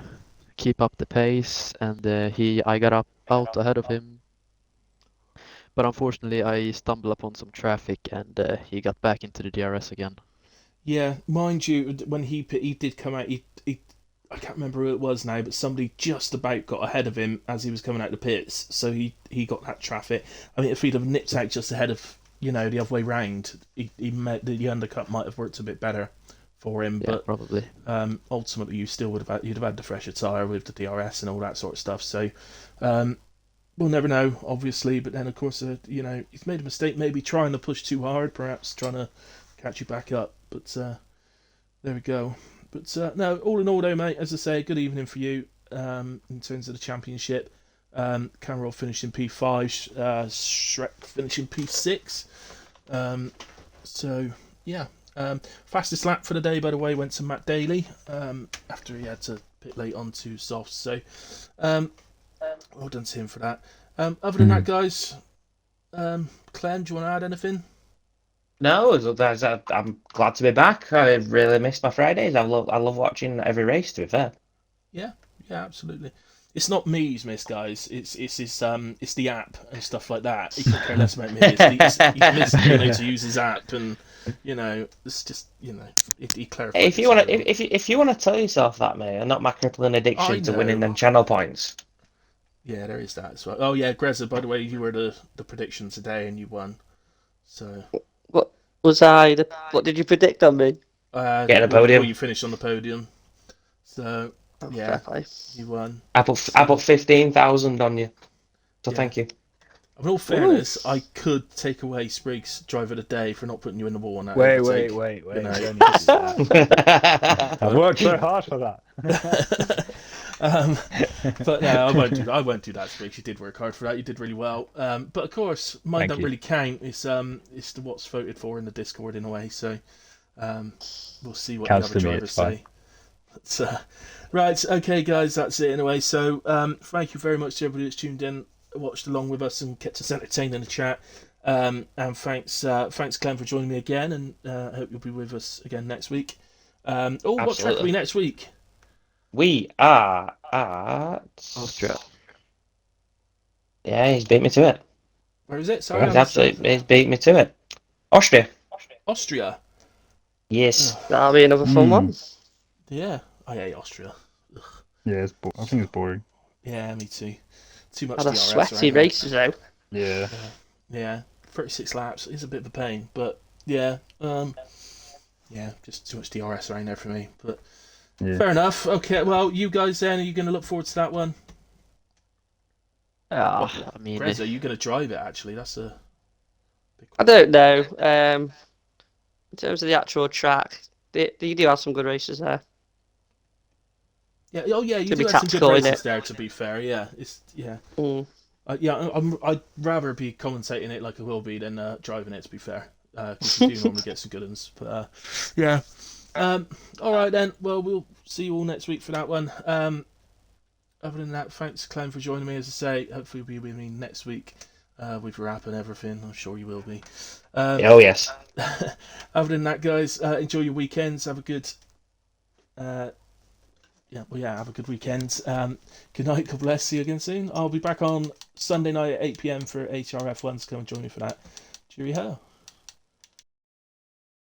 keep up the pace, and I got out ahead of him. But unfortunately, I stumbled upon some traffic, and he got back into the DRS again. Yeah, mind you, when he did come out, he I can't remember who it was now, but somebody just about got ahead of him as he was coming out the pits, so he got that traffic. I mean, if he'd have nipped out just ahead of the other way round, the undercut might have worked a bit better for him. Yeah, But probably. ultimately, you'd have had the fresher tire with the DRS and all that sort of stuff. So we'll never know, obviously. But then, of course, he's made a mistake, maybe trying to push too hard, perhaps trying to catch you back up. But there we go. But no, all in all, though, mate, as I say, good evening for you in terms of the championship. Cameron finished in P5, Shrek finished in P6. So, yeah. Fastest lap for the day, by the way, went to Matt Daly after he had to pit late onto softs. So, well done to him for that. Other than that, guys, Clem, do you want to add anything? No, I'm glad to be back. I really missed my Fridays. I love watching every race. To be fair. Yeah, absolutely. It's not me he's missed, guys. It's the app and stuff like that. He could care less about me. He's missed to use his app, and it's just he clarified. If you want to, if you want to tell yourself that, mate, and not my crippling addiction to winning them channel points. Yeah, there is that as well. Oh yeah, Greza, by the way, you were the prediction today and you won. So What was I? What did you predict on me? Getting a podium. Well, you finished on the podium. So yeah, you won. I put 15,000 on you. So thank you. In all fairness, I could take away Spriggs Driver of the Day for not putting you in the wall on that. Wait. I've worked so hard for that. But no, I won't do that, Spriggs. You did work hard for that. You did really well. But of course, mine don't really count. It's what's voted for in the Discord in a way. So we'll see what the other drivers say. But, right, okay, guys, that's it anyway. So thank you very much to everybody that's tuned in, watched along with us, and kept us entertained in the chat. And thanks, Clem, for joining me again, and I hope you'll be with us again next week. What track are we next week? We are at Austria. Yeah, he's beat me to it. Where is it? Sorry, He's beat me to it. Austria. Austria. Yes. That'll be another fun one. Yeah, I hate Austria. Ugh. Yeah, I think it's boring. Yeah, me too. Too much. Had a DRS sweaty races though. Yeah. Yeah, 36 laps is a bit of a pain, but yeah, just too much DRS around there for me. But fair enough. Okay, well, you guys then, are you going to look forward to that one? I mean, Reza, are you going to drive it? Actually, that's a. I don't know. In terms of the actual track, you do have some good races there. Yeah. Oh, yeah. You Could do be have some good tactical, races innit? there. To be fair, yeah. Mm. I'd rather be commentating it like I will be than driving it. To be fair, because you do normally get some good ones. But yeah. All right then. Well, we'll see you all next week for that one. Other than that, thanks, Clem, for joining me. As I say, hopefully you'll be with me next week with wrap and everything. I'm sure you will be. Oh yes. Other than that, guys, enjoy your weekends. Have a good. Have a good weekend. Good night. God bless. See you again soon. I'll be back on Sunday night at 8 p.m. for HRF1, so come and join me for that. Cheerio.